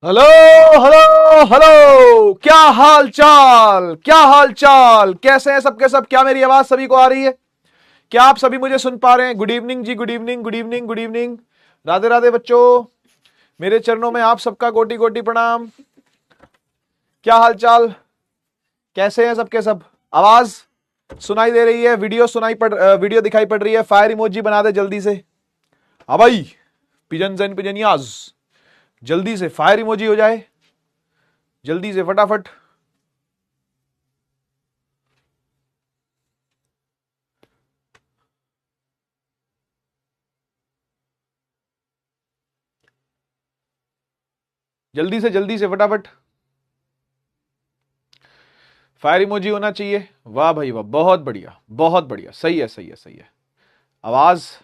Hello hello hello, क्या हाल चाल, क्या हाल चाल, कैसे हैं सबके सब। क्या मेरी आवाज सभी को आ रही है? क्या आप सभी मुझे सुन पा रहे हैं? गुड इवनिंग जी, good evening, good evening, good evening. Radhe Radhe बच्चों, मेरे चरणों में आप सबका कोटि कोटि प्रणाम। क्या हाल चाल, कैसे हैं सबके सब? आवाज सुनाई दे रही है? वीडियो दिखाई पड़ रही है? फायर इमोजी बना दे जल्दी से। हाँ भाई, पिजन एंड पिजनियाज, जल्दी से फायर इमोजी हो जाए, जल्दी से फटाफट। जल्दी से फटाफट फायर इमोजी होना चाहिए। वाह भाई वाह, बहुत बढ़िया, बहुत बढ़िया, सही है, सही है, सही है। आवाज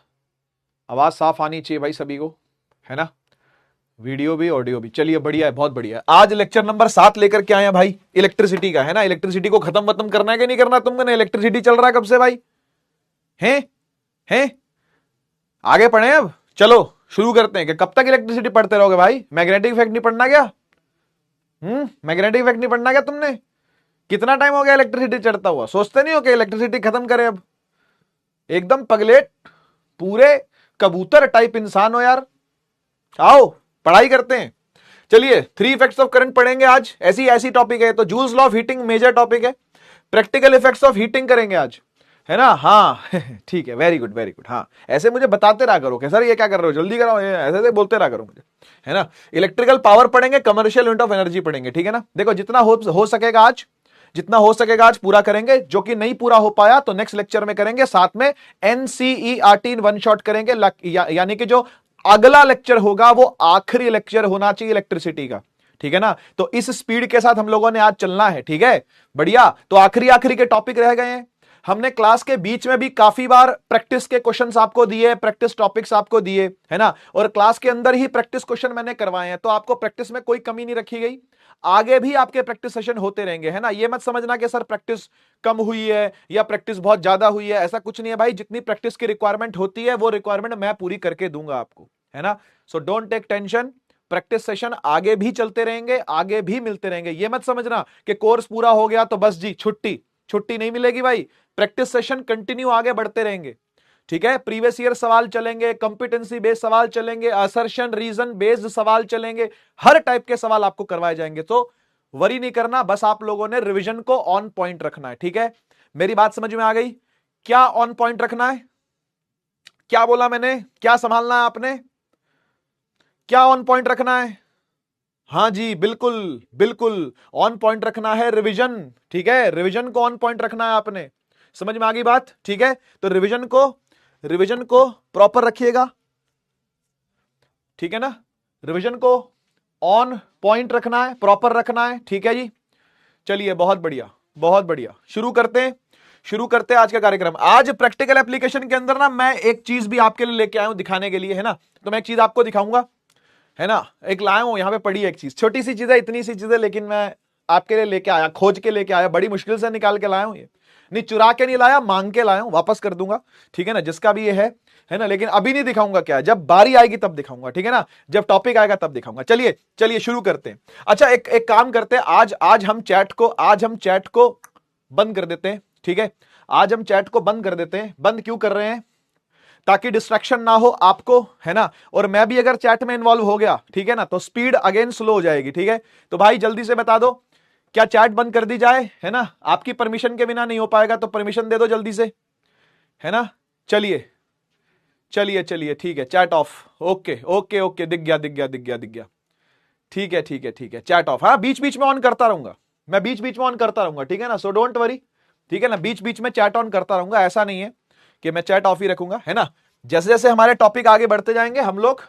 आवाज साफ आनी चाहिए भाई सभी को, है ना? वीडियो भी ऑडियो भी, चलिए बढ़िया है, बहुत बढ़िया है। आज लेक्चर नंबर 7 लेकर के आए हैं भाई, इलेक्ट्रिसिटी का, है ना? इलेक्ट्रिसिटी को खत्म करना है कि नहीं करना तुमको? इलेक्ट्रिसिटी चल रहा है कब से भाई? हैं आगे पढ़े अब, चलो शुरू करते हैं। कि कब तक इलेक्ट्रिसिटी पढ़ते रहोगे भाई? मैग्नेटिक इफेक्ट नहीं पढ़ना क्या? मैग्नेटिक इफेक्ट नहीं पढ़ना क्या तुमने? कितना टाइम हो गया इलेक्ट्रिसिटी चढ़ता हुआ? सोचते नहीं हो कि इलेक्ट्रिसिटी खत्म करें अब? एकदम पगलेट, पूरे कबूतर टाइप इंसान हो यार। आओ पढ़ाई करते हैं। चलिए, थ्री इफेक्ट्स ऑफ करंट पढ़ेंगे आज। ऐसी ऐसी टॉपिक है तो Joule's law of heating major topic है। प्रैक्टिकल इफेक्ट्स ऑफ हीटिंग करेंगे आज, है ना? हाँ ठीक है, वेरी गुड वेरी गुड। हाँ, ऐसे मुझे बताते रहा करो कि सर ये क्या कर रहे हो, जल्दी कराओ, ऐसे ऐसे बोलते रहा करो मुझे, है ना? इलेक्ट्रिकल पावर पढ़ेंगे, कमर्शियल यूनिट ऑफ एनर्जी पढ़ेंगे, ठीक है ना? देखो, जितना हो सकेगा आज, जितना हो सकेगा आज पूरा करेंगे। जो कि नहीं पूरा हो पाया तो नेक्स्ट लेक्चर में करेंगे। साथ में एनसीईआरटी इन वन शॉट करेंगे, यानी कि जो अगला लेक्चर होगा वो आखिरी लेक्चर होना चाहिए इलेक्ट्रिसिटी का, ठीक है ना? तो इस स्पीड के साथ हम लोगों ने आज चलना है, ठीक है? बढ़िया। तो आखिरी आखिरी के टॉपिक रह गए हैं। हमने क्लास के बीच में भी काफी बार प्रैक्टिस के क्वेश्चंस आपको दिए, प्रैक्टिस टॉपिक्स आपको दिए, है ना? और क्लास के अंदर ही प्रैक्टिस क्वेश्चन मैंने करवाए हैं, तो आपको प्रैक्टिस में कोई कमी नहीं रखी गई। आगे भी आपके प्रैक्टिस सेशन होते रहेंगे, है ना? ये मत समझना कि सर प्रैक्टिस कम हुई है या प्रैक्टिस बहुत ज्यादा हुई है, ऐसा कुछ नहीं है भाई। जितनी प्रैक्टिस की रिक्वायरमेंट होती है वो रिक्वायरमेंट मैं पूरी करके दूंगा आपको, है ना? So don't take tension. Practice session आगे भी चलते रहेंगे, आगे भी मिलते रहेंगे। ये मत समझना कि कोर्स पूरा हो गया तो बस जी छुट्टी, छुट्टी नहीं मिलेगी भाई। प्रैक्टिस सेशन कंटिन्यू आगे बढ़ते रहेंगे, ठीक है? प्रीवियस ईयर सवाल चलेंगे, कंपिटेंसी बेस्ड सवाल चलेंगे, असर्शन रीजन बेस्ड सवाल चलेंगे, हर टाइप के सवाल आपको करवाए जाएंगे। तो वरी नहीं करना, बस आप लोगों ने रिवीजन को ऑन पॉइंट रखना है, ठीक है? मेरी बात समझ में आ गई? क्या ऑन पॉइंट रखना है? क्या बोला मैंने? क्या संभालना है आपने? क्या ऑन पॉइंट रखना है? हाँ जी, बिल्कुल बिल्कुल ऑन पॉइंट रखना है रिवीजन, ठीक है? रिवीजन को ऑन पॉइंट रखना है आपने। समझ में आ गई बात? ठीक है, तो रिवीजन को प्रॉपर रखिएगा, ठीक है ना? रिवीजन को ऑन पॉइंट रखना है, प्रॉपर रखना है, ठीक है जी? चलिए, बहुत बढ़िया, बहुत बढ़िया। शुरू करते हैं आज का कार्यक्रम। आज प्रैक्टिकल एप्लीकेशन के अंदर ना मैं एक चीज भी आपके लिए लेके आया हूं दिखाने के लिए, है ना? तो मैं एक चीज आपको दिखाऊंगा, है ना? एक लाया हूं, यहां पे पड़ी है एक चीज, छोटी सी चीज है, इतनी सी चीज है, लेकिन मैं आपके लिए लेके आया, खोज के लेके आया, बड़ी मुश्किल से निकाल के लाया हूं ये। नहीं, चुरा के नहीं लाया, मांग के लाया हूं, वापस कर दूंगा, ठीक है ना? जिसका भी ये है ना? लेकिन अभी नहीं दिखाऊंगा, क्या जब बारी आएगी तब दिखाऊंगा, ठीक है ना? जब टॉपिक आएगा तब दिखाऊंगा। चलिए चलिए शुरू करते हैं। अच्छा, एक काम करते हैं, आज हम चैट को बंद कर देते हैं, ठीक है? आज हम चैट को बंद कर देते हैं। बंद क्यों कर रहे हैं? ताकि डिस्ट्रैक्शन ना हो आपको, है ना? और मैं भी अगर चैट में इन्वॉल्व हो गया, ठीक है ना, तो स्पीड अगेन स्लो हो जाएगी, ठीक है? तो भाई जल्दी से बता दो, क्या चैट बंद कर दी जाए, है ना? आपकी परमिशन के बिना नहीं हो पाएगा, तो परमिशन दे दो जल्दी से, है ना? चलिए चलिए चलिए, ठीक है, chat off. Okay okay okay, दिख गया दिख गया दिख गया दिख गया। ठीक है ठीक है ठीक है, चैट ऑफ। हाँ, बीच बीच में ऑन करता रहूंगा, मैं बीच बीच में ऑन करता रहूंगा, ठीक है ना? सो डोंट वरी, ठीक है ना? बीच बीच में चैट ऑन करता रहूंगा, ऐसा नहीं है कि मैं चैट ऑफ ही रखूंगा, है ना? जैसे जैसे हमारे टॉपिक आगे बढ़ते जाएंगे हम लोग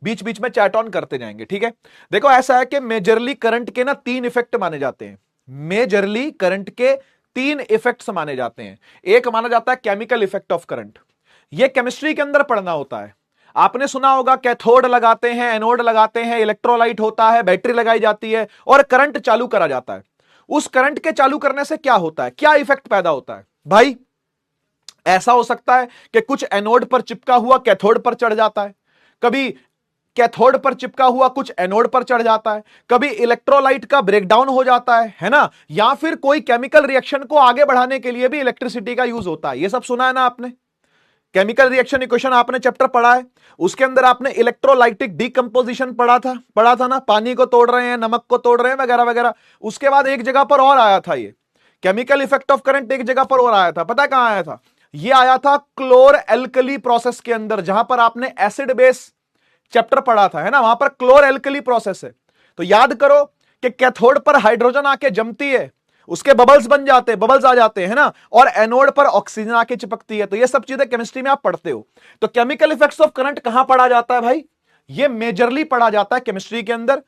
बीच बीच में चैट ऑन करते जाएंगे, ठीक है? देखो, ऐसा है कि मेजरली करंट के ना 3 इफेक्ट माने जाते हैं। मेजरली करंट के 3 इफेक्ट्स माने जाते हैं। एक माना जाता है केमिकल इफेक्ट ऑफ करंट, यह केमिस्ट्री के अंदर पढ़ना होता है। आपने सुना होगा, कैथोड लगाते हैं, एनोड लगाते हैं, इलेक्ट्रोलाइट होता है, बैटरी लगाई जाती है और करंट चालू करा जाता है। उस करंट के चालू करने से क्या होता है, क्या इफेक्ट पैदा होता है भाई? ऐसा हो सकता है कि कुछ एनोड पर चिपका हुआ कैथोड पर चढ़ जाता है, कभी कैथोड पर चिपका हुआ कुछ एनोड पर चढ़ जाता है, कभी इलेक्ट्रोलाइट का ब्रेकडाउन हो जाता है ना, या फिर कोई केमिकल रिएक्शन को आगे बढ़ाने के लिए भी इलेक्ट्रिसिटी का यूज होता है। ये सब सुना है ना आपने? केमिकल रिएक्शन इक्वेशन आपने चैप्टर पढ़ा है, उसके अंदर आपने इलेक्ट्रोलाइटिक डीकंपोजिशन पढ़ा था ना, पानी को तोड़ रहे हैं, नमक को तोड़ रहे हैं वगैरह वगैरह। उसके बाद एक जगह पर और आया था ये केमिकल इफेक्ट ऑफ करंट, एक जगह पर और आया था, पता कहां आया था? ये आया था क्लोर एल्कली प्रोसेस के अंदर, जहां पर आपने एसिड बेस चैप्टर पढ़ा था, है ना, वहां पर क्लोर एल्कली प्रोसेस है। तो याद करो कि कैथोड पर हाइड्रोजन आके जमती है, उसके बबल्स बन जाते हैं, बबल्स आ जाते हैं ना, और एनोड पर ऑक्सीजन आके चिपकती है। तो ये सब चीजें केमिस्ट्री में आप पढ़ते हो। तो केमिकल इफेक्ट्स ऑफ करंट कहां पढ़ा जाता है भाई? ये मेजरली पढ़ा जाता है केमिस्ट्री के अंदर।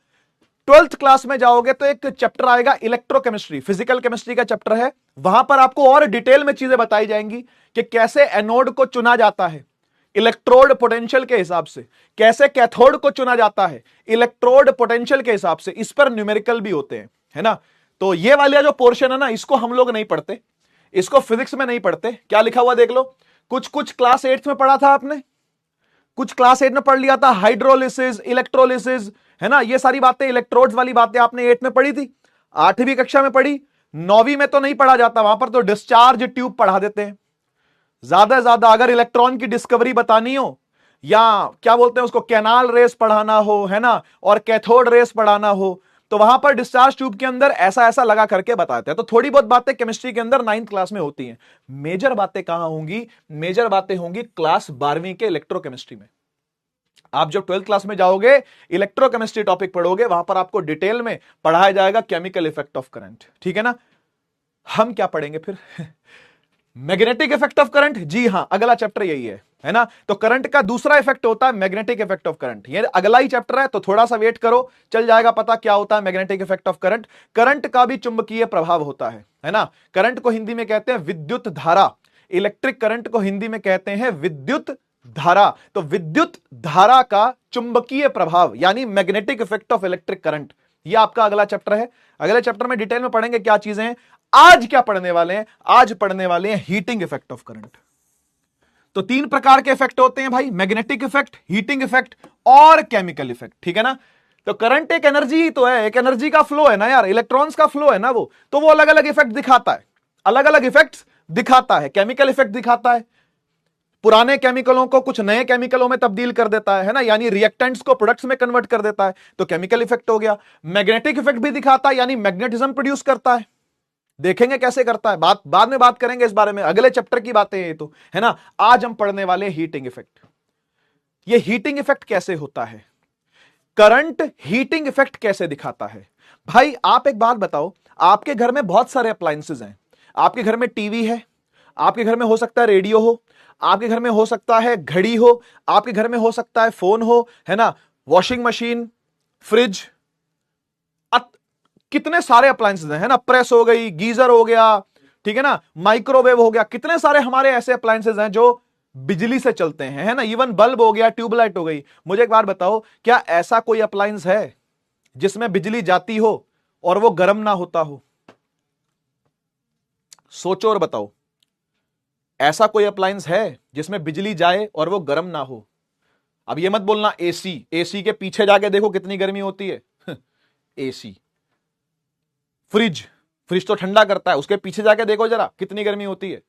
12th क्लास में जाओगे तो एक चैप्टर आएगा इलेक्ट्रोकेमिस्ट्री, फिजिकल केमिस्ट्री का चैप्टर है, वहां पर आपको और डिटेल में चीजें बताई जाएंगी कि कैसे एनोड को चुना जाता है इलेक्ट्रोड पोटेंशियल के हिसाब से, कैसे कैथोड को चुना जाता है इलेक्ट्रोड पोटेंशियल के हिसाब से। इस पर न्यूमेरिकल भी होते हैं, है ना। तो ये वाला जो पोर्शन है ना, इसको हम लोग नहीं पढ़ते, इसको फिजिक्स में नहीं पढ़ते। क्या लिखा हुआ देख लो, कुछ कुछ क्लास 8 में पढ़ा था आपने, कुछ क्लास 8 में पढ़ लिया था, हाइड्रोलिसिस, इलेक्ट्रोलिसिस, है ना, ये सारी बातें, इलेक्ट्रोड्स वाली बातें आपने 8 में पढ़ी थी, 8वीं कक्षा में पढ़ी। 9वीं में तो नहीं पढ़ा जाता, वहां पर तो डिस्चार्ज ट्यूब पढ़ा देते हैं। ज्यादा से ज्यादा अगर इलेक्ट्रॉन की डिस्कवरी बतानी हो, या क्या बोलते हैं उसको, कैनाल रेस पढ़ाना हो, है ना, और कैथोड रेस पढ़ाना हो, तो वहां पर डिस्चार्ज ट्यूब के अंदर ऐसा ऐसा लगा करके बताते हैं। तो थोड़ी बहुत बातें केमिस्ट्री के अंदर 9th क्लास में होती हैं। मेजर बातें कहां होंगी? मेजर बातें होंगी क्लास 12वीं के इलेक्ट्रोकेमिस्ट्री में। आप जब 12th क्लास में जाओगे, इलेक्ट्रोकेमिस्ट्री टॉपिक पढ़ोगे, वहां पर आपको डिटेल में पढ़ाया जाएगा केमिकल इफेक्ट ऑफ करंट, ठीक है ना। हम क्या पढ़ेंगे फिर? Magnetic effect of current. जी हां, अगला चैप्टर यही है ना। तो करंट का दूसरा इफेक्ट होता है मैग्नेटिक इफेक्ट ऑफ करंट, ये अगला ही चैप्टर है, तो थोड़ा सा वेट करो, चल जाएगा पता क्या होता है magnetic effect of current. Current का भी चुंबकीय प्रभाव होता है ना। करंट को हिंदी में कहते हैं विद्युत धारा, इलेक्ट्रिक करंट को हिंदी में कहते हैं विद्युत धारा। तो विद्युत धारा का चुंबकीय प्रभाव यानी magnetic effect of electric current, यह आपका अगला चैप्टर है। अगले चैप्टर में डिटेल में पढ़ेंगे क्या चीजें हैं। आज क्या पढ़ने वाले हैं? आज पढ़ने वाले हैं हीटिंग इफेक्ट ऑफ करंट। तो 3 प्रकार के इफेक्ट होते हैं भाई, मैग्नेटिक इफेक्ट, हीटिंग इफेक्ट और केमिकल इफेक्ट, ठीक है ना। तो करंट एक एनर्जी ही तो है, एक एनर्जी का फ्लो है ना यार, इलेक्ट्रॉन्स का फ्लो है ना वो, तो वो अलग अलग इफेक्ट दिखाता है, अलग अलग इफेक्ट्स दिखाता है। केमिकल इफेक्ट दिखाता है, पुराने केमिकलों को कुछ नए केमिकलों में तब्दील कर देता है ना, यानी रिएक्टेंट्स को प्रोडक्ट्स में कन्वर्ट कर देता है, तो केमिकल इफेक्ट हो गया। मैग्नेटिक इफेक्ट भी दिखाता है, यानी मैग्नेटिज्म प्रोड्यूस करता है, देखेंगे कैसे करता है, बाद में बात करेंगे इस बारे में, अगले चैप्टर की बातें ये तो, है ना। आज हम पढ़ने वाले हीटिंग इफेक्ट। ये हीटिंग इफेक्ट कैसे होता है, करंट हीटिंग इफेक्ट कैसे दिखाता है। भाई आप एक बात बताओ, आपके घर में बहुत सारे अप्लायंसेस हैं, आपके घर में टीवी है, आपके घर में हो सकता है रेडियो हो, आपके घर में हो सकता है घड़ी हो, आपके घर में हो सकता है फोन हो, है ना, वॉशिंग मशीन, फ्रिज, कितने सारे अप्लायंसेस हैं, है ना, प्रेस हो गई, गीजर हो गया, ठीक है ना, माइक्रोवेव हो गया, कितने सारे हमारे ऐसे अप्लायंसेस हैं जो बिजली से चलते हैं, है ना, इवन बल्ब हो गया, ट्यूबलाइट हो गई। मुझे एक बात बताओ, क्या ऐसा कोई अप्लायंस है जिसमें बिजली जाती हो और वो गर्म ना होता हो? सोचो और बताओ, ऐसा कोई अप्लायंस है जिसमें बिजली जाए और वो गर्म ना हो? अब ये मत बोलना एसी, एसी के पीछे जाके देखो कितनी गर्मी होती है एसी। फ्रिज, फ्रिज तो ठंडा करता है, उसके पीछे जाके देखो जरा कितनी गर्मी होती है।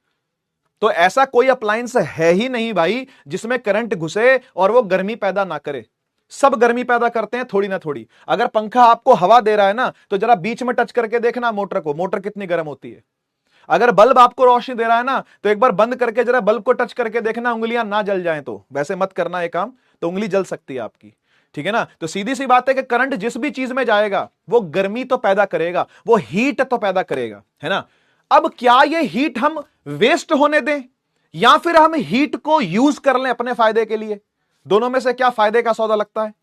तो ऐसा कोई अप्लायंस है ही नहीं भाई जिसमें करंट घुसे और वो गर्मी पैदा ना करे। सब गर्मी पैदा करते हैं थोड़ी ना थोड़ी। अगर पंखा आपको हवा दे रहा है ना, तो जरा बीच में टच करके देखना मोटर को, मोटर कितनी गर्म होती है। अगर बल्ब आपको रोशनी दे रहा है ना, तो एक बार बंद करके जरा बल्ब को टच करके देखना, उंगलियां ना जल जाएं। तो वैसे मत करना ये काम, तो उंगली जल सकती है आपकी, ठीक है ना। तो सीधी सी बात है कि करंट जिस भी चीज में जाएगा वो गर्मी तो पैदा करेगा, वो हीट तो पैदा करेगा, है ना। अब क्या ये हीट हम वेस्ट होने दें या फिर हम हीट को यूज कर लें अपने फायदे के लिए? दोनों में से क्या फायदे का सौदा लगता है?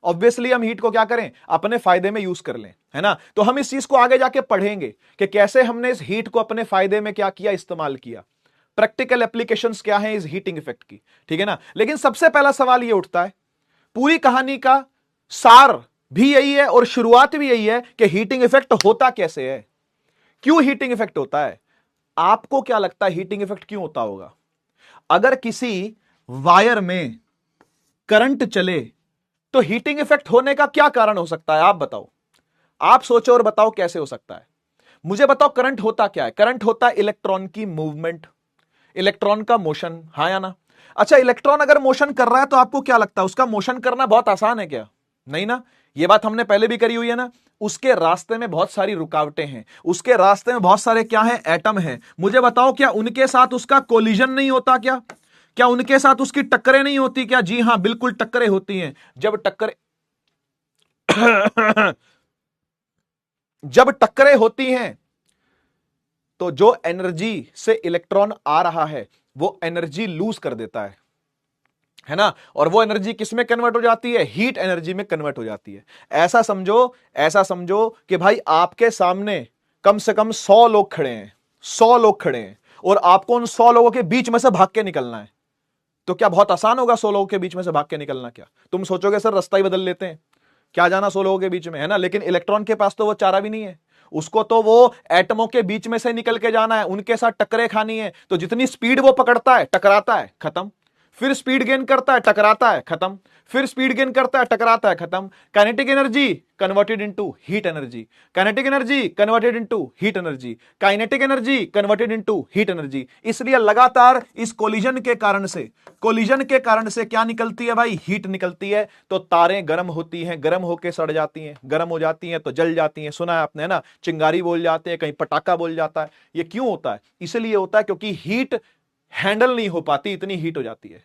ऑब्वियसली हम हीट को क्या करें, अपने फायदे में यूज कर लें, है ना। तो हम इस चीज को आगे जाके पढ़ेंगे कि कैसे हमने इस हीट को अपने फायदे में क्या किया, इस्तेमाल किया, प्रैक्टिकल एप्लीकेशंस क्या है इस हीटिंग इफेक्ट की, ठीक है ना। लेकिन सबसे पहला सवाल यह उठता है, पूरी कहानी का सार भी यही है और शुरुआत भी यही है कि हीटिंग इफेक्ट होता कैसे है, क्यों हीटिंग इफेक्ट होता है। आपको क्या लगता है हीटिंग इफेक्ट क्यों होता होगा? अगर किसी वायर में करंट चले तो हीटिंग इफेक्ट होने का क्या कारण हो सकता है, आप बताओ, आप सोचो और बताओ कैसे हो सकता है। मुझे बताओ करंट होता क्या है? करंट होता है इलेक्ट्रॉन की मूवमेंट, इलेक्ट्रॉन का मोशन, हाँ या ना? अच्छा, इलेक्ट्रॉन अगर मोशन कर रहा है तो आपको क्या लगता है उसका मोशन करना बहुत आसान है क्या? नहीं ना, ये बात हमने पहले भी करी हुई है ना। उसके रास्ते में बहुत सारी रुकावटें हैं, उसके रास्ते में बहुत सारे क्या है, एटम हैं। मुझे बताओ क्या उनके साथ उसका कोलिजन नहीं होता क्या? क्या उनके साथ उसकी टक्करें नहीं होती क्या? जी हां, बिल्कुल टक्करें होती हैं। जब टक्करें जब टक्करें होती हैं तो जो एनर्जी से इलेक्ट्रॉन आ रहा है वो एनर्जी लूज कर देता है ना, और वो एनर्जी किस में कन्वर्ट हो जाती है? हीट एनर्जी में कन्वर्ट हो जाती है। ऐसा समझो कि भाई आपके सामने कम से कम 100 लोग खड़े हैं, 100 लोग खड़े हैं, और आपको उन 100 लोगों के बीच में से भाग के निकलना है। तो क्या बहुत आसान होगा 100 लोगों के बीच में से भाग के निकलना? क्या तुम सोचोगे सर रास्ता ही बदल लेते हैं, क्या जाना 100 लोगों के बीच में, है ना? लेकिन इलेक्ट्रॉन के पास तो वो चारा भी नहीं है, उसको तो वो एटमों के बीच में से निकल के जाना है, उनके साथ टक्करें खानी है। तो जितनी स्पीड वो पकड़ता है टकराता है, खत्म। फिर स्पीड गेन करता है, टकराता है, खत्म। फिर स्पीड गेन करता है, टकराता है, खत्म। Kinetic energy converted into heat energy, kinetic energy converted into heat energy, kinetic energy converted into heat energy. इसलिए लगातार इस कोलिजन के कारण से क्या निकलती है भाई? हीट निकलती है। तो तारें गर्म होती हैं, गर्म होकर सड़ जाती हैं, गर्म हो जाती हैं तो जल जाती हैं। सुना है आपने ना, चिंगारी बोल जाते हैं, कहीं पटाखा बोल जाता है। ये क्यों होता है? इसलिए होता है क्योंकि हीट हैंडल नहीं हो पाती, इतनी हीट हो जाती है।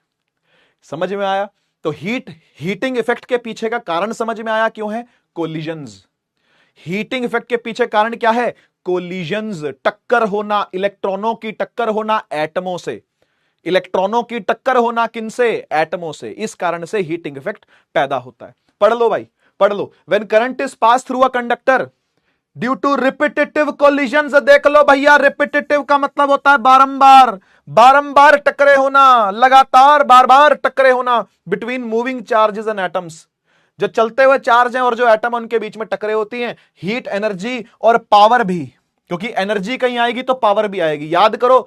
समझ में आया? तो हीटिंग इफेक्ट के पीछे का कारण समझ में आया क्यों है? कोलिजन्स। हीटिंग इफेक्ट के पीछे कारण क्या है? कोलिजन्स, टक्कर होना, इलेक्ट्रॉनों की टक्कर होना एटमों से, इलेक्ट्रॉनों की टक्कर होना किनसे? एटमों से। इस कारण से हीटिंग इफेक्ट पैदा होता है। पढ़ लो भाई, पढ़ लो। When current is pass through a conductor due to repetitive collisions, देख लो भैया, रिपीटेटिव का मतलब होता है बारंबार, बारंबार टकरे होना, लगातार बार बार टकरे होना between moving charges and atoms. जो चलते हुए चार्ज हैं और जो एटम उनके बीच में टकरे होती हैं। हीट एनर्जी और पावर भी, क्योंकि एनर्जी कहीं आएगी तो पावर भी आएगी। याद करो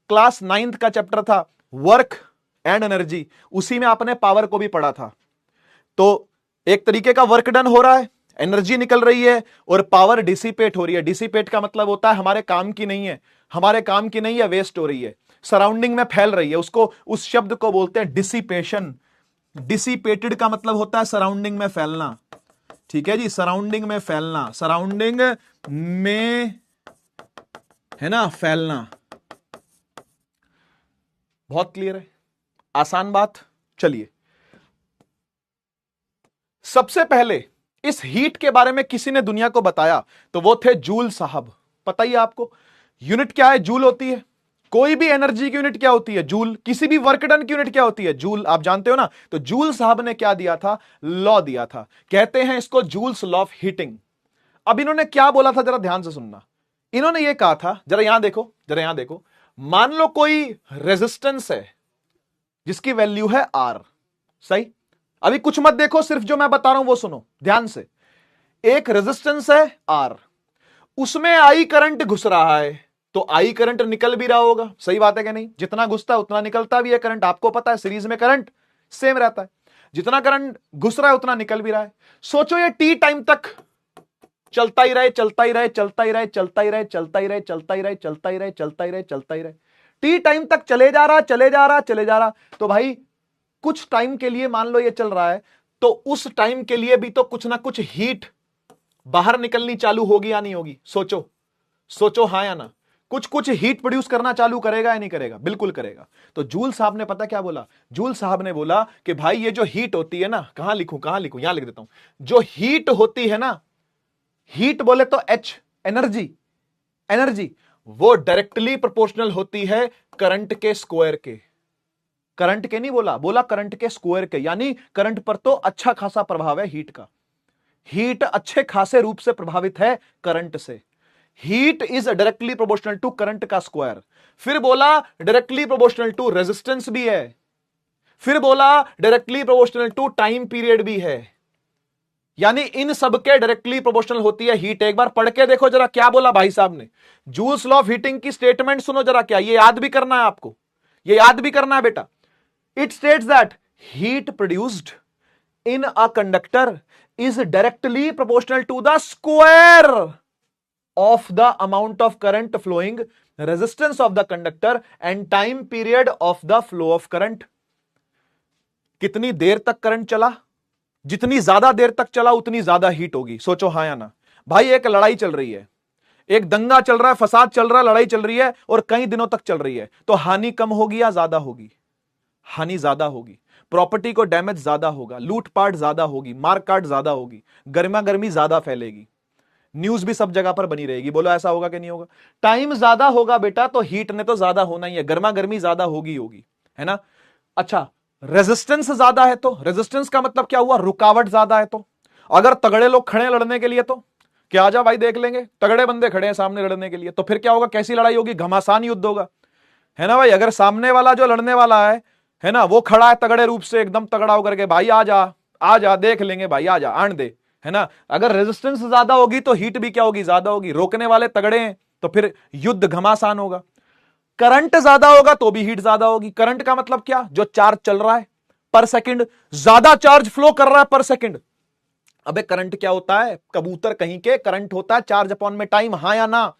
क्लास 9th का चैप्टर था वर्क एंड एनर्जी, उसी में आपने पावर को भी पढ़ा था। तो एक तरीके का वर्क डन हो रहा है, एनर्जी निकल रही है, और पावर डिसिपेट हो रही है। डिसिपेट का मतलब होता है हमारे काम की नहीं है, हमारे काम की नहीं है, वेस्ट हो रही है, सराउंडिंग में फैल रही है। उसको, उस शब्द को बोलते हैं डिसिपेशन। डिसिपेटेड का मतलब होता है सराउंडिंग में फैलना। ठीक है जी, सराउंडिंग में फैलना, सराउंडिंग में, है ना, फैलना। बहुत क्लियर है, आसान बात। चलिए, सबसे पहले इस हीट के बारे में किसी ने दुनिया को बताया तो वो थे जूल साहब। पता ही आपको यूनिट क्या है? जूल होती है। कोई भी एनर्जी की यूनिट क्या होती है? जूल। किसी भी वर्क डन की यूनिट क्या होती है? जूल। आप जानते हो ना। तो जूल साहब ने क्या दिया था? लॉ दिया था, कहते हैं इसको जूल्स लॉ ऑफ हीटिंग। अब इन्होंने क्या बोला था, जरा ध्यान से सुनना। इन्होंने यह कहा था, जरा यहां देखो, जरा यहां देखो। मान लो कोई रेजिस्टेंस है जिसकी वैल्यू है आर, सही। अभी कुछ मत देखो, सिर्फ जो मैं बता रहा हूं वो सुनो ध्यान से। एक रेजिस्टेंस है आर, उसमें आई करंट घुस रहा है, तो आई करंट निकल भी रहा होगा, सही बात है कि नहीं? जितना घुसता है उतना निकलता भी है करंट। आपको पता है सीरीज में करंट सेम रहता है, जितना करंट घुस रहा है उतना निकल भी रहा है। सोचो ये टी टाइम तक चलता ही रहे, चलता ही रहे, चलता ही रहे, चलता ही रहे, चलता ही रहे, चलता ही रहे, चलता ही रहे, चलता ही रहे, चलता ही रहे, टी टाइम तक चले जा रहा, चले जा रहा, चले जा रहा। तो भाई कुछ टाइम के लिए मान लो ये चल रहा है, तो उस टाइम के लिए भी तो कुछ ना कुछ हीट बाहर निकलनी चालू होगी या नहीं होगी? सोचो, सोचो, हां या ना? कुछ कुछ हीट प्रोड्यूस करना चालू करेगा या नहीं करेगा? बिल्कुल करेगा। तो जूल साहब ने पता क्या बोला? जूल साहब ने बोला कि भाई ये जो हीट होती है ना, कहां लिखूं, कहां लिखूं, यहां लिख देता हूं। जो हीट होती है ना, हीट बोले तो एच, एनर्जी, एनर्जी, वो डायरेक्टली प्रोपोर्शनल होती है करंट के स्क्वायर के। करंट के नहीं बोला, बोला करंट के स्क्वायर के, यानी करंट पर तो अच्छा खासा प्रभाव है हीट का। हीट अच्छे खासे रूप से प्रभावित है करंट से। Heat is directly proportional to current का स्क्वायर। फिर बोला डायरेक्टली प्रोपोर्शनल टू रेजिस्टेंस भी है। फिर बोला directly proportional to time period भी है। यानी इन सब के डायरेक्टली प्रोपोर्शनल होती है हीट। एक बार पढ़ के देखो जरा क्या बोला भाई साहब ने। जूल्स लॉ ऑफ हीटिंग की स्टेटमेंट सुनो जरा, क्या ये याद भी करना है आपको, ये याद भी करना है बेटा। It states that heat produced in a conductor is directly proportional to the square of the amount of current flowing, resistance of the conductor and time period of the flow of current. कितनी देर तक current चला, जितनी ज्यादा देर तक चला उतनी ज्यादा heat होगी। सोचो हाँ या ना। भाई एक लड़ाई चल रही है, एक दंगा चल रहा है, फसाद चल रहा है, लड़ाई चल रही है और कई दिनों तक चल रही है, तो हानि कम होगी या ज्यादा होगी? हानि ज्यादा होगी। प्रॉपर्टी को डैमेज ज्यादा होगा, लूटपाट ज्यादा होगी, मारकाट ज्यादा होगी, गर्मा गर्मी ज्यादा फैलेगी, न्यूज भी सब जगह पर बनी रहेगी। बोलो ऐसा होगा कि नहीं होगा? टाइम ज्यादा होगा बेटा तो हीट ने तो ज्यादा होना ही है, गर्मा गर्मी ज्यादा होगी है ना। अच्छा, रेजिस्टेंस ज्यादा है तो रेजिस्टेंस का मतलब क्या हुआ? रुकावट ज्यादा है तो। अगर तगड़े लोग खड़े हैं लड़ने के लिए तो क्या आजा भाई देख लेंगे, तगड़े बंदे खड़े हैं सामने लड़ने के लिए, तो फिर क्या होगा? कैसी लड़ाई होगी? घमासान युद्ध होगा, है ना भाई। अगर सामने वाला जो लड़ने वाला है ना, वो खड़ा है तगड़े रूप से, एकदम तगड़ा होकर के, भाई आ जा देख लेंगे भाई, आ जा आन दे, है ना। अगर रेजिस्टेंस ज्यादा होगी तो हीट भी क्या होगी? ज्यादा होगी। रोकने वाले तगड़े हैं तो फिर युद्ध घमासान होगा। करंट ज्यादा होगा तो भी हीट ज्यादा होगी। करंट का मतलब क्या? जो चार्ज चल रहा है पर सेकंड, ज्यादा चार्ज फ्लो कर रहा है पर सेकंड। अबे करंट क्या होता है? कबूतर कहीं के, करंट होता है चार्ज अपॉन में टाइम, हां या ना?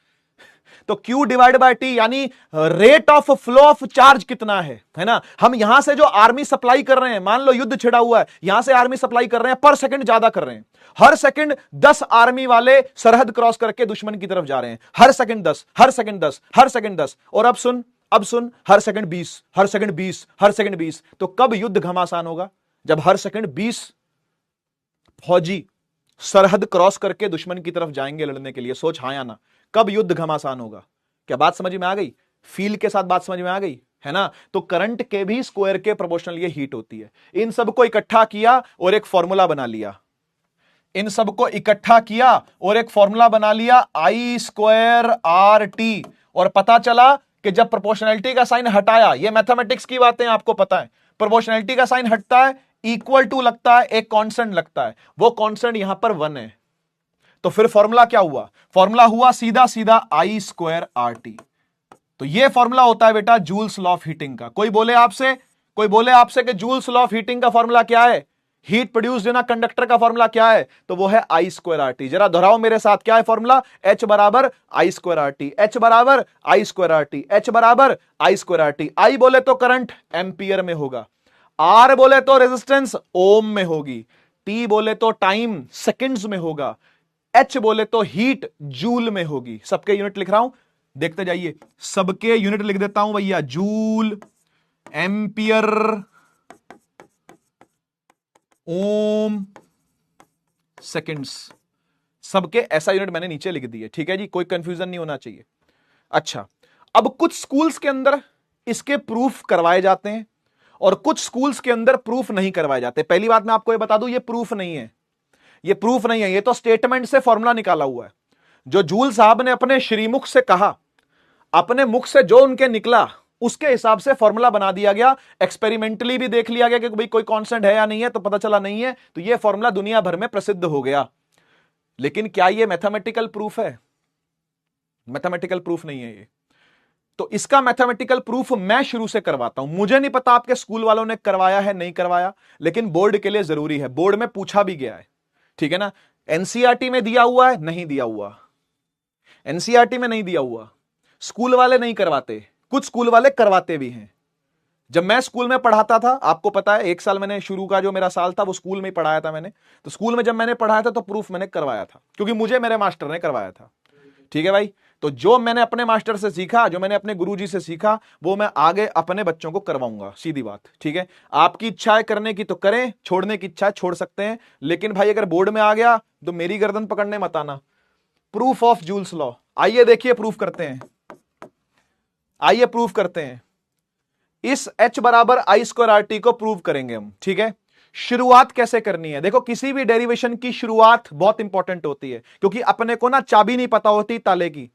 तो Q डिवाइड बाय T, यानी rate of flow of charge कितना है ना। हम यहां से जो आर्मी सप्लाई कर रहे हैं, मान लो युद्ध छिड़ा हुआ है, यहां से आर्मी सप्लाई कर रहे हैं, पर सेकंड ज्यादा कर रहे हैं। हर सेकंड 10 आर्मी वाले सरहद क्रॉस करके दुश्मन की तरफ जा रहे हैं। हर सेकंड 10, हर सेकंड 10, हर सेकंड 10। और अब सुन, हर सेकंड 20, हर सेकंड 20, हर सेकंड 20। तो कब युद्ध घमासान होगा? जब हर सेकंड 20 फौजी सरहद क्रॉस करके दुश्मन की तरफ जाएंगे लड़ने के लिए। सोच हाँ या ना, कब युद्ध घमासान होगा? क्या बात समझ में आ गई? फील के साथ बात समझ में आ गई, है ना। तो करंट के भी स्क्वायर के प्रोपोर्शनल ये हीट होती है। इन सबको इकट्ठा किया और एक फॉर्मूला बना लिया, इन सबको इकट्ठा किया और एक फॉर्मूला बना लिया, I स्क्वायर RT। और पता चला कि जब प्रोपोर्शनैलिटी का साइन हटाया, ये मैथमेटिक्स की बातें आपको पता है, प्रोपोर्शनैलिटी का साइन हटता है, इक्वल टू लगता है, एक कांस्टेंट लगता है, वो कांस्टेंट यहां पर 1 है। तो फिर फॉर्मूला क्या हुआ? फॉर्मूला हुआ सीधा सीधा I स्क्वायर RT। तो ये फॉर्मूला होता है बेटा जूल्स लॉ ऑफ हीटिंग का। कोई बोले आपसे कि जूल्स लॉ ऑफ हीटिंग का फॉर्मूला क्या है, हीट प्रोड्यूस इन कंडक्टर का फॉर्मूला क्या है, तो वो है I स्क्वायर RT। जरा दोहराओ मेरे साथ, क्या है फॉर्मूला? H बराबर I स्क्वायर RT, H बराबर I स्क्वायर RT, H बराबर I स्क्वायर RT। I बोले तो करंट एम्पियर में होगा, R बोले तो रेजिस्टेंस ओम में होगी, T बोले तो टाइम सेकंड्स में होगा, H बोले तो हीट जूल में होगी। सबके यूनिट लिख रहा हूं, देखते जाइए, सबके यूनिट लिख देता हूं भैया। जूल, एम्पियर, ओम, सेकंड्स, सबके ऐसा यूनिट मैंने नीचे लिख दिए, ठीक है जी, कोई कंफ्यूजन नहीं होना चाहिए। अच्छा, अब कुछ स्कूल्स के अंदर इसके प्रूफ करवाए जाते हैं और कुछ स्कूल्स के अंदर प्रूफ नहीं करवाए जाते। पहली बात मैं आपको ये बता दूं, ये प्रूफ नहीं है, ये प्रूफ नहीं है, ये तो स्टेटमेंट से फॉर्मूला निकाला हुआ है। जो जूल साहब ने अपने श्रीमुख से कहा, अपने मुख से जो उनके निकला, उसके हिसाब से फॉर्मूला बना दिया गया। एक्सपेरिमेंटली भी देख लिया गया कि भाई कोई कांस्टेंट है या नहीं है, तो पता चला नहीं है, तो ये फॉर्मूला दुनिया भर में प्रसिद्ध हो गया। लेकिन क्या ये मैथमेटिकल प्रूफ है? मैथमेटिकल प्रूफ नहीं है ये। तो इसका मैथमेटिकल प्रूफ मैं शुरू से करवाता हूं। मुझे नहीं पता आपके स्कूल वालों ने करवाया है नहीं करवाया, लेकिन बोर्ड के लिए जरूरी है, बोर्ड में पूछा भी गया है, ठीक है ना। एनसीईआरटी में दिया हुआ है? नहीं दिया हुआ, एनसीईआरटी में नहीं दिया हुआ। स्कूल वाले नहीं करवाते, कुछ स्कूल वाले करवाते भी हैं। जब मैं स्कूल में पढ़ाता था, आपको पता है 1 साल मैंने, शुरू का जो मेरा साल था वो स्कूल में ही पढ़ाया था मैंने, तो स्कूल में जब मैंने पढ़ाया था तो प्रूफ मैंने करवाया था, क्योंकि मुझे मेरे मास्टर ने करवाया था, ठीक है भाई। तो जो मैंने अपने मास्टर से सीखा, जो मैंने अपने गुरुजी से सीखा, वो मैं आगे अपने बच्चों को करवाऊंगा, सीधी बात, ठीक है। आपकी इच्छा है करने की तो करें, छोड़ने की इच्छा है छोड़ सकते हैं, लेकिन भाई अगर बोर्ड में आ गया तो मेरी गर्दन पकड़ने मत आना। प्रूफ ऑफ जूल्स लॉ, आइए देखिए प्रूफ करते हैं, आइए प्रूफ करते हैं। इस H बराबर I स्क्वायर RT को प्रूव करेंगे हम, ठीक है। शुरुआत कैसे करनी है? देखो, किसी भी डेरिवेशन की शुरुआत बहुत इंपॉर्टेंट होती है, क्योंकि अपने को ना चाबी नहीं पता होती ताले की,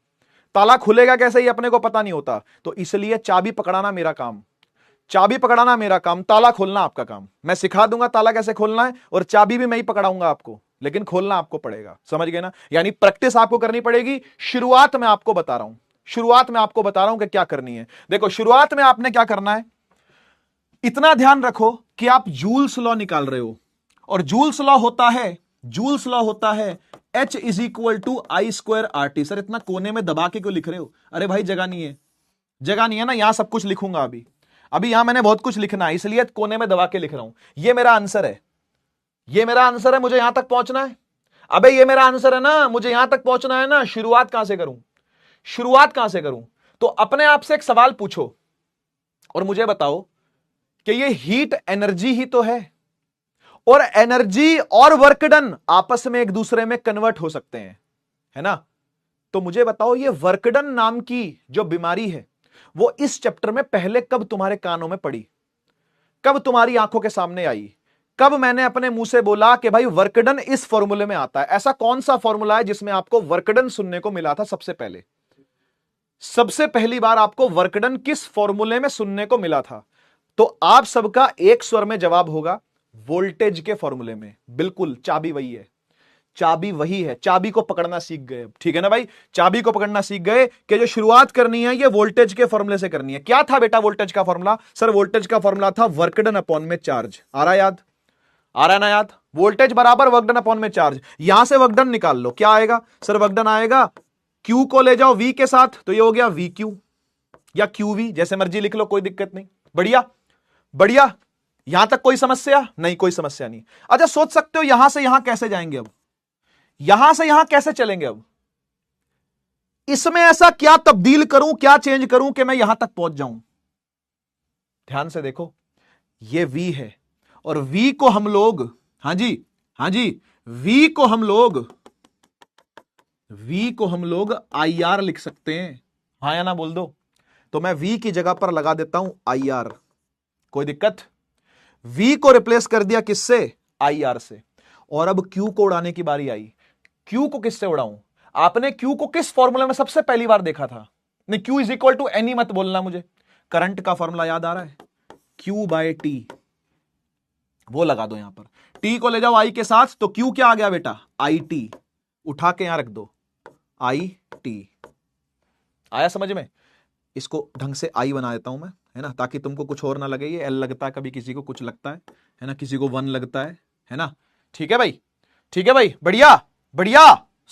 ताला खुलेगा कैसे ही अपने को पता नहीं होता, तो इसलिए चाबी पकड़ाना मेरा काम, चाबी पकड़ाना मेरा काम, ताला खोलना आपका काम। मैं सिखा दूंगा ताला कैसे खोलना है, और चाबी भी मैं ही पकड़ाऊंगा आपको, लेकिन खोलना आपको पड़ेगा, समझ गए ना। यानी प्रैक्टिस आपको करनी पड़ेगी। शुरुआत में आपको बता रहा हूं, शुरुआत में आपको बता रहा हूं कि क्या करनी है। देखो, शुरुआत में आपने क्या करना है, इतना ध्यान रखो कि आप जूल्स लॉ निकाल रहे हो, और जूल्स लॉ होता है, जूल्स लॉ होता है H is equal to I square R T. Sir इतना कोने में दबा के क्यों लिख रहे हो? अरे भाई जगह नहीं है, जगह नहीं है ना, यहां सब कुछ लिखूंगा अभी, अभी यहां मैंने बहुत कुछ लिखना है, इसलिए कोने में दबा के लिख रहा हूं। ये मेरा आंसर है, ये मेरा आंसर है, मुझे यहां तक पहुंचना है। अबे ये मेरा आंसर है ना, मुझे यहां तक पहुंचना है ना, शुरुआत कहां से करूं, शुरुआत कहां से करूं? तो अपने आप से एक सवाल पूछो और मुझे बताओ कि ये हीट एनर्जी ही तो है, और एनर्जी और वर्क डन आपस में एक दूसरे में कन्वर्ट हो सकते हैं, है ना? तो मुझे बताओ ये वर्क डन नाम की जो बीमारी है वो इस चैप्टर में पहले कब तुम्हारे कानों में पड़ी, कब तुम्हारी आंखों के सामने आई, कब मैंने अपने मुंह से बोला कि भाई वर्कडन इस फॉर्मूले में आता है? ऐसा कौन सा फॉर्मूला है जिसमें आपको वर्कडन सुनने को मिला था सबसे पहले? सबसे पहली बार आपको वर्कडन किस फॉर्मूले में सुनने को मिला था? तो आप सबका एक स्वर में जवाब होगा वोल्टेज के फॉर्मूले में। बिल्कुल, चाबी वही है, चाबी वही है, चाबी को पकड़ना सीख गए, ठीक है ना भाई? चाबी को पकड़ना सीख गए कि जो शुरुआत करनी है ये वोल्टेज के फॉर्मूले से करनी है। क्या था बेटा वोल्टेज का फॉर्मूला? सर वोल्टेज का फॉर्मूला था वर्कडन अपॉन में चार्ज। आ रहा याद? आ रहा ना याद? वोल्टेज बराबर वर्कडन अपॉन में चार्ज। यहां से वर्कडन निकाल लो, क्या आएगा? सर वर्कडन आएगा, क्यू को ले जाओ वी के साथ, तो ये हो गया वी क्यू या क्यू वी, जैसे मर्जी लिख लो, कोई दिक्कत नहीं। बढ़िया बढ़िया, यहां तक कोई समस्या नहीं? कोई समस्या नहीं। अच्छा सोच सकते हो यहां से यहां कैसे जाएंगे? अब यहां से यहां कैसे चलेंगे? अब इसमें ऐसा क्या तब्दील करूं, क्या चेंज करूं कि मैं यहां तक पहुंच जाऊं? ध्यान से देखो, ये V है और V को हम लोग, हां जी हां जी, V को हम लोग IR लिख सकते हैं, हां या ना बोल दो। तो मैं V की जगह पर लगा देता हूं IR, कोई दिक्कत? V को रिप्लेस कर दिया किससे? IR से। और अब Q को उड़ाने की बारी आई। Q को किससे उड़ाऊं? आपने Q को किस फॉर्मूला में सबसे पहली बार देखा था? नहीं, Q is equal to any मत बोलना मुझे, करंट का फॉर्मूला याद आ रहा है? Q बाय T, वो लगा दो यहां पर। T को ले जाओ I के साथ, तो Q क्या आ गया बेटा? IT, उठा के यहां रख दो, IT। आया समझ में? इसको ढंग से I बना देता हूं मैं, है ना, ताकि तुमको कुछ और ना लगे। ये L लगता है, कभी किसी को कुछ लगता है ना, किसी को 1 लगता है ना? ठीक है भाई, ठीक है भाई, बढ़िया बढ़िया,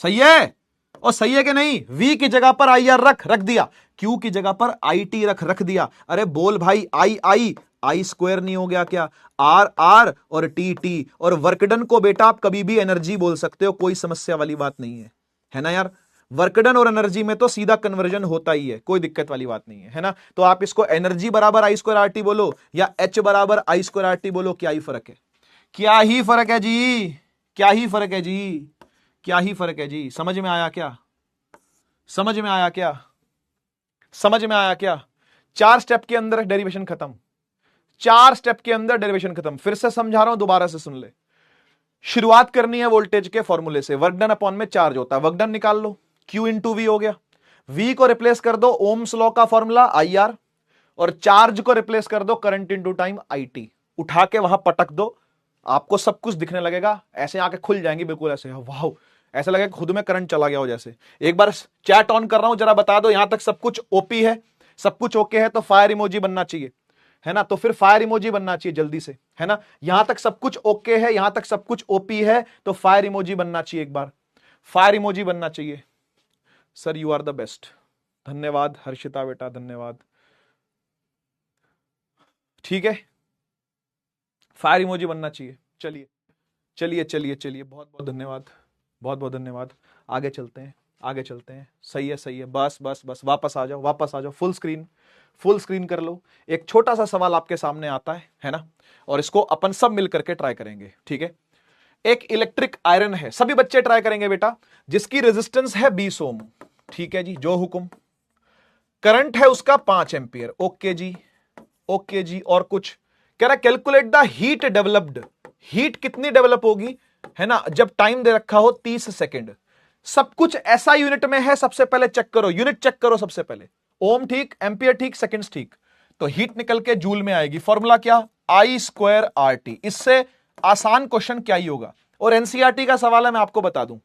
सही है। और सही है कि नहीं? V की जगह पर IR रख दिया, Q की जगह पर IT रख दिया। अरे बोल भाई, आई स्क्वायर नहीं हो गया क्या? R और T। और वर्कडन को बेटा आप कभी भी एनर्जी बोल सकते हो, कोई समस्या वाली बात नहीं है ना यार? वर्कडन और एनर्जी में तो सीधा कन्वर्जन होता ही है, कोई दिक्कत वाली बात नहीं है ना? तो आप इसको एनर्जी बराबर आई स्क्वायर आर टी बोलो या H बराबर आई स्क्वायर आर टी बोलो, क्या ही फर्क है? क्या ही फर्क है जी, क्या ही फर्क है जी, क्या ही फर्क है जी। समझ में आया क्या? समझ में आया क्या? समझ में आया क्या? 4 स्टेप के अंदर डेरिवेशन खत्म, 4 स्टेप के अंदर डेरिवेशन खत्म। फिर से समझा रहा हूं, दोबारा से सुन ले। शुरुआत करनी है वोल्टेज के फॉर्मूले से, वर्कडन अपॉन में चार्ज होता है, वर्कडन निकाल लो, Q इंटू वी हो गया। V को रिप्लेस कर दो ओम्स लॉ का फॉर्मूला IR, और चार्ज को रिप्लेस कर दो करंट इंटू टाइम IT। उठा के वहां पटक दो, आपको सब कुछ दिखने लगेगा, ऐसे आंखें खुल जाएंगी बिल्कुल ऐसे, वाह, ऐसा लगेगा खुद में करंट चला गया हो जैसे। एक बार चैट ऑन कर रहा हूं, जरा बता दो यहां तक सब कुछ ओपी है, सब कुछ ओके है, तो फायर इमोजी बनना चाहिए, है ना? तो फिर फायर इमोजी बनना चाहिए जल्दी से, है ना? यहां तक सब कुछ ओके है, यहां तक सब कुछ ओपी है, तो फायर इमोजी बनना चाहिए, एक बार फायर इमोजी बनना चाहिए। Sir you are the best, धन्यवाद हर्षिता बेटा, धन्यवाद। ठीक है, फायर इमोजी बनना चाहिए। चलिए चलिए चलिए चलिए, बहुत बहुत धन्यवाद, बहुत बहुत धन्यवाद। आगे चलते हैं, आगे चलते हैं। सही है सही है, बस बस बस, वापस आ जाओ, वापस आ जाओ, फुल स्क्रीन कर लो। एक छोटा सा सवाल आपके सामने आता है ना, और इसको अपन सब मिल करके ट्राई करेंगे, ठीक है? एक इलेक्ट्रिक आयरन है, सभी बच्चे ट्राई करेंगे बेटा, जिसकी रेजिस्टेंस है 20 ओम, ठीक है जी, जो हुक्म। करंट है उसका 5 एंपियर, ओके जी, ओके जी। और कुछ कह रहा है calculate the heat developed, heat कितनी डेवलप होगी, है ना, जब टाइम दे रखा हो 30 सेकेंड। सब कुछ ऐसा यूनिट में है, सबसे पहले चेक करो, यूनिट चेक करो सबसे पहले, ओम ठीक, एंपियर ठीक, सेकंड्स ठीक, तो हीट निकल के जूल में आएगी। फॉर्मूला क्या? आई स्क्वायर आर टी। इससे आसान क्वेश्चन क्या ही होगा? और एनसीईआरटी का सवाल है, मैं आपको बता दूं,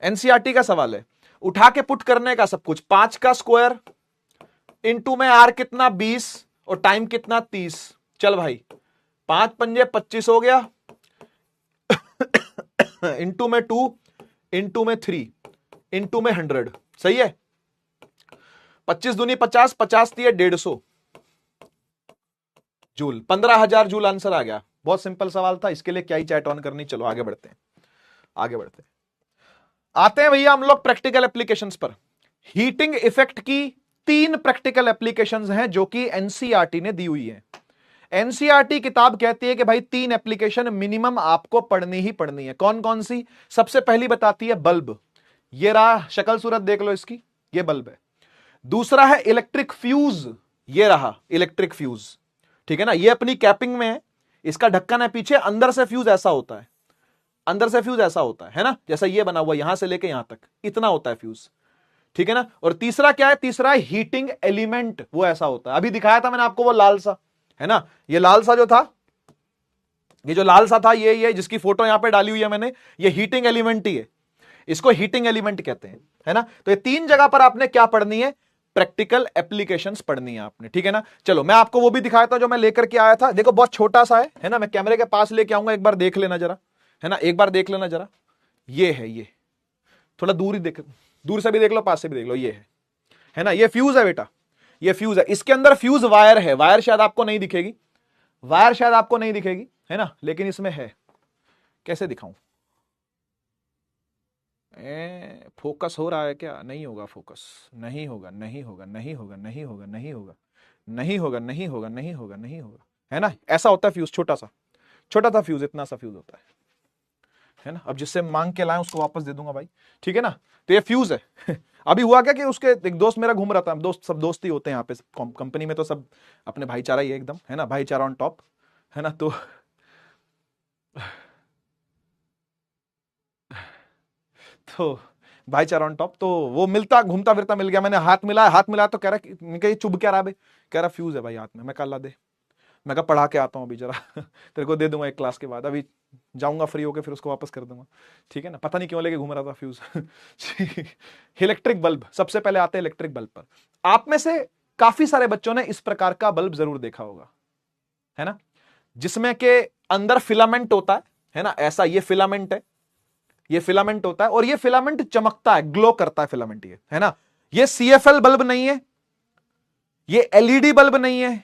एनसीईआरटी का सवाल है, उठा के पुट करने का सब कुछ, 5 का स्क्वायर इंटू में आर कितना 20 और टाइम कितना 30। चल भाई, 5 पंजे 25 हो गया, इंटू में 2, इंटू में 3, इंटू में 100, सही है। 25 दूनी 50, 50 दिए 150 जूल, 15,000 जूल आंसर आ गया। बहुत सिंपल सवाल था, इसके लिए क्या ही चैट ऑन करनी। चलो आगे बढ़ते हैं, आगे बढ़ते हैं। आते हैं भैया हम लोग प्रैक्टिकल एप्लीकेशंस पर। हीटिंग इफेक्ट की 3 प्रैक्टिकल एप्लीकेशंस हैं जो कि एनसीईआरटी ने दी हुई है। एनसीईआरटी किताब कहती है कि भाई 3 एप्लीकेशन मिनिमम आपको पढ़नी ही पढ़नी है। कौन कौन सी? सबसे पहली बताती है बल्ब, ये रहा, शक्ल सूरत देख लो इसकी, ये बल्ब है। दूसरा है इलेक्ट्रिक फ्यूज, ये रहा इलेक्ट्रिक फ्यूज, ठीक है ना, ये अपनी कैपिंग में है, इसका ढक्कन है पीछे, अंदर से फ्यूज ऐसा होता है, अंदर से फ्यूज ऐसा होता है ना, जैसा ये बना हुआ यहां से लेके यहां तक इतना होता है फ्यूज, ठीक है ना। और तीसरा क्या है? तीसरा है हीटिंग एलिमेंट, वो ऐसा होता है, अभी दिखाया था मैंने आपको वो लाल सा, है ना, ये लाल सा जो था, ये जो लाल सा था, ये जिसकी फोटो यहां पे डाली हुई है मैंने, ये हीटिंग एलिमेंट ही है, इसको हीटिंग एलिमेंट कहते हैं, है ना। तो ये 3 जगह पर आपने क्या पढ़नी है? प्रैक्टिकल एप्लीकेशंस पढ़नी है आपने, ठीक है ना। चलो मैं आपको वो भी दिखाया था जो मैं लेकर के आया था, देखो बहुत छोटा सा है ना, मैं कैमरे के पास लेके आऊंगा, एक बार देख लेना जरा, है ना, एक बार देख लेना जरा, ये है, ये थोड़ा दूर ही देख, दूर से भी देख लो, पास से भी देख लो, ये है ना, ये फ्यूज है बेटा, ये फ्यूज है, इसके अंदर फ्यूज वायर है, वायर शायद आपको नहीं दिखेगी, वायर शायद आपको नहीं दिखेगी, है ना, लेकिन इसमें है। कैसे दिखाऊं? फोकस हो रहा है क्या? नहीं होगा फोकस, नहीं होगा, नहीं होगा, नहीं होगा, नहीं होगा, नहीं होगा, नहीं होगा, नहीं होगा, नहीं होगा, नहीं होगा, है ना, ऐसा होता है फ्यूज, छोटा सा फ्यूज, इतना सा फ्यूज होता है ना। अब जिससे मांग के लाए उसको वापस दे दूंगा भाई, ठीक है ना। तो ये फ्यूज है। अभी हुआ क्या कि उसके एक दोस्त मेरा घूम रहा था, दोस्त सब दोस्त ही होते हैं यहाँ पे कंपनी में, तो सब अपने भाईचारा ही है एकदम, है ना, भाईचारा ऑन टॉप, है ना। तो भाईचारा ऑन टॉप, तो वो मिलता घूमता फिरता मिल गया, मैंने हाथ मिलाया तो कह रहा ये चुभ क्या रहा भाई? कह रहा फ्यूज है भाई हाथ में। मैं कहा ला दे, मैं कहा पढ़ा के आता हूँ अभी जरा, तेरे को दे दूंगा एक क्लास के बाद, अभी जाऊंगा फ्री होके फिर उसको वापस कर दूंगा, ठीक है ना। पता नहीं क्यों लेके घूम रहा था फ्यूज। इलेक्ट्रिक बल्ब, सबसे पहले आते हैं इलेक्ट्रिक बल्ब पर। आप में से काफी सारे बच्चों ने इस प्रकार का बल्ब जरूर देखा होगा, है ना, जिसमें के अंदर फिलामेंट होता है ना, ऐसा ये फिलामेंट है, ये फिलामेंट होता है, और ये फिलामेंट चमकता है, ग्लो करता है फिलामेंट, ये है ना। ये सीएफएल बल्ब नहीं है, ये एलईडी बल्ब नहीं है,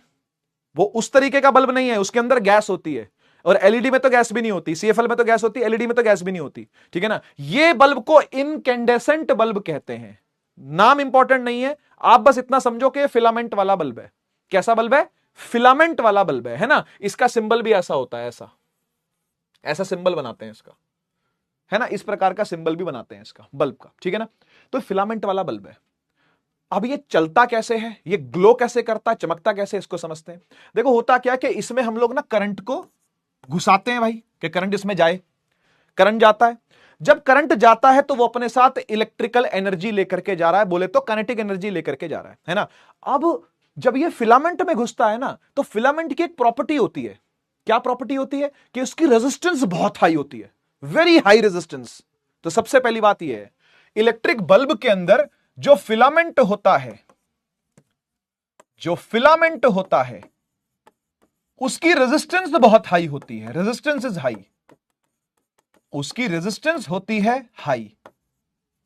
वो उस तरीके का बल्ब नहीं है, उसके अंदर गैस होती है, और एलईडी में तो गैस भी नहीं होती, सीएफएल में तो गैस होती है, एलईडी में तो गैस भी नहीं होती, ठीक है ना। ये बल्ब को इनकैंडेसेंट बल्ब कहते हैं, नाम इंपॉर्टेंट नहीं है, आप बस इतना समझो कि फिलामेंट वाला बल्ब है। कैसा बल्ब है? फिलामेंट वाला बल्ब है ना। इसका सिंबल भी ऐसा होता है, ऐसा ऐसा सिंबल बनाते हैं इसका, है ना, इस प्रकार का सिंबल भी बनाते हैं इसका बल्ब का, ठीक है ना। तो फिलामेंट वाला बल्ब है। अब ये चलता कैसे है, ये ग्लो कैसे करता है, चमकता कैसे, इसको समझते हैं। देखो होता क्या कि इसमें हम लोग ना करंट को घुसाते हैं भाई, कि करंट इसमें जाए, करंट जाता है। जब करंट जाता है तो वो अपने साथ इलेक्ट्रिकल एनर्जी लेकर के जा रहा है, बोले तो काइनेटिक एनर्जी लेकर के जा रहा है ना। अब जब ये फिलामेंट में घुसता है ना, तो फिलामेंट की एक प्रॉपर्टी होती है, क्या प्रॉपर्टी होती है? कि उसकी रेजिस्टेंस बहुत हाई होती है, वेरी हाई रेजिस्टेंस। तो सबसे पहली बात यह है, इलेक्ट्रिक बल्ब के अंदर जो फिलामेंट होता है, जो फिलामेंट होता है उसकी रेजिस्टेंस बहुत हाई होती है, रेजिस्टेंस इज हाई, उसकी रेजिस्टेंस होती है हाई,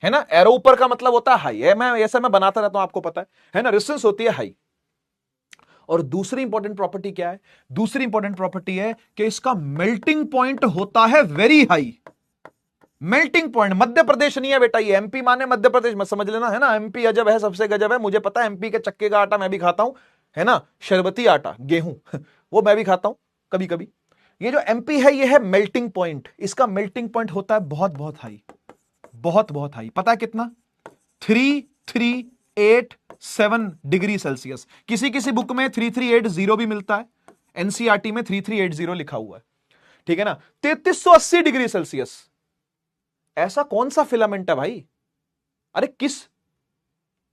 है ना। एरो ऊपर का मतलब होता है हाई है, मैं ऐसा मैं बनाता रहता हूं, आपको पता है ना, रेजिस्टेंस होती है हाई। और दूसरी इंपॉर्टेंट प्रॉपर्टी क्या है? दूसरी इंपॉर्टेंट प्रॉपर्टी है कि इसका मेल्टिंग पॉइंट होता है very high. Melting point, Madhya Pradesh नहीं है बेटा, ये एमपी माने मध्य प्रदेश मत समझ लेना, है ना। एमपी अजब है, सबसे गजब है, मुझे पता है, एमपी के चक्के का आटा मैं भी खाता हूं, है ना, शरबती आटा, गेहूं, वो मैं भी खाता हूं कभी कभी। ये जो एमपी है ये है मेल्टिंग पॉइंट, इसका मेल्टिंग पॉइंट होता है बहुत बहुत हाई, बहुत बहुत हाई। पता है कितना? 3387 डिग्री सेल्सियस। किसी किसी बुक में 3380 भी मिलता है, एनसीईआरटी में 3380 लिखा हुआ है, ठीक है ना। 3380 डिग्री सेल्सियस। ऐसा कौन सा फिलामेंट है भाई? अरे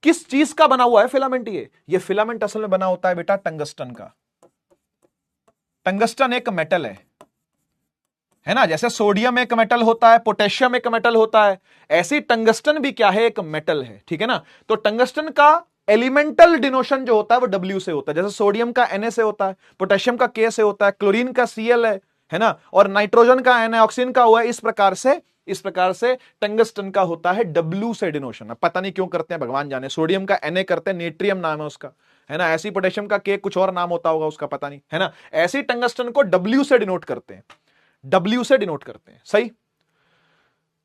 किस चीज का बना हुआ है फिलामेंट? ये फिलामेंट असल में बना होता है बेटा टंगस्टन का। टंगस्टन एक मेटल है ना, जैसे सोडियम एक मेटल होता है, पोटेशियम एक मेटल होता है, ऐसी टंगस्टन भी क्या है? एक मेटल है, ठीक है ना। तो टंगस्टन का एलिमेंटल डिनोशन जो होता है वो W से होता है, जैसे सोडियम का Na से होता है, पोटेशियम का K से होता है, क्लोरीन का Cl है, है ना, और नाइट्रोजन का Na ऑक्सीजन का हुआ है। इस प्रकार से टंगस्टन का होता है W से डिनोशन। पता नहीं क्यों करते हैं, भगवान जाने। सोडियम का Na करते हैं, नेट्रियम नाम है उसका, है ना। ऐसी पोटेशियम का K कुछ और नाम होता होगा उसका, पता नहीं, है ना। ऐसी टंगस्टन को W से डिनोट करते हैं, W से डिनोट करते हैं, सही।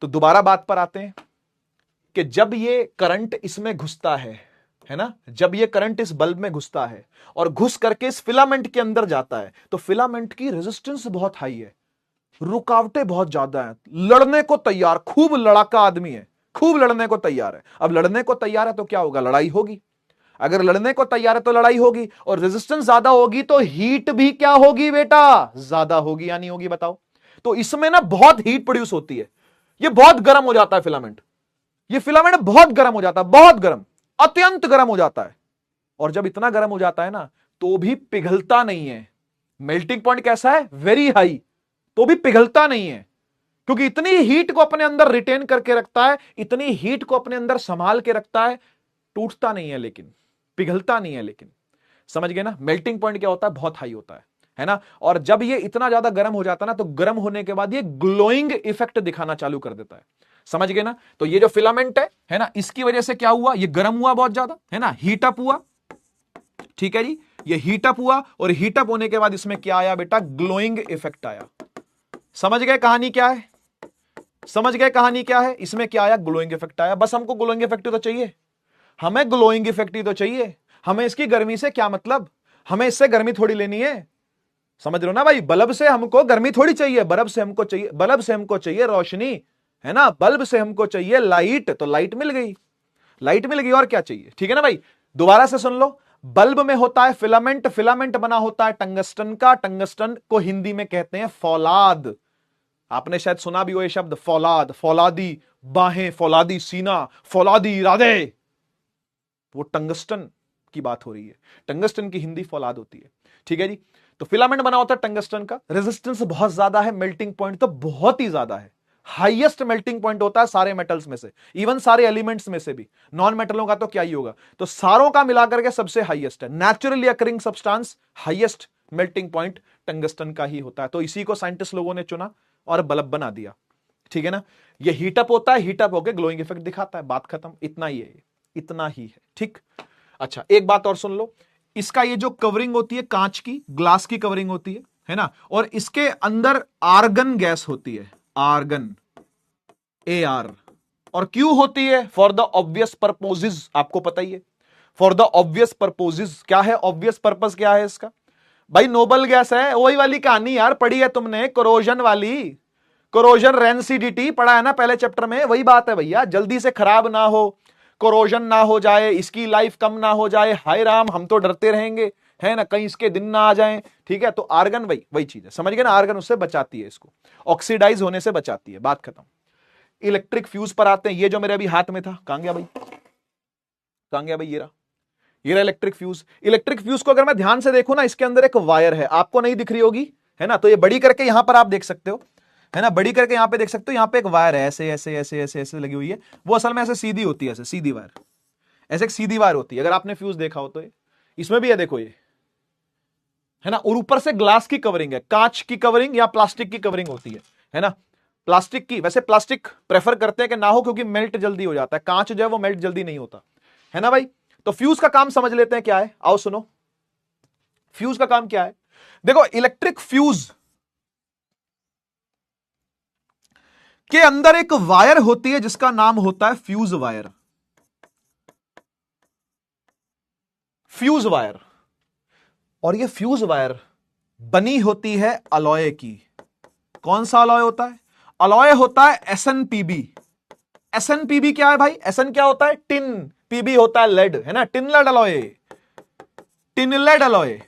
तो दोबारा बात पर आते हैं कि जब ये करंट इसमें घुसता है ना, जब ये करंट इस बल्ब में घुसता है और घुस करके इस फिलामेंट के अंदर जाता है, तो फिलामेंट की रेजिस्टेंस बहुत हाई है, रुकावटें बहुत ज्यादा हैं, लड़ने को तैयार, खूब लड़ाका आदमी है, खूब लड़ने को तैयार है। अब लड़ने को तैयार है तो क्या होगा, लड़ाई होगी। अगर लड़ने को तैयार है तो लड़ाई होगी, और रेजिस्टेंस ज्यादा होगी तो हीट भी क्या होगी बेटा, ज्यादा होगी या नहीं होगी, बताओ। तो इसमें ना बहुत हीट प्रोड्यूस होती है, ये बहुत गर्म हो जाता है फिलामेंट, ये फिलामेंट बहुत गर्म हो जाता है, बहुत गर्म, अत्यंत गर्म हो जाता है। और जब इतना गर्म हो जाता है ना, तो भी पिघलता नहीं है। मेल्टिंग पॉइंट कैसा है, वेरी हाई, तो भी पिघलता नहीं है, क्योंकि इतनी हीट को अपने अंदर रिटेन करके रखता है, इतनी हीट को अपने अंदर संभाल के रखता है। टूटता नहीं है लेकिन, पिघलता नहीं है लेकिन, समझ गए ना। मेल्टिंग पॉइंट क्या होता है, बहुत हाई होता है ना। और जब ये इतना ज्यादा गर्म हो जाता है ना, तो गर्म होने के बाद ये ग्लोइंग इफेक्ट दिखाना चालू कर देता है, समझ गए ना। तो ये जो फिलामेंट है ना, इसकी वजह से क्या हुआ, ये गर्म हुआ बहुत ज्यादा, है ना, हीट अप हुआ, ठीक है जी। ये हीट अप हुआ, और हीट अप होने के बाद इसमें क्या आया बेटा, ग्लोइंग इफेक्ट आया। समझ गए कहानी क्या है, समझ गए कहानी क्या है। इसमें क्या आया, ग्लोइंग इफेक्ट आया। बस हमको ग्लोइंग इफेक्ट तो चाहिए, हमें ग्लोइंग इफेक्ट ही तो चाहिए। हमें इसकी गर्मी से क्या मतलब, हमें इससे गर्मी थोड़ी लेनी है, समझ रहे हो ना भाई। बल्ब से हमको गर्मी थोड़ी चाहिए, बल्ब से हमको चाहिए रोशनी, है ना। बल्ब से हमको चाहिए लाइट, तो लाइट मिल गई, लाइट मिल गई, और क्या चाहिए, ठीक है ना भाई। दोबारा से सुन लो, बल्ब में होता है फिलामेंट, फिलामेंट बना होता है टंगस्टन का, टंगस्टन को हिंदी में कहते हैं फौलाद। आपने शायद सुना भी हो ये शब्द, फौलाद, फौलादी बाहें, फौलादी सीना, फौलादी इरादे, वो टंगस्टन की बात हो रही है। टंगस्टन की हिंदी फौलाद होती है, ठीक है जी। तो फिलामेंट बना होता है टंगस्टन का, रेजिस्टेंस बहुत ज्यादा है, मेल्टिंग पॉइंट तो बहुत ही ज्यादा है, हाईएस्ट मेल्टिंग पॉइंट होता है सारे मेटल्स में से, इवन सारे एलिमेंट्स में से भी। नॉन मेटलों का तो क्या ही होगा, तो सारों का मिलाकर के सबसे हाईएस्ट है। Naturally occurring substance, highest melting point tungsten का ही होता है। तो इसी को साइंटिस्ट लोगों ने चुना और बल्ब बना दिया, ठीक है ना। ये हीटअप होता है, हीटअप होकर ग्लोइंग इफेक्ट दिखाता है, बात खत्म। इतना ही है, इतना ही है, ठीक। अच्छा, एक बात और सुन लो, इसका ये जो कवरिंग होती है, कांच की, ग्लास की कवरिंग होती है ना, और इसके अंदर आर्गन गैस होती है, आर्गन, AR, और क्यों होती है, फॉर द ऑब्वियस पर्पोजेज, आपको पता ही है, फॉर द ऑब्वियस पर्पोजेज। क्या है ऑब्वियस पर्पस, क्या है इसका भाई, नोबल गैस है। वही वाली कहानी यार, पढ़ी है तुमने, कोरोजन वाली, कोरोजन रेंसिडिटी पढ़ा है ना पहले चैप्टर में, वही बात है भैया। जल्दी से खराब ना हो, कोरोजन ना हो जाए, इसकी लाइफ कम ना हो जाए, हाय राम, हम तो डरते रहेंगे, है ना, कहीं इसके दिन ना आ जाएं, ठीक है। तो आर्गन वही चीज है, समझ गए ना। आर्गन उससे बचाती है, इसको ऑक्सीडाइज होने से बचाती है, बात खत्म। इलेक्ट्रिक फ्यूज पर आते हैं। ये जो मेरे अभी हाथ में था, कहां गया भाई, कहां गया भाई, ये रहा इलेक्ट्रिक फ्यूज। इलेक्ट्रिक फ्यूज को अगर मैं ध्यान से देखूं ना, इसके अंदर एक वायर है, आपको नहीं दिख रही होगी, है ना। तो ये बड़ी करके यहां पर आप देख सकते हो, है ना, बड़ी करके यहां पे देख सकते हो, यहां पे एक वायर है, ऐसे ऐसे ऐसे ऐसे ऐसे लगी हुई है। वो असल में ऐसे सीधी होती है, ऐसे सीधी वायर, ऐसे एक सीधी वायर होती है। अगर आपने फ्यूज देखा हो तो इसमें भी है, देखो ये, है ना। और ऊपर से ग्लास की कवरिंग है, कांच की कवरिंग या प्लास्टिक की कवरिंग होती है ना। प्लास्टिक की, वैसे प्लास्टिक प्रेफर करते हैं कि ना हो, क्योंकि मेल्ट जल्दी हो जाता है। कांच जो है वो मेल्ट जल्दी नहीं होता, है ना भाई। तो फ्यूज का काम समझ लेते हैं क्या है, आओ सुनो। फ्यूज का काम क्या है, देखो, इलेक्ट्रिक फ्यूज के अंदर एक वायर होती है जिसका नाम होता है फ्यूज वायर, फ्यूज वायर। और ये फ्यूज वायर बनी होती है अलॉय की। कौन सा अलॉय होता है, अलॉय होता है SnPb। SnPb क्या है भाई, SN क्या होता है, टिन, PB होता है लेड, है ना। Tin lead alloy, tin lead alloy,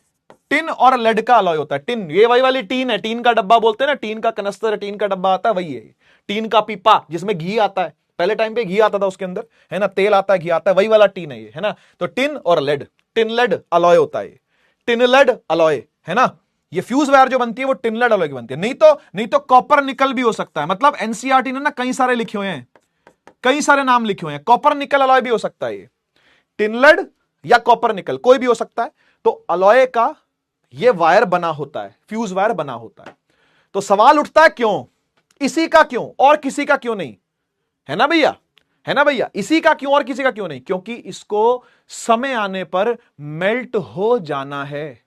tin और लेड का अलॉय होता है। टिन, ये वही वाली टीन है, टीन का डब्बा बोलते हैं ना, टीन का कनस्तर, टीन का डब्बा आता है, वही है। टीन का पीपा जिसमें घी आता है, पहले टाइम पे घी आता था उसके अंदर, है ना, तेल आता है, घी आता है, वही वाला टीन है ये, है ना। तो टिन और लेड, टिन लेड अलॉय होता है, टिन लेड अलॉय, है ना। ये फ्यूज वायर जो बनती है वो टिन लेड अलॉय की बनती है। नहीं तो कॉपर निकल भी हो सकता है, मतलब एनसीईआरटी ने ना कई सारे लिखे हुए हैं, कई सारे नाम लिखे हुए हैं। कॉपर निकल अलॉय भी हो सकता है, ये टिन लेड या कॉपर निकल कोई भी हो सकता है। तो अलॉय का ये वायर बना होता है, फ्यूज वायर बना होता है। तो सवाल उठता है क्यों, इसी का क्यों और किसी का क्यों नहीं, है ना भैया, है ना भैया, इसी का क्यों और किसी का क्यों नहीं, क्योंकि इसको समय आने पर मेल्ट हो जाना है,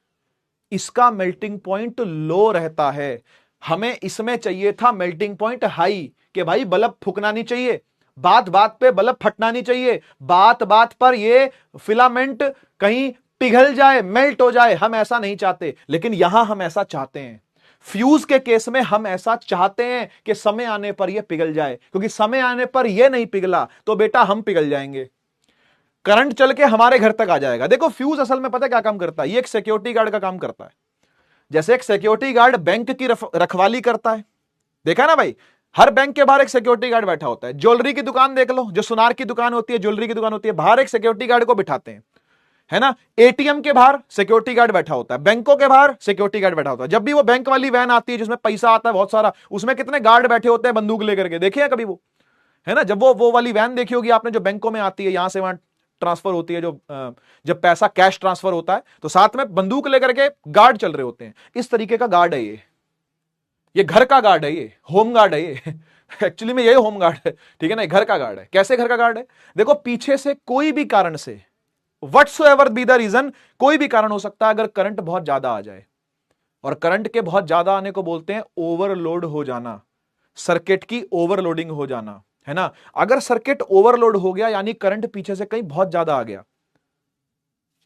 इसका मेल्टिंग पॉइंट लो रहता है। हमें इसमें चाहिए था मेल्टिंग पॉइंट हाई, कि भाई बल्ब फूकना नहीं चाहिए, बात बात पे बल्ब फटना नहीं चाहिए, बात बात पर ये फिलामेंट कहीं पिघल जाए, मेल्ट हो जाए, हम ऐसा नहीं चाहते। लेकिन यहां हम ऐसा चाहते हैं, फ्यूज के केस में हम ऐसा चाहते हैं कि समय आने पर यह पिघल जाए, क्योंकि समय आने पर यह नहीं पिघला तो बेटा हम पिघल जाएंगे, करंट चल के हमारे घर तक आ जाएगा। देखो फ्यूज असल में पता है क्या काम करता है, ये एक सिक्योरिटी गार्ड का काम करता है। जैसे एक सिक्योरिटी गार्ड बैंक की रखवाली करता है, देखा ना भाई, हर बैंक के बाहर एक सिक्योरिटी गार्ड बैठा होता है। ज्वेलरी की दुकान देख लो, जो सुनार की दुकान होती है, ज्वेलरी की दुकान होती है, बाहर एक सिक्योरिटी गार्ड को बिठाते हैं, है ना। एटीएम के बाहर सिक्योरिटी गार्ड बैठा होता है, बैंकों के बाहर सिक्योरिटी गार्ड बैठा होता है। जब भी वो बैंक वाली वैन आती है जिसमें पैसा आता है बहुत सारा, उसमें कितने गार्ड बैठे होते हैं बंदूक लेकर के, देखे कभी वो, है ना। जब वो वाली वैन देखी होगी आपने, जो बैंकों में आती है, यहां से वहां ट्रांसफर होती है, जो जब पैसा कैश ट्रांसफर होता है तो साथ में बंदूक लेकर के गार्ड चल रहे होते हैं। इस तरीके का गार्ड है ये घर का गार्ड है, ये होम गार्ड है ये एक्चुअली में ये होम गार्ड है, ठीक है ना, घर का गार्ड है। कैसे घर का गार्ड है, देखो पीछे से कोई भी कारण से, व्हाट्सोएवर बी द रीजन, कोई भी कारण हो सकता है, अगर करंट बहुत ज्यादा आ जाए, और करंट के बहुत ज्यादा आने को बोलते हैं ओवरलोड हो जाना, सर्किट की ओवरलोडिंग हो जाना, है ना। अगर सर्किट ओवरलोड हो गया यानी करंट पीछे से कहीं बहुत ज्यादा आ गया,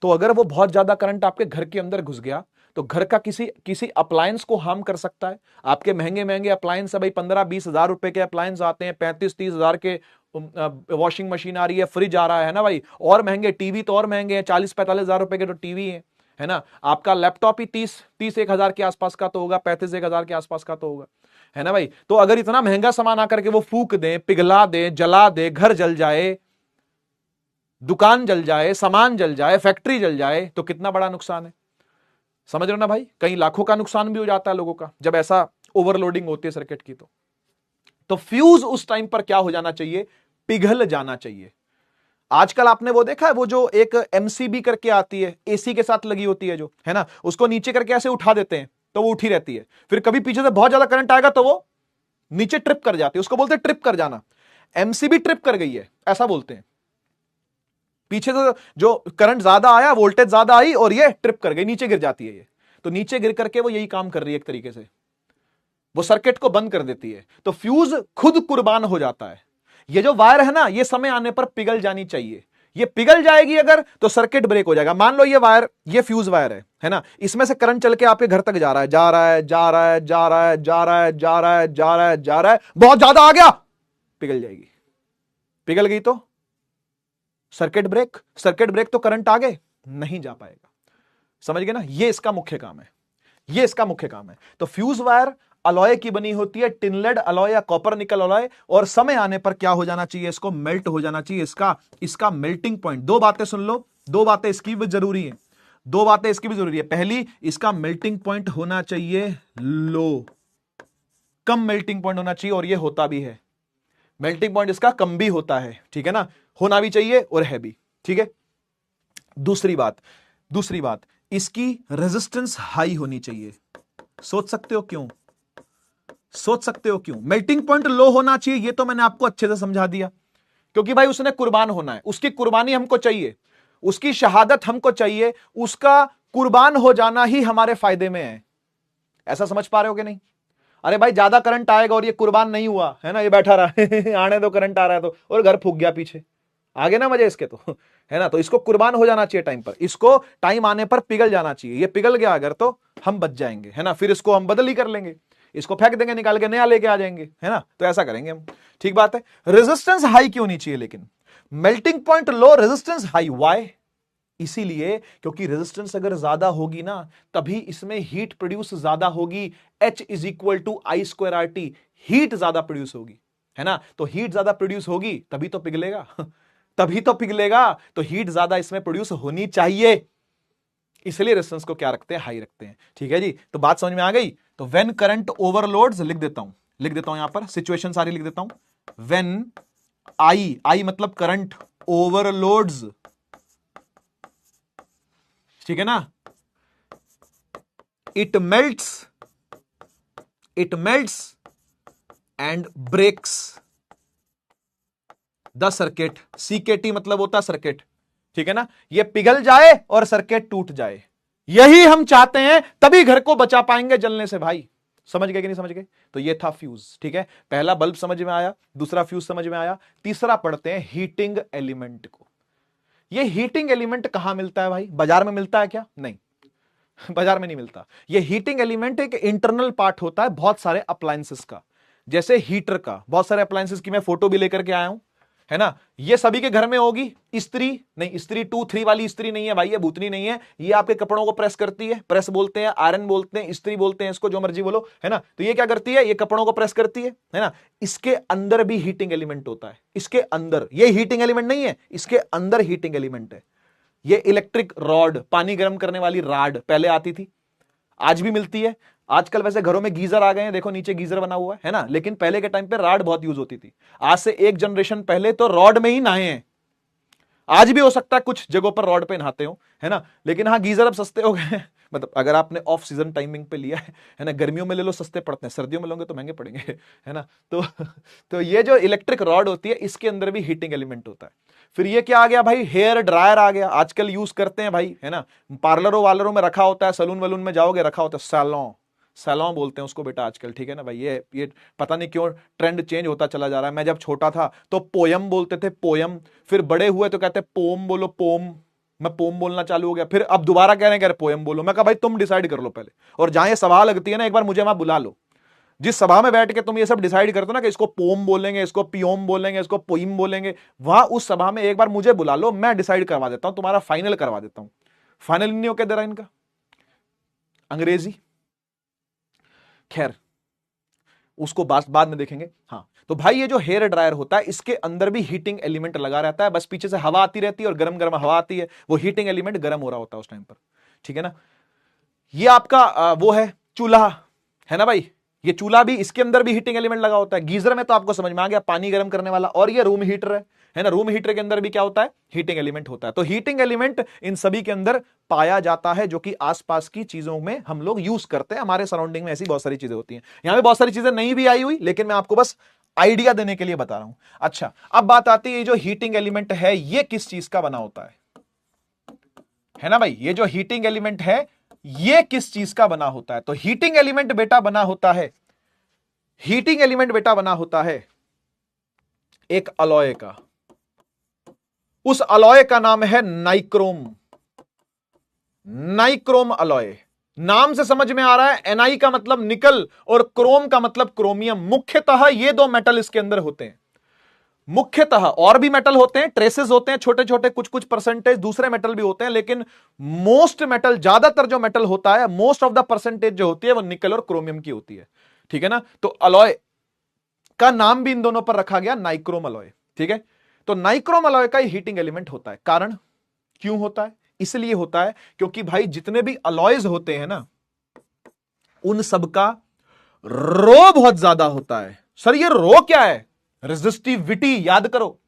तो अगर वो बहुत ज्यादा करंट आपके घर के अंदर घुस गया तो घर का किसी अप्लायंस को हार्म कर सकता है। आपके महंगे महंगे अप्लायंस है भाई, 15-20 हजार रुपए के अप्लायंस आते हैं, 35-30 हजार के वॉशिंग मशीन आ रही है, फ्रिज आ रहा है ना भाई, और महंगे टीवी तो और महंगे हैं, 40-45 हजार रुपए के तो टीवी है ना। आपका लैपटॉप ही 30-31 हजार के आसपास का तो होगा, 35 हजार के आसपास का तो होगा, है ना भाई। तो अगर इतना महंगा सामान आकर के वो फूक दे, पिघला दे, जला दे, घर जल जाए, दुकान जल जाए, सामान जल जाए, फैक्ट्री जल जाए, तो कितना बड़ा नुकसान है, समझ रहे हो ना भाई। कई लाखों का नुकसान भी हो जाता है लोगों का जब ऐसा ओवरलोडिंग होती है सर्किट की। तो फ्यूज उस टाइम पर क्या हो जाना चाहिए, पिघल जाना चाहिए। आजकल आपने वो देखा है, वो जो एक एमसीबी करके आती है, एसी के साथ लगी होती है जो, है ना, उसको नीचे करके ऐसे उठा देते हैं तो वो उठी रहती है, फिर कभी पीछे से बहुत ज्यादा करंट आएगा तो वो नीचे ट्रिप कर जाती है, उसको बोलते हैं ट्रिप कर जाना। एमसीबी ट्रिप कर गई है ऐसा बोलते हैं, पीछे से जो करंट ज्यादा आया, वोल्टेज ज्यादा आई और ये ट्रिप कर गई, नीचे गिर जाती है ये। तो नीचे गिर करके वो यही काम कर रही है एक तरीके से, वो सर्किट को बंद कर देती है। तो फ्यूज खुद कुर्बान हो जाता है। ये जो वायर है ना, ये समय आने पर पिघल जानी चाहिए, ये पिघल जाएगी अगर तो सर्किट ब्रेक हो जाएगा। मान लो ये वायर, ये फ्यूज वायर है ना, इसमें से करंट चल के आपके घर तक जा रहा है, जा रहा है, जा रहा है, जा रहा है, जा रहा है, जा रहा है, जा रहा है, जा रहा है, बहुत ज्यादा आ गया, पिघल जाएगी। पिघल गई तो सर्किट ब्रेक, सर्किट ब्रेक तो करंट आगे नहीं जा पाएगा, समझ गए ना। ये इसका मुख्य काम है, ये इसका मुख्य काम है। तो फ्यूज वायर अलॉय की बनी होती है, टिनलेड अलॉय या कॉपर निकल अलॉय, और समय आने पर क्या हो जाना चाहिए, इसको मेल्ट हो जाना चाहिए। इसका मेल्टिंग पॉइंट, दो बातें सुन लो, दो बातें इसकी भी जरूरी है, दो बातें इसकी भी जरूरी है। पहली, इसका मेल्टिंग पॉइंट होना चाहिए लो, कम मेल्टिंग पॉइंट होना चाहिए, और ये होता भी है। मेल्टिंग पॉइंट इसका कम भी होता है, ठीक है ना, होना भी चाहिए और है भी, ठीक है। दूसरी बात, इसकी रेजिस्टेंस हाई होनी चाहिए। सोच सकते हो क्यों, सोच सकते हो क्यों मेल्टिंग पॉइंट लो होना चाहिए, ये तो मैंने आपको अच्छे से समझा दिया। क्योंकि भाई उसने कुर्बान होना है, उसकी कुर्बानी हमको चाहिए, उसकी शहादत हमको चाहिए, उसका कुर्बान हो जाना ही हमारे फायदे में है। ऐसा समझ पा रहे हो कि नहीं। अरे भाई ज्यादा करंट आएगा और ये कुर्बान नहीं हुआ, है ना, ये बैठा रहा आने दो, करंट आ रहा है तो, और घर फूक गया पीछे, आगे ना मजे इसके तो, है ना। तो इसको कुर्बान हो जाना चाहिए टाइम पर, इसको टाइम आने पर पिघल जाना चाहिए। ये पिघल गया अगर तो हम बच जाएंगे, है ना, फिर इसको हम बदल ही कर लेंगे, इसको फेंक देंगे, निकाल के नया लेके आ जाएंगे, है ना। तो ऐसा करेंगे हम, ठीक बात है। रेजिस्टेंस हाई क्यों नहीं चाहिए लेकिन, मेल्टिंग पॉइंट लो, रेजिस्टेंस हाई, वाई, इसीलिए क्योंकि रेजिस्टेंस अगर ज्यादा होगी ना, तभी इसमें हीट प्रोड्यूस ज्यादा होगी। H is equal to I square R T, heat ज्यादा प्रोड्यूस होगी, है ना। तो हीट ज्यादा प्रोड्यूस होगी तभी तो पिघलेगा तभी तो पिघलेगा, तो हीट ज्यादा इसमें प्रोड्यूस होनी चाहिए, इसलिए रेजिस्टेंस को क्या रखते हैं, हाई रखते हैं, ठीक है जी। तो बात समझ में आ गई। तो व्हेन करंट ओवरलोड्स, लिख देता हूं यहां पर, सिचुएशन सारी लिख देता हूं। व्हेन आई मतलब करंट ओवरलोड्स, ठीक है ना, it melts it melts and breaks the circuit. CKT मतलब होता है सर्किट, ठीक है ना, ये पिघल जाए और सर्किट टूट जाए, यही हम चाहते हैं, तभी घर को बचा पाएंगे जलने से भाई। समझ गए कि नहीं समझ गए? तो ये था फ्यूज, ठीक है, पहला बल्ब समझ में आया, दूसरा फ्यूज समझ में आया, तीसरा पढ़ते हैं हीटिंग एलिमेंट को। ये हीटिंग एलिमेंट कहां मिलता है भाई? बाजार में मिलता है क्या? नहीं, बाजार में नहीं मिलता। ये हीटिंग एलिमेंट एक इंटरनल पार्ट होता है बहुत सारे अप्लायंसेस का, जैसे हीटर का, बहुत सारे अप्लायंसेस की मैं फोटो भी लेकर के आया हूं, है ना, ये सभी के घर में होगी। इस्त्री नहीं, इस्त्री 2-3 वाली इस्त्री नहीं है भाई, ये भूतनी नहीं है, ये आपके कपड़ों को प्रेस करती है, प्रेस बोलते हैं, आयरन बोलते हैं, इस्त्री बोलते हैं, इसको जो मर्जी बोलो, है ना। तो ये क्या करती है? ये कपड़ों को प्रेस करती है ना। इसके अंदर भी हीटिंग एलिमेंट होता है, इसके अंदर, ये हीटिंग एलिमेंट नहीं है, इसके अंदर हीटिंग एलिमेंट है। ये इलेक्ट्रिक रॉड, पानी गर्म करने वाली राड पहले आती थी, आज भी मिलती है। आजकल वैसे घरों में गीजर आ गए हैं, देखो नीचे गीजर बना हुआ है ना, लेकिन पहले के टाइम पे राड बहुत यूज होती थी। आज से एक जनरेशन पहले तो रॉड में ही नहाए हैं, आज भी हो सकता है कुछ जगहों पर रॉड पे नहाते हो, है ना, लेकिन हाँ गीजर अब सस्ते हो गए मतलब अगर आपने ऑफ सीजन टाइमिंग पे लिया है ना, गर्मियों में ले लो सस्ते पड़ते हैं, सर्दियों में लोगे तो महंगे पड़ेंगे, है ना। तो ये जो इलेक्ट्रिक रॉड होती है, इसके अंदर भी हीटिंग एलिमेंट होता है। फिर ये क्या आ गया भाई? हेयर ड्रायर आ गया, आजकल यूज करते हैं भाई, है ना, पार्लरों वार्लरों में रखा होता है, सलून वलून में जाओगे रखा होता है, सैलून, सैलून बोलते हैं उसको बेटा आजकल, ठीक है ना भाई। ये पता नहीं क्यों ट्रेंड चेंज होता चला जा रहा है। मैं जब छोटा था तो पोयम बोलते थे, पोयम, फिर बड़े हुए तो कहते पोम बोलो, पोम, मैं पोम बोलना चालू हो गया, फिर अब दोबारा कह रहे हैं पोयम बोलो। मैं कहा भाई तुम डिसाइड कर लो पहले, और जहां ये सभा लगती है ना, एक बार मुझे वहां बुला लो, जिस सभा में बैठ के तुम ये सब डिसाइड करते हो ना कि इसको पोम बोलेंगे, इसको पियोम बोलेंगे, इसको पोइम बोलेंगे, वहां उस सभा में एक बार मुझे बुला लो, मैं डिसाइड करवा देता हूं, तुम्हारा फाइनल करवा देता हूं। फाइनल नहीं हो क्या दे रहा इनका अंग्रेजी, खैर उसको बाद में देखेंगे। हाँ, तो भाई ये जो हेयर ड्रायर होता है, इसके अंदर भी हीटिंग एलिमेंट लगा रहता है, बस पीछे से हवा आती रहती है और गरम गरम हवा आती है, वो हीटिंग एलिमेंट गरम हो रहा होता है उस टाइम पर, ठीक है ना। ये आपका वो है चूल्हा, है ना भाई, ये चूल्हा भी, इसके अंदर भी हीटिंग एलिमेंट लगा होता है। गीजर में तो आपको समझ में आ गया, पानी गर्म करने वाला, और ये रूम हीटर है ना, रूम हीटर के अंदर भी क्या होता है? हीटिंग एलिमेंट होता है। तो हीटिंग एलिमेंट इन सभी के अंदर पाया जाता है, जो कि आसपास की चीजों में हम लोग यूज करते हैं, हमारे सराउंडिंग में ऐसी बहुत सारी चीजें होती हैं। यहां पे बहुत सारी चीजें नहीं भी आई हुई, लेकिन मैं आपको बस आइडिया देने के लिए बता रहा हूं। अच्छा, अब बात आती है जो हीटिंग एलिमेंट है, ये किस चीज का बना होता है ना भाई, ये जो हीटिंग एलिमेंट है, ये किस चीज का बना होता है? तो हीटिंग एलिमेंट बेटा बना होता है, हीटिंग एलिमेंट बेटा बना होता है एक अलॉय का, उस अलॉय का नाम है नाइक्रोम, नाइक्रोम अलॉय। नाम से समझ में आ रहा है, Ni का मतलब निकल और क्रोम का मतलब क्रोमियम। मुख्यतः ये दो मेटल इसके अंदर होते हैं, मुख्यतः, और भी मेटल होते हैं, ट्रेसेस होते हैं छोटे छोटे, कुछ कुछ परसेंटेज दूसरे मेटल भी होते हैं, लेकिन मोस्ट मेटल, ज्यादातर जो मेटल होता है, मोस्ट ऑफ द परसेंटेज जो होती है वो निकल और क्रोमियम की होती है, ठीक है ना। तो अलॉय का नाम भी इन दोनों पर रखा गया, नाइक्रोम अलॉय, ठीक है। तो नाइक्रोम अलॉय का हीटिंग एलिमेंट होता है। कारण क्यों होता है? इसलिए होता है क्योंकि भाई जितने भी अलॉयज होते हैं ना, उन सबका रो बहुत ज्यादा होता है। सर ये रो क्या है? रेजिस्टिविटी। याद करो,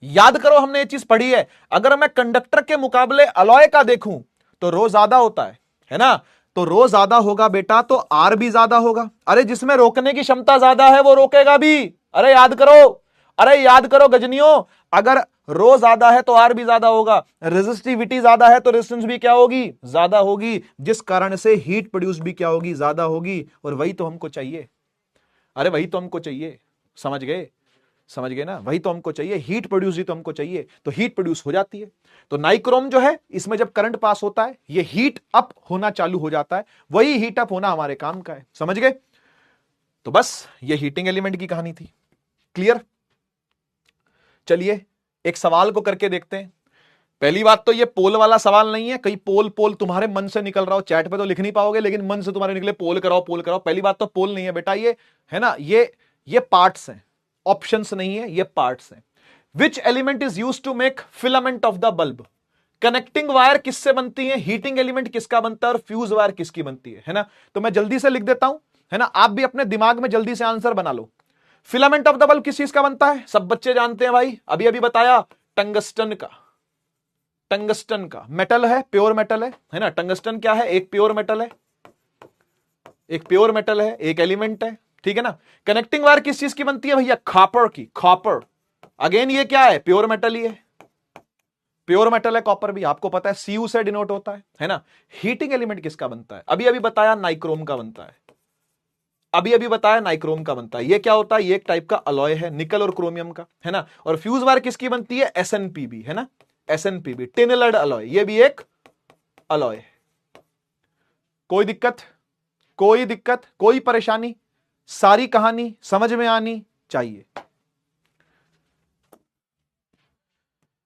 याद करो, हमने ये चीज पढ़ी है। अगर मैं कंडक्टर के मुकाबले अलॉय का देखूं तो रो ज्यादा होता है ना। तो रो ज्यादा होगा बेटा तो आर भी ज्यादा होगा। अरे जिसमें रोकने की क्षमता ज्यादा है वो रोकेगा भी। अरे याद करो, अरे याद करो गजनियों, अगर रो ज्यादा है तो आर भी ज्यादा होगा, रेजिस्टिविटी ज्यादा है तो रेजिस्टेंस भी क्या होगी? ज्यादा होगी, जिस कारण से हीट प्रोड्यूस भी क्या होगी? ज्यादा होगी। और वही तो हमको चाहिए, अरे वही तो हमको चाहिए, समझ गए? समझ गए ना, वही तो हमको चाहिए, हीट प्रोड्यूस ही तो हमको चाहिए। तो हीट प्रोड्यूस हो जाती है। तो नाइक्रोम जो है, इसमें जब करंट पास होता है, ये हीट अप होना चालू हो जाता है। वही हीट अप होना हमारे काम का है, समझ गए? तो बस ये हीटिंग एलिमेंट की कहानी थी। क्लियर? चलिए एक सवाल को करके देखते हैं। पहली बात तो ये पोल वाला सवाल नहीं है, कहीं पोल पोल तुम्हारे मन से निकल रहा हो। चैट पे तो लिख नहीं पाओगे, लेकिन मन से तुम्हारे निकले पोल कराओ पोल कराओ। पहली बात तो पोल नहीं है बेटा, ये है ना, ये पार्ट्स हैं, ऑप्शंस नहीं है, ये पार्ट्स हैं। Which element is used to make filament of the bulb? Connecting wire किससे बनती है? हीटिंग एलिमेंट किसका बनता है? और फ्यूज वायर किसकी बनती है ना। तो मैं जल्दी से लिख देता हूं, है ना, आप भी अपने दिमाग में जल्दी से आंसर बना लो। फिलामेंट ऑफ द बल्ब किस चीज का बनता है? सब बच्चे जानते हैं भाई, अभी अभी बताया, टंगस्टन का। टंगस्टन का मेटल है, प्योर मेटल है ना। टंगस्टन क्या है? एक प्योर मेटल है, एक प्योर मेटल है, एक एलिमेंट है, ठीक है ना। कनेक्टिंग वायर किस चीज की बनती है भैया? कॉपर की, कॉपर। अगेन ये क्या है? प्योर मेटल ही है, प्योर मेटल है कॉपर भी, आपको पता है Cu से डिनोट होता है ना। हीटिंग एलिमेंट किसका बनता है? अभी अभी बताया नाइक्रोम का बनता है, अभी अभी बताया नाइक्रोम का बनता है। ये क्या होता है? ये एक टाइप का अलॉय है, निकल और क्रोमियम का, है ना। और फ्यूज वायर किसकी बनती है? SnPb, है ना, SnPb, टिनलड अलॉय, ये भी एक अलॉय है। कोई दिक्कत, कोई दिक्कत, कोई परेशानी? सारी कहानी समझ में आनी चाहिए।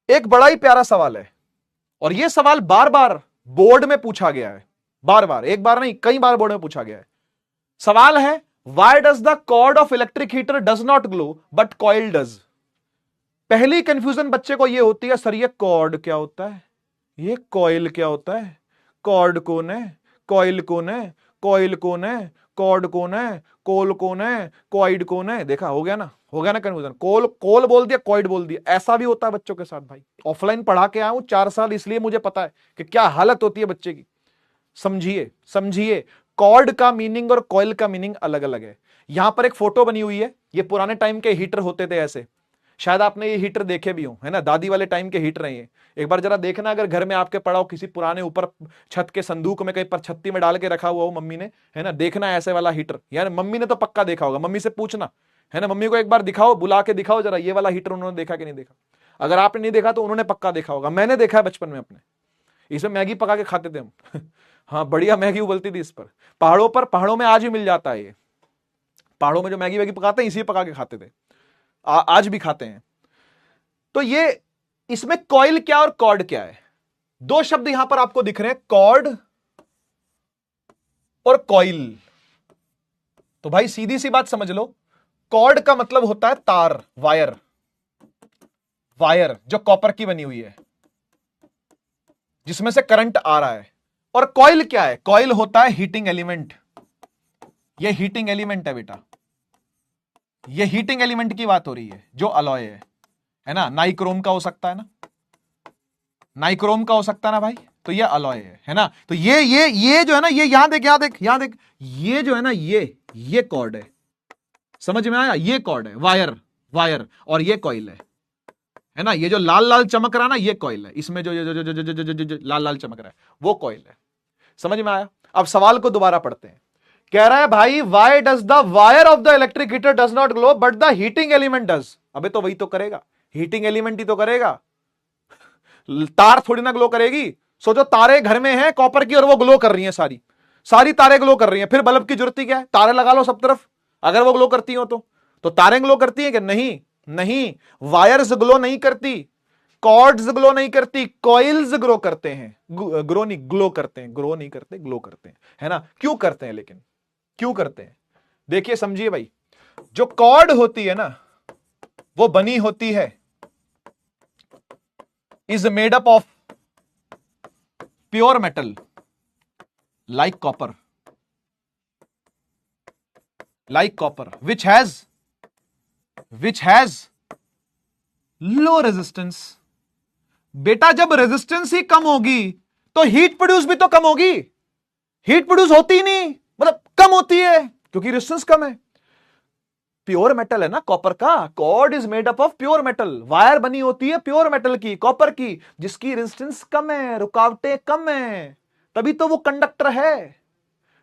एक बड़ा ही प्यारा सवाल है, और यह सवाल बार बार बोर्ड में पूछा गया है, बार बार, एक बार नहीं कई बार बोर्ड में पूछा गया है। सवाल है, why does the cord of electric heater does not glow but coil does. पहली कंफ्यूजन बच्चे को यह होती है, सर ये कॉर्ड क्या होता है, ये कॉइल क्या होता है, कॉर्ड कौन है, कॉइल कौन है, कॉइल कौन है, कॉर्ड कौन है, कोल कौन है, कॉइड कौन है। देखा, हो गया ना, हो गया ना कंफ्यूजन। कोल कोल बोल दिया, कॉइड बोल दिया। ऐसा भी होता है बच्चों के साथ भाई, ऑफलाइन पढ़ा के आया हूं 4 साल, इसलिए मुझे पता है कि क्या हालत होती है बच्चे की। समझिए समझिए, कॉर्ड का मीनिंग और कॉइल का मीनिंग अलग अलग है। यहां पर एक फोटो बनी हुई है, ये पुराने टाइम के हीटर होते थे ऐसे, शायद आपने ये हीटर देखे भी हो, है ना, दादी वाले टाइम के हीटर हैं ये। एक बार जरा देखना, अगर घर में आपके पड़ा हो किसी पुराने, ऊपर छत के संदूक में कहीं पर छत्ती में डाल के रखा हुआ हो मम्मी ने, है ना, देखना ऐसे वाला हीटर। यार मम्मी ने तो पक्का देखा होगा, मम्मी से पूछना, है ना, मम्मी को एक बार दिखाओ, बुला के दिखाओ जरा, ये वाला हीटर उन्होंने देखा कि नहीं देखा। अगर आपने नहीं देखा तो उन्होंने पक्का देखा होगा, मैंने देखा है बचपन में अपने। इसमें मैगी पका के खाते थे हम हाँ, बढ़िया मैगी उबलती थी इस पर, पहाड़ों पर, पहाड़ों में आज भी मिल जाता है ये। पहाड़ों में जो मैगी वैगी पकाते हैं, इसी पका के खाते थे, आज भी खाते हैं। तो ये, इसमें कॉइल क्या और कॉर्ड क्या है? दो शब्द यहां पर आपको दिख रहे हैं, कॉर्ड और कॉइल। तो भाई सीधी सी बात समझ लो, कॉर्ड का मतलब होता है तार, वायर, वायर जो कॉपर की बनी हुई है, जिसमें से करंट आ रहा है। और कॉइल क्या है? कॉइल होता है हीटिंग एलिमेंट। ये हीटिंग एलिमेंट है बेटा, ये हीटिंग एलिमेंट की बात हो रही है, जो अलॉय है ना। नाइक्रोम का हो सकता है ना, नाइक्रोम का हो सकता है ना भाई, तो ये अलॉय है ना। तो ये जो है ना, ये यहां देख, यहां देख, यहां देख, ये जो है ना, ये कॉर्ड है, समझ में आया? ये कॉर्ड है, वायर, वायर, और ये कॉइल है ना। ये जो लाल लाल चमक रहा है ना, ये कॉइल है। इसमें जो जो जो जो जो जो जो जो लाल लाल चमक रहा है, वो कॉइल है। समझ में आया? अब सवाल को दोबारा पढ़ते हैं। कह रहा है भाई, Y does the wire of the electric heater does not glow but the heating element does. अबे तो वही तो करेगा, हीटिंग एलिमेंट ही तो करेगा, तार थोड़ी ना ग्लो करेगी। सोचो तारे घर में हैं कॉपर की, और वो ग्लो कर रही हैं, सारी सारी तारे ग्लो कर रही हैं, फिर बल्ब की जरूरत ही क्या है? तारे लगा लो सब तरफ, अगर वो ग्लो करती हो तो तारे ग्लो करती हैं कि नहीं? नहीं, वायर्स ग्लो नहीं करती, कॉर्ड्स ग्लो नहीं करती, कॉइल्स ग्लो करते हैं, ग्रो नहीं, ग्लो करते हैं, ग्रो नहीं करते, ग्लो करते हैं, है ना। क्यों करते हैं लेकिन, क्यों करते हैं? देखिए समझिए भाई, जो कॉर्ड होती है ना, वो बनी होती है, is made up of pure metal like copper, which has low resistance। बेटा जब रेजिस्टेंस ही कम होगी तो हीट प्रोड्यूस भी तो कम होगी। हीट प्रोड्यूस होती ही नहीं, मतलब कम होती है, क्योंकि रेजिस्टेंस कम है। प्योर मेटल है ना कॉपर का, cord is made up of pure metal, wire बनी होती है प्योर मेटल की, कॉपर की, जिसकी रेजिस्टेंस कम है, रुकावटें कम है, तभी तो वो कंडक्टर है,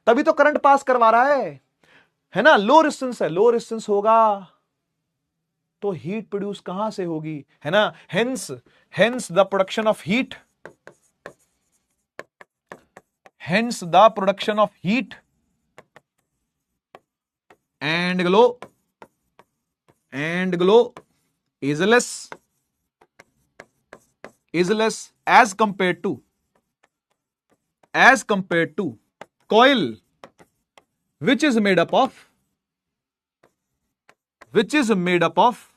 तभी तो करंट पास करवा रहा है ना। लो रेजिस्टेंस है, लो रेजिस्टेंस होगा तो हीट प्रोड्यूस कहां से होगी, है ना। Hence the production of heat, hence the production of heat and glow is less as compared to coil which is made up of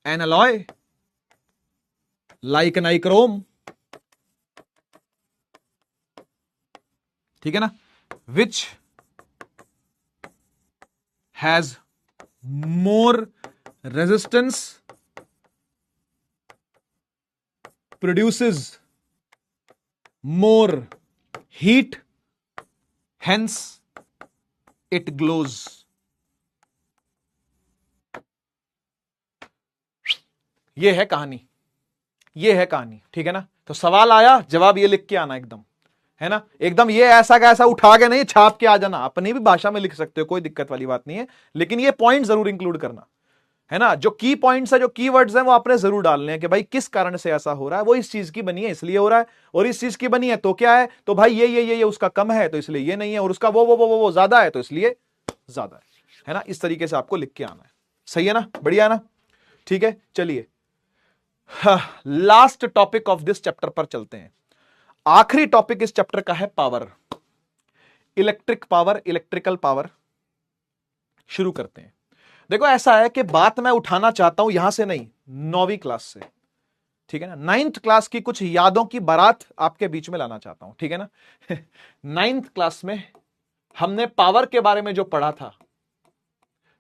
an alloy like nichrome, ठीक है ना, which has more resistance, produces more heat hence it glows. ये है कहानी, ये है कहानी, ठीक है ना। तो सवाल आया, जवाब ये लिख के आना एकदम, है ना, एकदम ये ऐसा का ऐसा उठा के नहीं, छाप के आ जाना। अपनी भी भाषा में लिख सकते हो, कोई दिक्कत वाली बात नहीं है, लेकिन ये पॉइंट जरूर इंक्लूड करना, है ना। जो की पॉइंट्स है, जो की वर्ड्स हैं, वो आपने जरूर डालने हैं कि भाई किस कारण से ऐसा हो रहा है। वो इस चीज की बनी है इसलिए हो रहा है, और इस चीज की बनी है तो क्या है, तो भाई ये उसका कम है तो इसलिए ये नहीं है, और उसका वो ज्यादा है तो इसलिए ज्यादा है ना। इस तरीके से आपको लिख के आना है। सही है ना, बढ़िया है ना, ठीक है। चलिए last topic of this chapter पर चलते हैं। आखिरी टॉपिक इस चैप्टर का है power, electric power, electrical power. शुरू करते हैं। देखो ऐसा है कि बात मैं उठाना चाहता हूं यहां से नहीं, 9वीं क्लास से, ठीक है ना। 9th क्लास की कुछ यादों की बारात आपके बीच में लाना चाहता हूं, ठीक है ना। 9th क्लास में हमने पावर के बारे में जो पढ़ा था,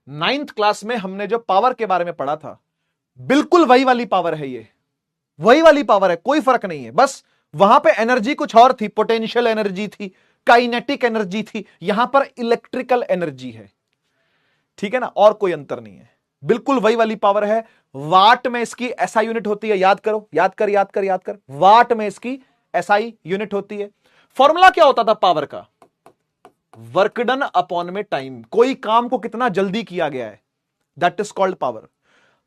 9th क्लास में हमने जो पावर के बारे में पढ़ा था, बिल्कुल वही वाली पावर है, ये वही वाली पावर है, कोई फर्क नहीं है। बस वहां पे एनर्जी कुछ और थी, पोटेंशियल एनर्जी थी, काइनेटिक एनर्जी थी, यहां पर इलेक्ट्रिकल एनर्जी है, ठीक है ना। और कोई अंतर नहीं है, बिल्कुल वही वाली पावर है। वाट में इसकी एसआई यूनिट होती है, याद करो, याद कर। वाट में इसकी एसआई यूनिट होती है। फॉर्मूला क्या होता था पावर का, वर्क डन अपॉन में टाइम। कोई काम को कितना जल्दी किया गया है, दैट इज कॉल्ड पावर।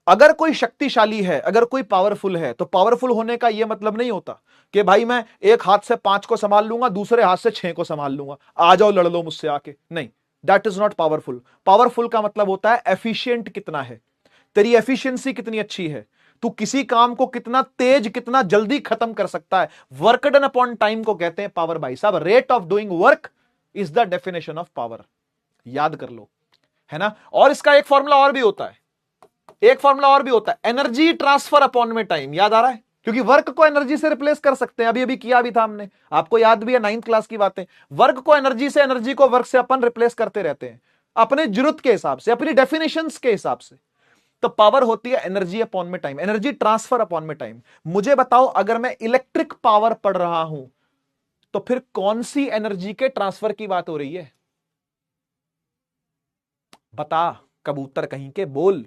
अगर कोई शक्तिशाली है, अगर कोई पावरफुल है, तो पावरफुल होने का यह मतलब नहीं होता कि भाई मैं एक हाथ से 5 को संभाल लूंगा, दूसरे हाथ से 6 को संभाल लूंगा, आ जाओ लड़ लो मुझसे आके, नहीं, that is not powerful. Powerful का मतलब होता है एफिशिएंट कितना है, तेरी एफिशिएंसी कितनी अच्छी है, तू किसी काम को कितना तेज, कितना जल्दी खत्म कर सकता है। वर्क डन अपॉन टाइम को कहते हैं पावर। भाई साहब, rate of doing work is the definition of power, याद कर लो, है ना। और इसका एक फॉर्मूला और भी होता है, एनर्जी ट्रांसफर अपॉन में टाइम। याद आ रहा है, क्योंकि वर्क को एनर्जी से रिप्लेस कर सकते हैं, अभी अभी किया भी था हमने, आपको याद भी है 9th क्लास की बातें। वर्क को एनर्जी से, एनर्जी को वर्क से अपन रिप्लेस करते रहते हैं, अपने जरूरत के हिसाब से, अपनी डेफिनेशंस के हिसाब से। तो पावर होती है एनर्जी अपॉन में टाइम, एनर्जी ट्रांसफर अपॉन में टाइम। मुझे बताओ, अगर मैं इलेक्ट्रिक पावर पढ़ रहा हूं, तो फिर कौन सी एनर्जी के ट्रांसफर की बात हो रही है? बता कबूतर कहीं के, बोल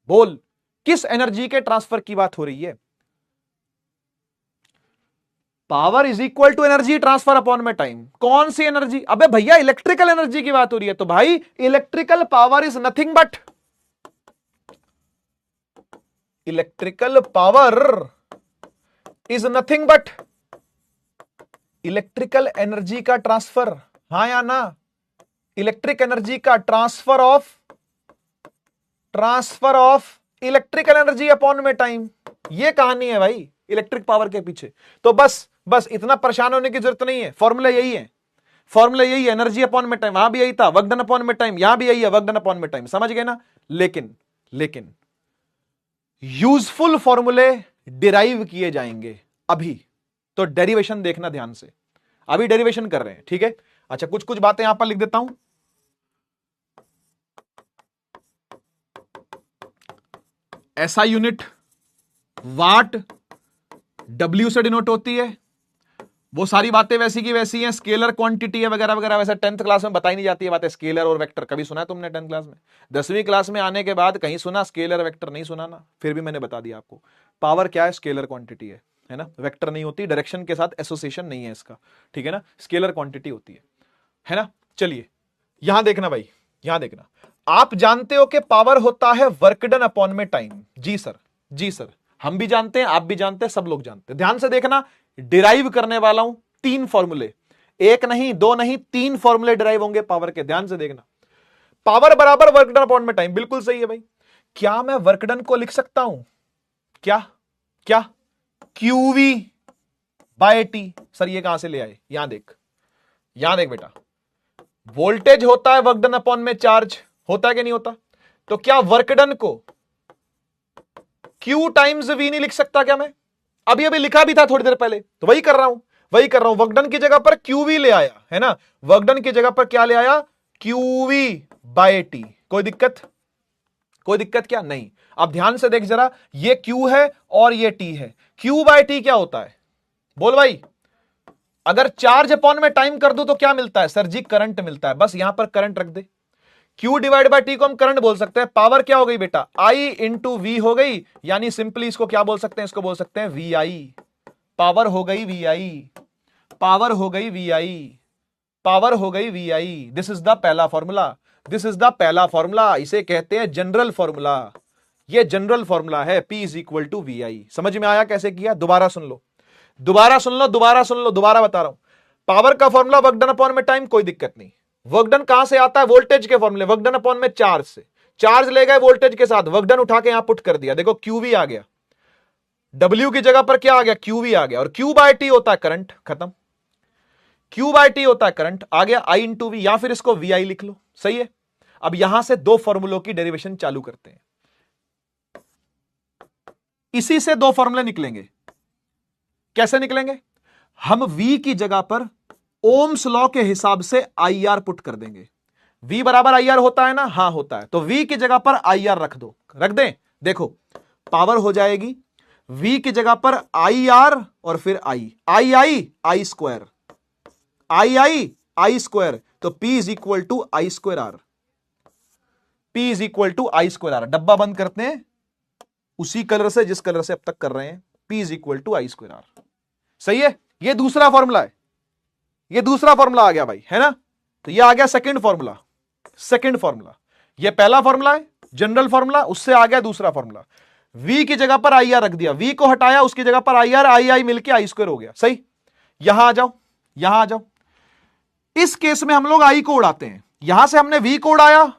बोल, किस एनर्जी के ट्रांसफर की बात हो रही है? Power is equal to energy transfer upon में टाइम। कौन सी एनर्जी? अबे भैया, इलेक्ट्रिकल एनर्जी की बात हो रही है, तो भाई electrical power is nothing but, electrical power is nothing but electrical energy का ट्रांसफर, हां या ना? इलेक्ट्रिक एनर्जी का transfer of electrical energy upon में टाइम। ये कहानी है भाई इलेक्ट्रिक पावर के पीछे। तो बस इतना परेशान होने की जरूरत नहीं है, फॉर्मूला यही है, एनर्जी अपॉन में टाइम। वहां भी यही था, वर्क डन अपॉन में टाइम, यहां भी यही है, वर्क डन अपॉन में टाइम। समझ गए ना। लेकिन यूजफुल फॉर्मूले डिराइव किए जाएंगे अभी, तो डेरिवेशन देखना ध्यान से, अभी डेरिवेशन कर रहे हैं, ठीक है। अच्छा, कुछ बातें यहां पर लिख देता हूं। एसआई यूनिट वाट डब्ल्यू से डिनोट होती है, वो सारी बातें वैसी की वैसी हैं, स्केलर क्वांटिटी है वगैरह वगैरह। वैसे 10th क्लास में बताई नहीं जाती है बातें, स्केलर और वेक्टर। कभी सुना है तुमने 10th क्लास में? 10वीं क्लास में आने के बाद कहीं सुना स्केलर वेक्टर? नहीं सुना ना, फिर भी मैंने बता दिया आपको। पावर क्या है? स्केलर क्वांटिटी है ना, वेक्टर नहीं होती, डायरेक्शन के साथ एसोसिएशन नहीं है इसका, ठीक है ना, स्केलर क्वांटिटी होती है ना। चलिए यहां देखना भाई, यहां देखना। आप जानते हो कि पावर होता है वर्क डन अपॉन में टाइम। जी सर, हम भी जानते हैं, आप भी जानते हैं, सब लोग जानते हैं। ध्यान से देखना, डिराइव करने वाला हूं 3 फॉर्मूले, 1 नहीं 2 नहीं 3 फॉर्मूले डिराइव होंगे पावर के। ध्यान से देखना, पावर बराबर वर्क डन अपॉन में टाइम, बिल्कुल सही है भाई। क्या मैं वर्क डन को लिख सकता हूं? क्या QV बाय T। सर ये कहां से ले आए? यहां देख बेटा, वोल्टेज होता है वर्क डन अपॉन में चार्ज, होता है कि नहीं होता? तो क्या वर्क डन को Q टाइम्स V नहीं लिख सकता क्या मैं? अभी लिखा भी था थोड़ी देर पहले, तो वही कर रहा हूं। वर्क डन की जगह पर QV ले आया, है ना। वर्क डन की जगह पर क्या ले आया? QV by T। कोई दिक्कत क्या? नहीं। अब ध्यान से देख जरा, ये Q है और ये T है। Q बाय T क्या होता है? बोल भाई। अगर चार्ज अपॉन में टाइम कर दूं तो क्या मिलता है सर जी? करंट मिलता है। बस यहां पर करंट रख दे। Q डिवाइड बाय टी को हम करंट बोल सकते हैं। पावर क्या हो गई बेटा? I इंटू वी हो गई, यानी सिंपली इसको क्या बोल सकते हैं? इसको बोल सकते हैं VI। पावर हो गई VI, पावर हो गई VI, पावर हो गई VI। दिस इज द पहला फॉर्मूला, दिस इज द पहला फॉर्मूला। इसे कहते हैं जनरल फॉर्मूला। ये जनरल फॉर्मूला है, P is equal to VI। समझ में आया कैसे किया? दोबारा सुन लो, दोबारा सुन लो, दोबारा सुन लो, दोबारा बता रहा हूं। पावर का फॉर्मूला वर्क डन अपॉन में टाइम, कोई दिक्कत नहीं। वर्क डन कहां से आता है? वोल्टेज के फॉर्मूले। वर्क डन अपॉन में चार्ज से, चार्ज ले गए वोल्टेज के साथ, वर्क डन उठा के यहां पुट कर दिया। देखो QV आ गया, W की जगह पर क्या आ गया? QV आ गया। और Q बाय टी होता है करंट, खत्म। Q बाय टी होता है करंट, आ गया I इंटू वी, या फिर इसको VI लिख लो। सही है। अब यहां से दो फॉर्मूलों की डेरिवेशन चालू करते हैं। इसी से दो फॉर्मूले निकलेंगे। कैसे निकलेंगे? हम V की जगह पर ओम्स लॉ के हिसाब से IR पुट कर देंगे। V बराबर IR होता है ना? हां होता है। तो V की जगह पर IR रख दो, रख दें। देखो पावर हो जाएगी V की जगह पर IR और फिर I स्क्वायर, I स्क्वायर। तो P is equal to I square R, P is equal to I square R। डब्बा बंद करते हैं उसी कलर से जिस कलर से अब तक कर रहे हैं। P is equal to I square R। सही है। ये दूसरा फॉर्मूला है, ये दूसरा फॉर्मूला आ गया भाई, है ना? तो ये आ गया सेकंड फॉर्मूला, सेकंड फॉर्मूला। ये पहला फॉर्मूला है जनरल फॉर्मूला, उससे आ गया दूसरा फॉर्मूला। V की जगह पर IR रख दिया, V को हटाया, उसकी जगह पर IR, I मिलके I स्क्वायर हो गया। सही। यहां आ जाओ, यहां आ जाओ। इस केस में हम लोग I को उड़ाते हैं। यहां से हमने V को उड़ाया,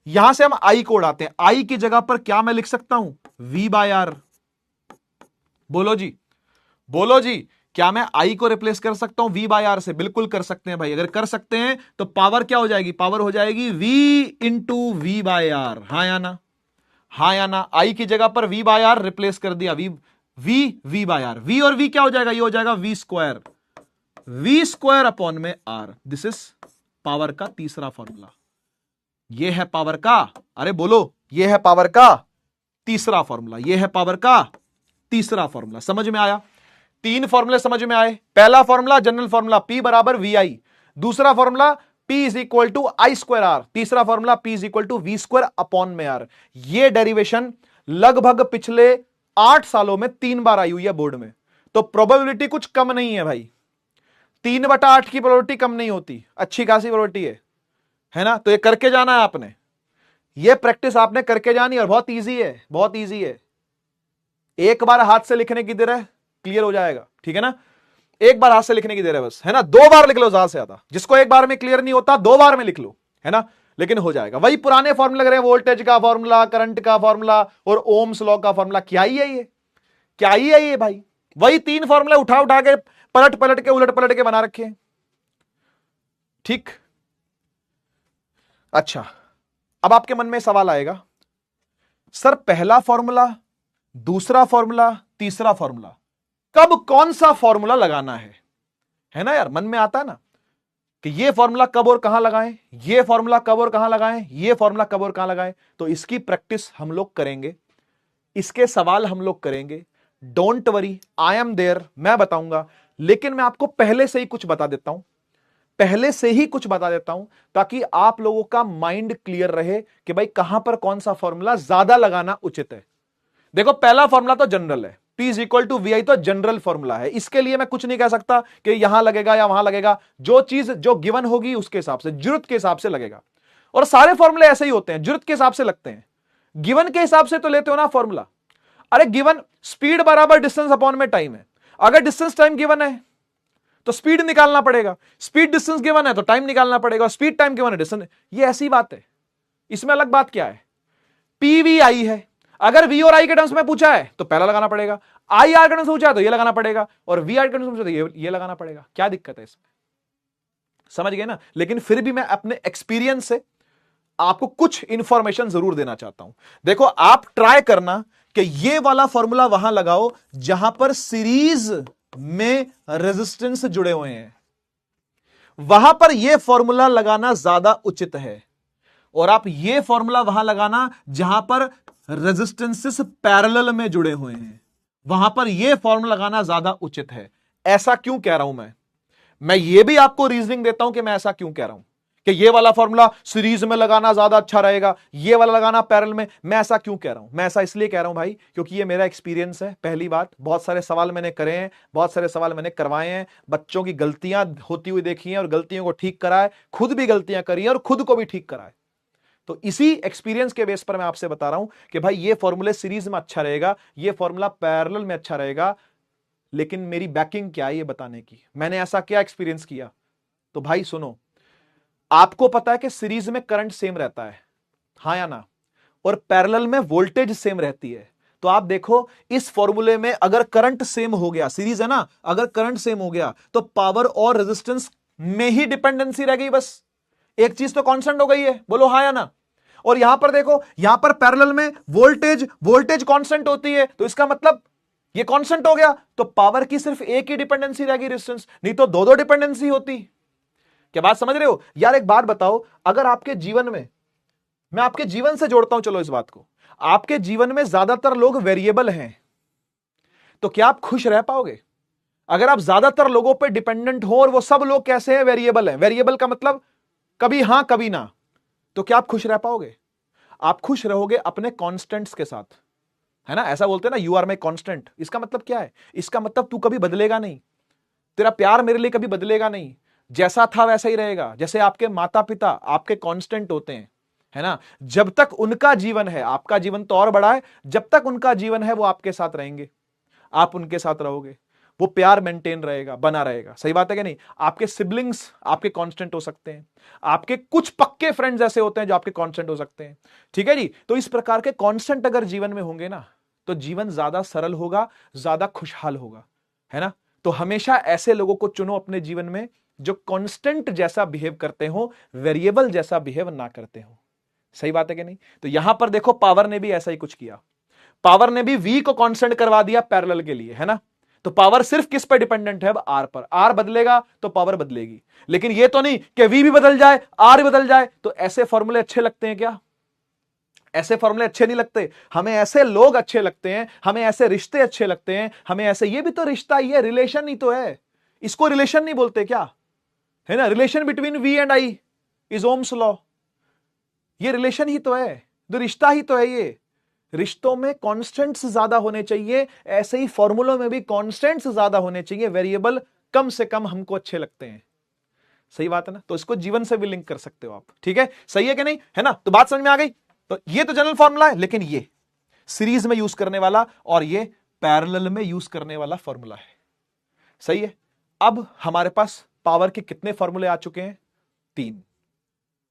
यहां से हम I को उड़ाते हैं। I की जगह पर क्या मैं लिख सकता हूं? V by R। बोलो जी, बोलो जी, क्या मैं I को रिप्लेस कर सकता हूं V बाय R से? बिल्कुल कर सकते हैं भाई। अगर कर सकते हैं तो पावर क्या हो जाएगी? पावर हो जाएगी V into V by R। हाँ या ना? हाँ या ना? I की जगह पर V बाय R रिप्लेस कर दिया, V बाय R। V और V क्या हो जाएगा? ये हो जाएगा V square, V square upon में R। दिस इज पावर का तीसरा फॉर्मूला। ये है पावर का, अरे बोलो, ये है पावर का तीसरा फॉर्मूला, ये है पावर का तीसरा फॉर्मूला। समझ में आया? तीन फॉर्मूले समझ में आए। पहला फॉर्मूला जनरल फॉर्मूला P बराबर VI, दूसरा formula P is equal to I square R, तीसरा formula P is equal to V square upon में R। ये डेरिवेशन लगभग पिछले 8 सालों में 3 बार आई हुई है बोर्ड में। तो प्रोबेबिलिटी कुछ कम नहीं है भाई, 3/8 की प्रोबेबिलिटी कम नहीं होती, अच्छी खासी प्रोबेबिलिटी है ना? तो ये करके जाना है आपने, ये प्रैक्टिस आपने करके जानी, और बहुत ईजी है, बहुत ईजी है। एक बार हाथ से लिखने की देर है, क्लियर हो जाएगा, ठीक है ना? एक बार हाथ से लिखने की देर है बस, है ना? 2 बार लिख लो ज्यादा से ज्यादा। जिसको एक बार में क्लियर नहीं होता 2 बार में लिख लो, है ना? लेकिन हो जाएगा। वही पुराने फॉर्मूले लग रहे हैं, वोल्टेज का फॉर्मूला, करंट का फॉर्मूला और ओम्स लॉ का फॉर्मूला। क्या ही है ये, क्या ही है ये भाई? वही 3 फॉर्मूले उठा उठा के, पलट पलट के, उलट पलट के बना रखे हैं। ठीक। अच्छा, अब आपके मन में सवाल आएगा, सर पहला फॉर्मूला, दूसरा फॉर्मूला, तीसरा फॉर्मूला, कब कौन सा फॉर्मूला लगाना है ना यार? मन में आता है ना कि ये फॉर्मूला कब और कहां लगाएं, ये फॉर्मूला कब और कहां लगाएं, ये फॉर्मूला कब और कहां लगाएं। तो इसकी प्रैक्टिस हम लोग करेंगे, इसके सवाल हम लोग करेंगे। Don't worry, I am there, मैं बताऊंगा। लेकिन मैं आपको पहले से ही कुछ बता देता हूं, पहले से ही कुछ बता देता हूं, ताकि आप लोगों का माइंड क्लियर रहे कि भाई कहां पर कौन सा फॉर्मूला ज्यादा लगाना उचित है। देखो पहला फॉर्मूला तो जनरल है, P is equal to VI तो जनरल फॉर्मूला है। इसके लिए मैं कुछ नहीं कह सकता कि यहां लगेगा या वहां लगेगा। जो चीज जो गिवन होगी उसके हिसाब से, जरूरत के हिसाब से लगेगा। और सारे फॉर्मूले ऐसे ही होते हैं, जरूरत के हिसाब से लगते हैं। गिवन के हिसाब से तो लेते हो ना फॉर्मूला। अरे गिवन स्पीड बराबर डिस्टेंस अपॉन में टाइम है। अगर डिस्टेंस टाइम गिवन है तो स्पीड निकालना पड़ेगा, स्पीड डिस्टेंस गिवन है तो टाइम निकालना पड़ेगा, स्पीड टाइम गिवन है डिस्टेंस। ये ऐसी बात है, इसमें अलग बात क्या है? PVI है, अगर V और I के टर्म्स में पूछा है तो पहला लगाना पड़ेगा, IR के टर्म्स में पूछा है तो ये लगाना पड़ेगा, और VR के टर्म्स में पूछा तो ये लगाना पड़ेगा। क्या दिक्कत है इसमें? समझ गए ना? लेकिन फिर भी मैं अपने एक्सपीरियंस से आपको कुछ इंफॉर्मेशन जरूर देना चाहता हूं। देखो आप ट्राई करना कि ये वाला फॉर्मूला वहां लगाओ जहां पर सीरीज में रेजिस्टेंस जुड़े हुए हैं, वहां पर यह फॉर्मूला लगाना ज्यादा उचित है। और आप ये फॉर्मूला वहां लगाना जहां पर रेजिस्टेंसेस पैरेलल में जुड़े हुए हैं, वहां पर यह फॉर्मूला लगाना ज्यादा उचित है। ऐसा क्यों कह रहा हूं मैं मैं ये भी आपको रीजनिंग देता हूं कि मैं ऐसा क्यों कह रहा हूं कि ये वाला फॉर्मूला सीरीज में लगाना ज्यादा अच्छा रहेगा, ये वाला लगाना पैरेलल में। मैं ऐसा क्यों कह रहा हूं? मैं ऐसा इसलिए कह रहा हूं भाई क्योंकि ये मेरा एक्सपीरियंस है। पहली बात, बहुत सारे सवाल मैंने करे हैं, बहुत सारे सवाल मैंने करवाए हैं, बच्चों की गलतियां होती हुई देखी हैं और गलतियों को ठीक करा है, खुद भी गलतियां करी हैं और खुद को भी ठीक करा है। तो इसी एक्सपीरियंस के बेस पर मैं आपसे बता रहा हूं कि भाई ये फॉर्मूले सीरीज में अच्छा रहेगा, ये फॉर्मूला पैरेलल में अच्छा रहेगा। लेकिन मेरी बैकिंग क्या है ये बताने की, मैंने ऐसा क्या एक्सपीरियंस किया। तो भाई सुनो, आपको पता है कि सीरीज में करंट सेम रहता है, हां या ना, और पैरेलल में वोल्टेज सेम रहती है। तो आप देखो इस फॉर्मूले में अगर करंट सेम हो गया, सीरीज है ना, अगर करंट सेम हो गया तो पावर और रेजिस्टेंस में ही डिपेंडेंसी रह गई, बस एक चीज तो कांस्टेंट हो गई है, बोलो हां या ना। और यहां पर देखो, यहां पर पैरेलल में वोल्टेज कांस्टेंट होती है, तो इसका मतलब ये कांस्टेंट हो गया, तो पावर की सिर्फ एक ही डिपेंडेंसी रहेगी, रेजिस्टेंस, नहीं तो दो दो डिपेंडेंसी होती। क्या बात समझ रहे हो यार? एक बात बताओ, अगर आपके जीवन में, मैं आपके जीवन से जोड़ता हूं चलो इस बात को, आपके जीवन में ज्यादातर लोग वेरिएबल हैं, तो क्या आप खुश रह पाओगे? अगर आप ज्यादातर लोगों पे डिपेंडेंट हो और वो सब लोग कैसे हैं? वेरिएबल हैं। वेरिएबल का मतलब कभी हां कभी ना, तो क्या आप खुश रह पाओगे? आप खुश रहोगे अपने कांस्टेंट्स के साथ, है ना। ऐसा बोलते हैं ना, यू आर माई कांस्टेंट। इसका मतलब क्या है? इसका मतलब तू कभी बदलेगा नहीं, तेरा प्यार मेरे लिए कभी बदलेगा नहीं, जैसा था वैसा ही रहेगा। जैसे आपके माता पिता आपके कांस्टेंट होते हैं, है ना। जब तक उनका जीवन है, आपका जीवन तो और बड़ा है, जब तक उनका जीवन है वो आपके साथ रहेंगे, आप उनके साथ रहोगे, वो प्यार मेंटेन रहेगा, बना रहेगा। सही बात है कि नहीं? आपके सिबलिंग्स आपके कांस्टेंट हो सकते हैं, आपके कुछ पक्के फ्रेंड्स ऐसे होते हैं जो आपके कांस्टेंट हो सकते हैं, ठीक है जी। तो इस प्रकार के कांस्टेंट अगर जीवन में होंगे ना, तो जीवन ज्यादा सरल होगा, ज्यादा खुशहाल होगा, है ना। तो हमेशा ऐसे लोगों को चुनो अपने जीवन में जो कांस्टेंट जैसा बिहेव करते हो, वेरिएबल जैसा बिहेव ना करते हो। सही बात है कि नहीं? तो यहां पर देखो, पावर ने भी ऐसा ही कुछ किया। पावर ने भी V को कांस्टेंट करवा दिया पैरेलल के लिए, है ना। तो पावर सिर्फ किस पर डिपेंडेंट है? अब R पर। R बदलेगा तो पावर बदलेगी, लेकिन ये तो नहीं कि V भी बदल जाए, R भी बदल जाए। तो ऐसे फॉर्मूले अच्छे लगते हैं क्या? ऐसे फॉर्मूले अच्छे नहीं लगते। हमें ऐसे लोग अच्छे लगते हैं, हमें ऐसे रिश्ते अच्छे लगते हैं, हमें ऐसे, ये भी तो रिश्ता ही है, रिलेशन ही तो है। इसको रिलेशन नहीं बोलते क्या? है ना, relation between V and I is Ohm's law. ये रिलेशन ही तो है, तो रिश्ता ही तो है। ये रिश्तों में कांस्टेंट्स ज्यादा होने चाहिए, ऐसे ही फॉर्मूलों में भी कांस्टेंट्स ज्यादा होने चाहिए, वेरिएबल कम से कम हमको अच्छे लगते हैं। सही बात है ना। तो इसको जीवन से भी लिंक कर सकते हो आप, ठीक है। सही है कि नहीं, है ना। तो बात समझ में आ गई। तो ये तो जनरल फॉर्मूला है, लेकिन ये सीरीज में यूज करने वाला और ये पैरेलल में यूज करने वाला फॉर्मूला है। सही है। अब हमारे पास पावर के कितने फॉर्मूले आ चुके हैं? 3।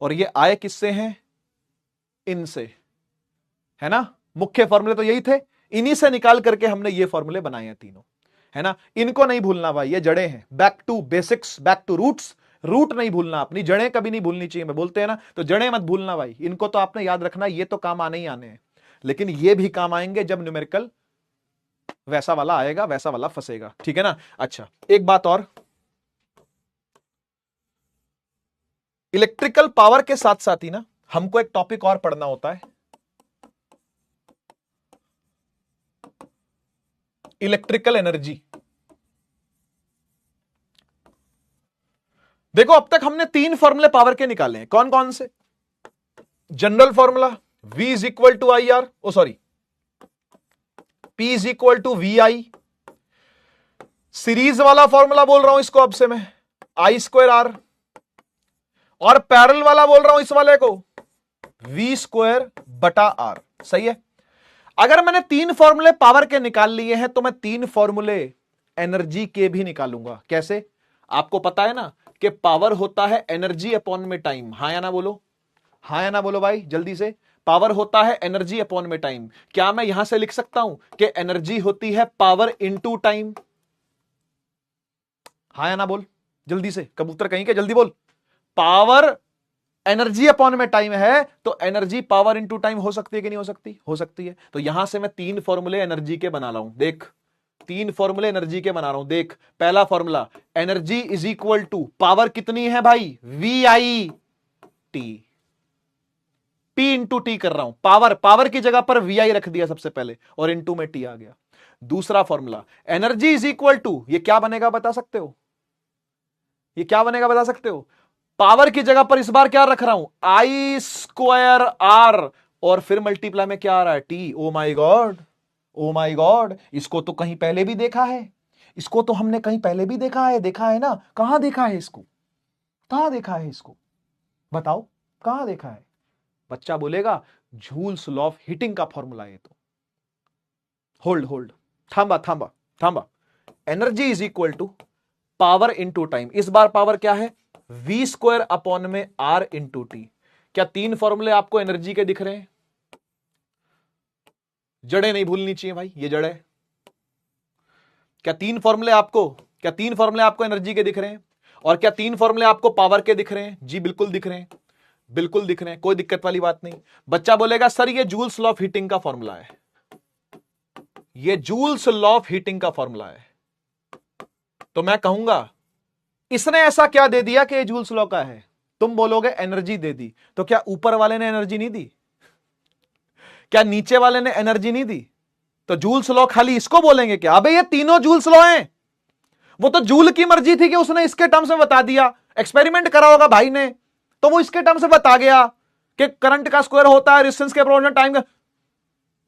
और ये आए किससे हैं? इनसे, है ना। मुख्य फॉर्मूले तो यही थे, इन्हीं से निकाल करके हमने ये फॉर्मूले बनाए हैं तीनों, है ना। इनको नहीं भूलना भाई, ये जड़ें हैं। Back to basics, back to roots. Root नहीं भूलना, अपनी जड़ें कभी नहीं भूलनी चाहिए। मैं बोलते हैं ना, तो जड़ें मत भूलना भाई। इनको तो आपने याद रखना, ये तो काम आने ही आने हैं, लेकिन ये भी काम आएंगे जब न्यूमेरिकल वैसा वाला आएगा, वैसा वाला फंसेगा, ठीक है ना। अच्छा, एक बात और, इलेक्ट्रिकल पावर के साथ साथ ही ना हमको एक टॉपिक और पढ़ना होता है, इलेक्ट्रिकल एनर्जी। देखो, अब तक हमने 3 फॉर्मूले पावर के निकाले हैं। कौन कौन से? General formula V is equal to I R, oh sorry, P is equal to V I. Series वाला फॉर्मूला बोल रहा हूं इसको अब से मैं, I स्क्वायर R। और पैरेलल वाला बोल रहा हूं इस वाले को, V स्क्वायर बटा R। सही है। अगर मैंने 3 फॉर्मूले पावर के निकाल लिए हैं, तो मैं 3 फॉर्मूले एनर्जी के भी निकालूंगा। कैसे? आपको पता है ना कि पावर होता है एनर्जी अपॉन में टाइम। हां या ना बोलो, हां या ना बोलो भाई जल्दी से। पावर होता है एनर्जी अपॉन में टाइम। क्या मैं यहां से लिख सकता हूं कि एनर्जी होती है पावर इनटू टाइम? हां या ना बोल जल्दी से, कबूतर कहीं के, जल्दी बोल। पावर एनर्जी अपॉन में टाइम है, तो एनर्जी पावर इनटू टाइम हो सकती है कि नहीं हो सकती? हो सकती है। तो यहां से मैं 3 फॉर्मूले एनर्जी के बना रहा हूं। देख, 3 फॉर्मूले एनर्जी के बना रहा हूं। देख, पहला फॉर्मूला, energy is equal to, power कितनी है भाई? V I T. P into T कर रहा हूं। पावर की जगह पर वी आई रख दिया सबसे पहले, और इंटू में टी आ गया। दूसरा formula, energy is equal to, ये क्या बनेगा बता सकते हो? ये क्या बनेगा बता सकते हो? पावर की जगह पर इस बार क्या रख रहा हूं, आई स्क्वायर आर, और फिर मल्टीप्लाई में क्या आ रहा है, टी। ओ माई गॉड, ओ माई गॉड, इसको तो कहीं पहले भी देखा है, इसको तो हमने कहीं पहले भी देखा है ना। कहां देखा है इसको, कहां देखा है इसको, बताओ कहां देखा है? बच्चा बोलेगा जूल्स लॉ ऑफ हीटिंग का फॉर्मूला है। तो होल्ड होल्ड, थांबा थांबा थांबा, energy is equal to power into time. इस बार पावर क्या है, वी स्क्वायर अपॉन में आर इंटू टी। क्या तीन फॉर्मूले आपको एनर्जी के दिख रहे हैं? जड़े नहीं भूलनी चाहिए भाई, ये जड़ है। क्या तीन फॉर्मूले आपको एनर्जी के दिख रहे हैं? और क्या तीन फॉर्मूले आपको पावर के दिख रहे हैं? जी बिल्कुल दिख रहे हैं, बिल्कुल दिख रहे हैं, कोई दिक्कत वाली बात नहीं। बच्चा बोलेगा सर ये जूल्स लॉ ऑफ हीटिंग का फॉर्मूला है, ये जूल्स लॉ ऑफ हीटिंग का फॉर्मूला है। तो मैं कहूंगा इसने ऐसा क्या दे दिया कि ये जूल्स लॉ का है? तुम बोलोगे एनर्जी दे दी। तो क्या ऊपर वाले ने एनर्जी नहीं दी? क्या नीचे वाले ने एनर्जी नहीं दी? तो जूल्स लॉ खाली इसको बोलेंगे क्या? अबे ये तीनों जूल्स लॉ हैं। वो तो जूल की मर्जी थी कि उसने इसके टर्म्स में बता दिया, एक्सपेरिमेंट करा होगा भाई ने, तो वो इसके टर्म्स में बता गया कि करंट का स्क्वायर होता है रेजिस्टेंस के प्रोपोर्शनल टाइम का।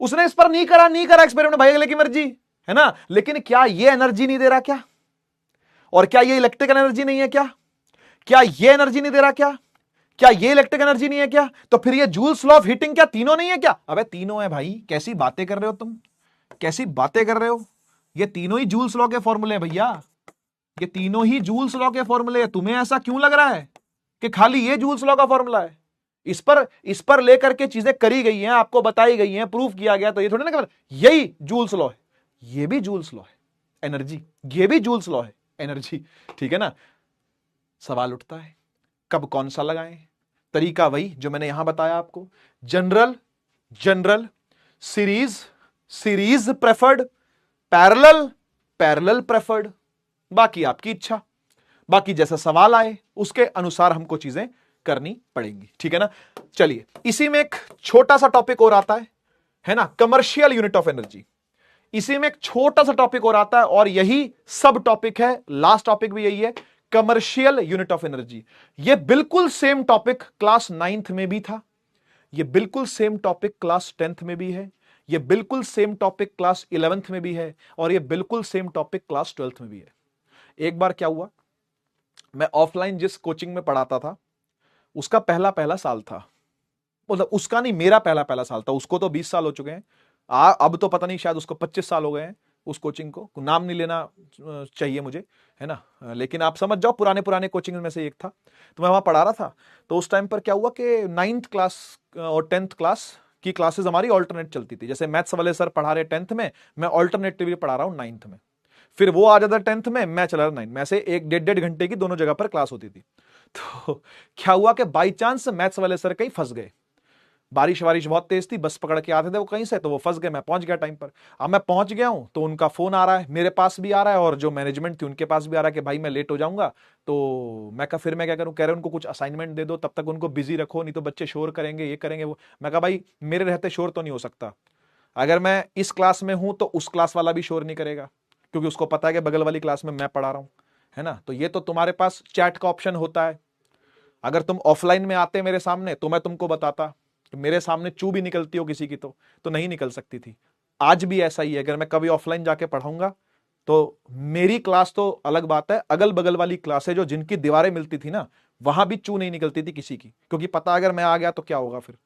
उसने इस पर नहीं करा एक्सपेरिमेंट, भाई अगले की मर्जी है ना। लेकिन क्या ये एनर्जी नहीं दे रहा क्या? और क्या ये इलेक्ट्रिकल एनर्जी नहीं है क्या? क्या ये एनर्जी नहीं दे रहा क्या? क्या ये इलेक्ट्रिक एनर्जी नहीं है क्या? तो फिर ये जूल्स लॉ ऑफ हीटिंग क्या तीनों नहीं है क्या? अबे तीनों है भाई, कैसी बातें कर रहे हो तुम, कैसी बातें कर रहे हो? ये तीनों ही जूल्स लॉ के फॉर्मूले हैं भैया, ये तीनों ही जूल्स लॉ के फॉर्मूले हैं। तुम्हें ऐसा क्यों लग रहा है कि खाली ये जूल्स लॉ का फॉर्मूला है? इस पर लेकर के चीजें करी गई हैं, आपको बताई गई हैं, प्रूफ किया गया, तो ये थोड़ी ना कि यही जूल्स लॉ है। ये भी जूल्स लॉ है एनर्जी, ये भी जूल्स लॉ है एनर्जी, ठीक है ना। सवाल उठता है कब कौन सा लगाएं? तरीका वही जो मैंने यहां बताया आपको, general, series preferred, parallel preferred, बाकी आपकी इच्छा, बाकी जैसा सवाल आए उसके अनुसार हमको चीजें करनी पड़ेंगी, ठीक है ना। चलिए इसी में एक छोटा सा टॉपिक और आता है ना, कमर्शियल यूनिट ऑफ एनर्जी। इसी में एक छोटा सा टॉपिक और आता है और यही सब टॉपिक है, लास्ट टॉपिक भी यही है, कमर्शियल यूनिट ऑफ एनर्जी। यह बिल्कुल सेम टॉपिक क्लास 9th में भी था, यह बिल्कुल सेम टॉपिक क्लास 10th में भी है, यह बिल्कुल सेम टॉपिक क्लास 11th में भी है, और यह बिल्कुल सेम टॉपिक क्लास 12th में भी है। एक बार क्या हुआ, मैं ऑफलाइन जिस कोचिंग में पढ़ाता था उसका पहला साल था, मतलब उसका नहीं, मेरा पहला साल था। उसको तो 20 साल हो चुके हैं, अब तो पता नहीं, शायद उसको 25 साल हो गए हैं। उस कोचिंग को नाम नहीं लेना चाहिए मुझे, है ना, लेकिन आप समझ जाओ पुराने कोचिंग में से एक था, तो मैं वहां पढ़ा रहा था। तो उस टाइम पर क्या हुआ कि 9th क्लास और 10th क्लास की क्लासेस हमारी ऑल्टरनेट चलती थी। जैसे मैथ्स वाले सर पढ़ा रहे 10th में, मैं ऑल्टरनेटिवली पढ़ा रहा हूँ 9th में, फिर वो आ जाता 10th में, मैं चला रहा 9th में, ऐसे 1-1.5 घंटे की दोनों जगह पर क्लास होती थी। तो क्या हुआ कि बाई चांस मैथ्स वाले सर कहीं फंस गए, बारिश बहुत तेज थी, बस पकड़ के आते थे वो कहीं से, तो वो फंस गए, मैं पहुंच गया टाइम पर। अब मैं पहुंच गया हूं तो उनका फोन आ रहा है, मेरे पास भी आ रहा है, और जो मैनेजमेंट थी उनके पास भी आ रहा है कि भाई मैं लेट हो जाऊंगा। तो मैं कहा फिर मैं क्या करूं, कह रहे उनको कुछ असाइनमेंट दे दो, तब तक उनको बिजी रखो, नहीं तो बच्चे शोर करेंगे, ये करेंगे वो। मैं कहा भाई मेरे रहते शोर तो नहीं हो सकता, अगर मैं इस क्लास में हूं तो उस क्लास वाला भी शोर नहीं करेगा, क्योंकि उसको पता है कि बगल वाली क्लास में मैं पढ़ा रहा हूं, है ना। तो ये तो तुम्हारे पास चैट का ऑप्शन होता है, अगर तुम ऑफलाइन में आते मेरे सामने तो मैं तुमको बताता, मेरे सामने चू भी निकलती हो किसी की तो नहीं निकल सकती थी। आज भी ऐसा ही है, अगर मैं कभी ऑफलाइन जाके पढ़ाऊंगा तो मेरी क्लास तो अलग बात है, अगल बगल वाली क्लासें जो जिनकी दीवारें मिलती थी ना, वहां भी चू नहीं निकलती थी किसी की, क्योंकि पता अगर मैं आ गया तो क्या होगा, फिर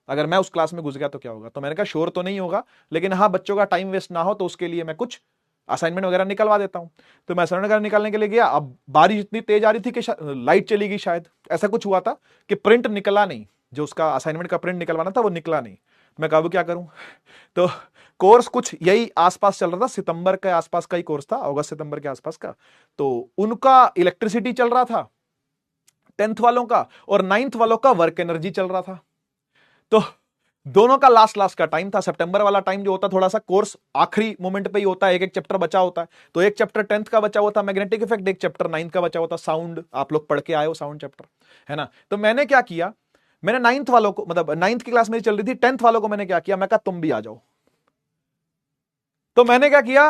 अगर मैं उस क्लास में घुस गया तो क्या होगा। तो मैंने कहा शोर तो नहीं होगा, लेकिन हाँ बच्चों का टाइम वेस्ट ना हो तो उसके लिए मैं कुछ असाइनमेंट वगैरह निकलवा देता हूं। तो मैं असाइनमेंट वगैरह निकालने के लिए गया, अब बारिश इतनी तेज आ रही थी कि लाइट चली गई, शायद ऐसा कुछ हुआ था कि प्रिंट निकला नहीं, जो उसका असाइनमेंट का प्रिंट निकलवाना था वो निकला नहीं। मैं कहा क्या करूं, तो कोर्स कुछ यही आसपास चल रहा था, सितंबर के आसपास का ही कोर्स था, अगस्त सितंबर के आसपास का। तो उनका इलेक्ट्रिसिटी चल रहा था 10th वालों का, और 9th वालों का वर्क एनर्जी चल रहा था। तो दोनों का लास्ट का टाइम था। सितंबर वाला टाइम जो होता थोड़ा सा कोर्स आखिरी मोमेंट पे ही होता है, एक चैप्टर बचा होता है। तो एक चैप्टर 10th का बचा हुआ था मैग्नेटिक इफेक्ट, एक चैप्टर 9th का बचा हुआ था साउंड, आप लोग पढ़ के आए हो साउंड चैप्टर, है ना। तो मैंने क्या किया, मैंने 9th वालों को, मतलब 9th की क्लास मेरी चल रही थी, 10th वालों को मैंने क्या किया, मैं कहा तुम भी आ जाओ। तो मैंने क्या किया,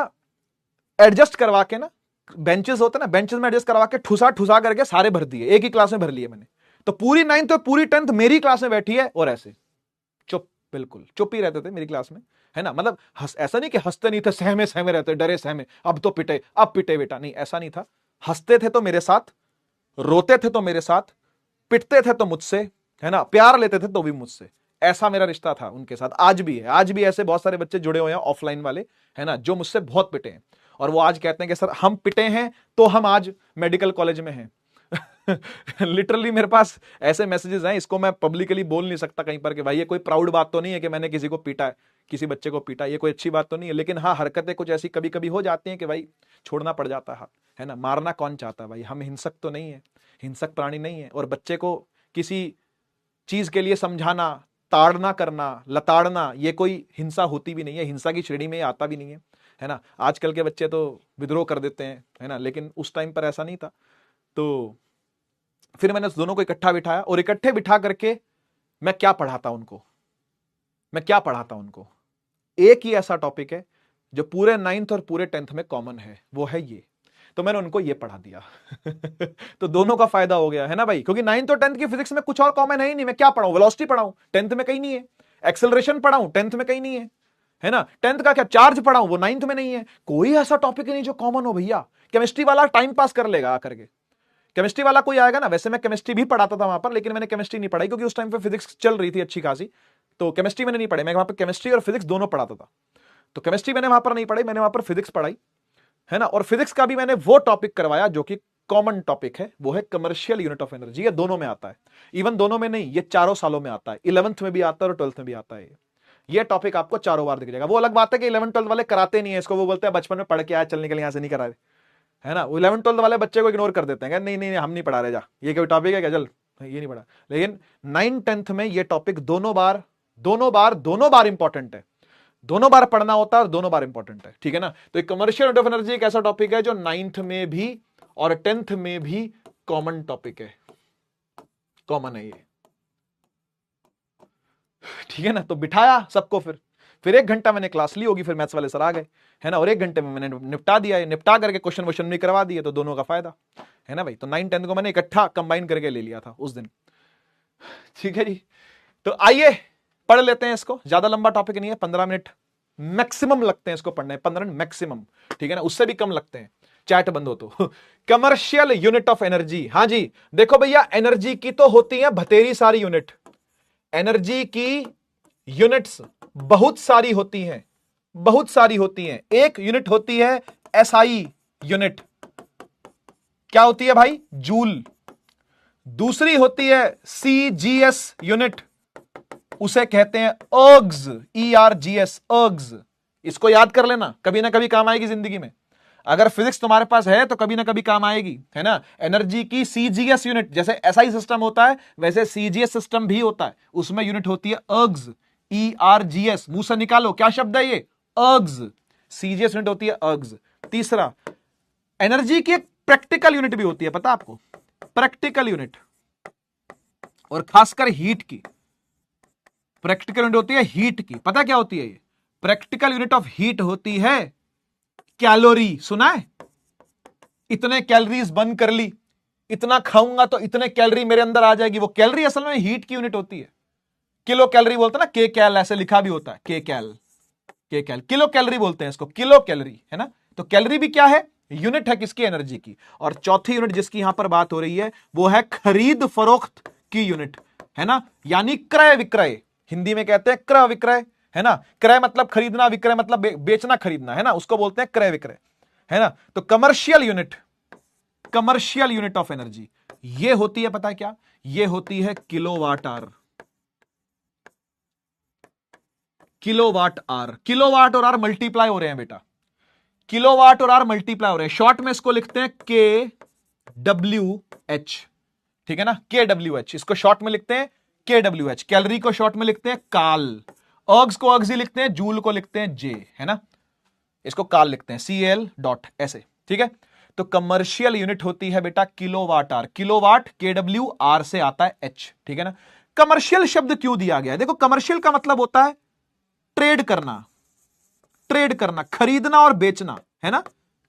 एडजस्ट करवा के ना, बेंचेस होते ना, बेंचेस में एडजस्ट करवा के ठुसा ठुसा करके सारे भर दिए, एक ही क्लास में भर लिए मैंने। तो पूरी 9th और पूरी 10th मेरी क्लास में बैठी है और ऐसे चुप, बिल्कुल चुप ही रहते थे मेरी क्लास में, है ना। मतलब ऐसा नहीं कि हंसते नहीं थे, सहमे सहमे रहते, डरे सहमे, अब तो पिटे, अब पिटे बेटा, नहीं ऐसा नहीं था। हंसते थे तो मेरे साथ, रोते थे तो मेरे साथ, पिटते थे तो मुझसे, है ना, प्यार लेते थे तो भी मुझसे। ऐसा मेरा रिश्ता था उनके साथ, आज भी है। आज भी ऐसे बहुत सारे बच्चे जुड़े हुए हैं ऑफलाइन वाले, है ना, जो मुझसे बहुत पिटे हैं और वो आज कहते हैं कि सर हम पिटे हैं तो हम आज मेडिकल कॉलेज में हैं। लिटरली मेरे पास ऐसे मैसेजेस हैं, इसको मैं पब्लिकली बोल नहीं सकता कहीं पर कि भाई ये कोई प्राउड बात तो नहीं है कि मैंने किसी को पीटा है, किसी बच्चे को पीटा, ये कोई अच्छी बात तो नहीं है। लेकिन हाँ, हरकतें कुछ ऐसी कभी कभी हो जाती हैं कि भाई छोड़ना पड़ जाता है ना। मारना कौन चाहता है भाई, हम हिंसक तो नहीं है, हिंसक प्राणी नहीं है। और बच्चे को किसी चीज के लिए समझाना, ताड़ना करना, लताड़ना, ये कोई हिंसा होती भी नहीं है, हिंसा की श्रेणी में आता भी नहीं है ना। आजकल के बच्चे तो विद्रोह कर देते हैं, है ना, लेकिन उस टाइम पर ऐसा नहीं था। तो फिर मैंने दोनों को इकट्ठा बिठाया और इकट्ठे बिठा करके मैं क्या पढ़ाता उनको, मैं क्या पढ़ाता उनको। एक ही ऐसा टॉपिक है जो पूरे 9th और पूरे 10th में कॉमन है, वो है ये। तो मैंने उनको ये पढ़ा दिया। तो दोनों का फायदा हो गया, है ना भाई, क्योंकि 9th और 10th की फिजिक्स में कुछ और कॉमन है ही नहीं। मैं क्या पढ़ाऊं, वेलोसिटी पढ़ाऊं, 10th में कहीं नहीं है। एक्सेलरेशन पढ़ाऊं, 10th में कहीं नहीं है ना। 10th का क्या चार्ज पढ़ाऊं, वो 9th में नहीं है। कोई ऐसा टॉपिक ही नहीं जो कॉमन हो भैया। केमिस्ट्री वाला टाइम पास कर लेगा आकर के, केमिस्ट्री वाला कोई आएगा ना। वैसे मैं केमिस्ट्री भी पढ़ाता था वहां पर, लेकिन मैंने केमिस्ट्री नहीं पढ़ाई क्योंकि उस टाइम पे फिजिक्स चल रही थी अच्छी खासी, तो केमिस्ट्री मैंने नहीं पढ़ी। मैं वहां पर केमिस्ट्री और फिजिक्स दोनों पढ़ाता था। तो केमिस्ट्री मैंने वहां पर नहीं पढ़ी, मैंने वहां पर फिजिक्स पढ़ाई, है ना। और फिजिक्स का भी मैंने वो टॉपिक करवाया जो कि कॉमन टॉपिक है, वो है कमर्शियल यूनिट ऑफ एनर्जी। ये दोनों में आता है, इवन दोनों में नहीं, ये चारों सालों में आता है। 11th में भी आता है और 12th में भी आता है। ये टॉपिक आपको चारों बार दिख जाएगा। वो अलग बात है कि 11th 12th वाले कराते नहीं है इसको, वो बोलते हैं बचपन में पढ़ के आया, चल निकल यहां से, नहीं करा रहे, है ना। 11th 12th वाले बच्चे को इग्नोर कर देते हैं, नहीं नहीं हम नहीं पढ़ा रहे, जा ये कोई टॉपिक है क्या, चल ये नहीं पढ़ा। लेकिन 9th 10th में ये टॉपिक दोनों बार इंपॉर्टेंट है, दोनों बार पढ़ना होता है और दोनों बार इंपॉर्टेंट है, ठीक है ना। तो कमर्शियल यूनिट ऑफ एनर्जी एक ऐसा टॉपिक है जो 9th में भी और 10th में भी कॉमन टॉपिक है, कॉमन है ये, ठीक है ना। तो बिठाया सबको, फिर 1 घंटा मैंने क्लास ली होगी, फिर मैथ्स वाले सर आ गए, है ना, और 1 घंटे में मैंने निपटा दिया, निपटा करके क्वेश्चन वोश्चन भी करवा दिए, तो दोनों का फायदा, है ना भाई। तो 9 10 को मैंने इकट्ठा कंबाइन करके ले लिया था उस दिन, ठीक है जी। तो आइए पढ़ लेते हैं इसको, ज्यादा लंबा टॉपिक नहीं है, 15 मिनट मैक्सिमम लगते हैं इसको पढ़ने, 15 मिनट मैक्सिमम, ठीक है ना, उससे भी कम लगते हैं, चैट बंद हो तो। कमर्शियल यूनिट ऑफ एनर्जी, हाँ जी, देखो भैया, एनर्जी की तो होती है बथेरी सारी यूनिट, एनर्जी की यूनिट्स बहुत सारी होती हैं, बहुत सारी होती हैं। एक यूनिट होती है एसआई यूनिट, क्या होती है भाई, जूल। दूसरी होती है सीजीएस यूनिट, उसे कहते हैं अर्ग्स, ERGS, अर्ग्स। इसको याद कर लेना, कभी ना कभी काम आएगी जिंदगी में। अगर फिजिक्स तुम्हारे पास है तो कभी ना कभी काम आएगी, है ना। एनर्जी की सीजीएस यूनिट, जैसे एसआई सिस्टम होता है वैसे सीजीएस सिस्टम भी होता है, उसमें यूनिट होती है अर्ग्स, ERGS। मुंह से निकालो, क्या शब्द है ये, अर्ग्स। सीजीएस यूनिट होती है अर्ग्स। तीसरा, एनर्जी की एक प्रैक्टिकल यूनिट भी होती है, पता आपको, प्रैक्टिकल यूनिट, और खासकर हीट की प्रैक्टिकल यूनिट होती है, हीट की। पता क्या होती है ये, प्रैक्टिकल यूनिट ऑफ हीट होती है कैलोरी। सुना है, इतने कैलोरीज बर्न कर ली, इतना खाऊंगा तो इतने कैलोरी मेरे अंदर आ जाएगी। वो कैलोरी असल में हीट की यूनिट होती है, किलो कैलोरी बोलते हैं ना, के कैल ऐसे लिखा भी होता है, के कैल, किलो कैलोरी बोलते हैं इसको, किलो कैलोरी, है ना। तो कैलोरी भी क्या है, यूनिट है किसकी, एनर्जी की। और चौथी यूनिट जिसकी यहां पर बात हो रही है वो है खरीद फरोख्त की यूनिट, है ना, यानी क्रय विक्रय, हिंदी में कहते हैं क्रय विक्रय, है ना। क्रय मतलब खरीदना, विक्रय मतलब बेचना खरीदना, है ना, उसको बोलते हैं क्रय विक्रय, है ना। तो कमर्शियल यूनिट ऑफ एनर्जी ये होती है, पता है क्या, ये होती है kilowatt hour, kilowatt hour. Kilowatt और आवर मल्टीप्लाई हो रहे हैं बेटा, किलोवाट और आवर मल्टीप्लाई हो रहे हैं। शॉर्ट में इसको लिखते हैं KWH, ठीक है ना, KWH, इसको शॉर्ट में लिखते हैं KWH। कैलोरी को शॉर्ट में लिखते हैं काल, अर्ग्स को अर्ग्स ही लिखते हैं, जूल को लिखते हैं J, है ना, इसको काल लिखते हैं CL डॉट ऐसे, ठीक है। तो कमर्शियल यूनिट होती है बेटा kilowatt hour, kilowatt KW, R से आता है H, ठीक है ना। कमर्शियल शब्द क्यों दिया गया है, देखो कमर्शियल का मतलब होता है ट्रेड करना, खरीदना और बेचना, है ना,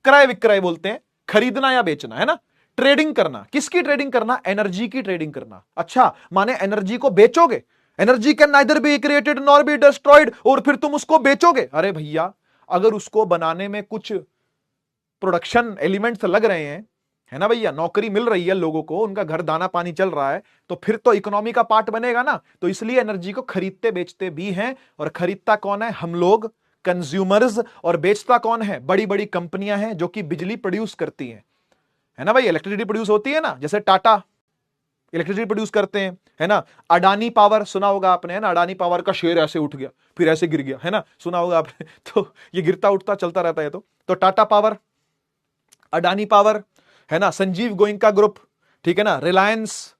क्रय विक्रय बोलते हैं, खरीदना या बेचना, है ना, ट्रेडिंग करना। किसकी ट्रेडिंग करना? एनर्जी की ट्रेडिंग करना। अच्छा, माने एनर्जी को बेचोगे, energy can neither be created nor be destroyed, और फिर तुम उसको बेचोगे। अरे भैया, अगर उसको बनाने में कुछ प्रोडक्शन एलिमेंट्स लग रहे हैं, है ना भैया, नौकरी मिल रही है लोगों को, उनका घर दाना पानी चल रहा है, तो फिर तो इकोनॉमी का पार्ट बनेगा ना। तो इसलिए एनर्जी को खरीदते बेचते भी हैं, और खरीदता कौन है? हम लोग, कंज्यूमर्स, और बेचता कौन है? बड़ी बड़ी कंपनियां हैं जो कि बिजली प्रोड्यूस करती हैं, है ना भाई, इलेक्ट्रिसिटी प्रोड्यूस होती है ना, जैसे टाटा इलेक्ट्रिसिटी प्रोड्यूस करते हैं, है ना। अडानी पावर सुना होगा आपने, है ना, अडानी पावर का शेयर ऐसे उठ गया फिर ऐसे गिर गया, है ना, सुना होगा आपने। तो ये गिरता उठता चलता रहता है। तो टाटा पावर, अडानी पावर, है ना, संजीव गोयनका ग्रुप, ठीक है ना, रिलायंस,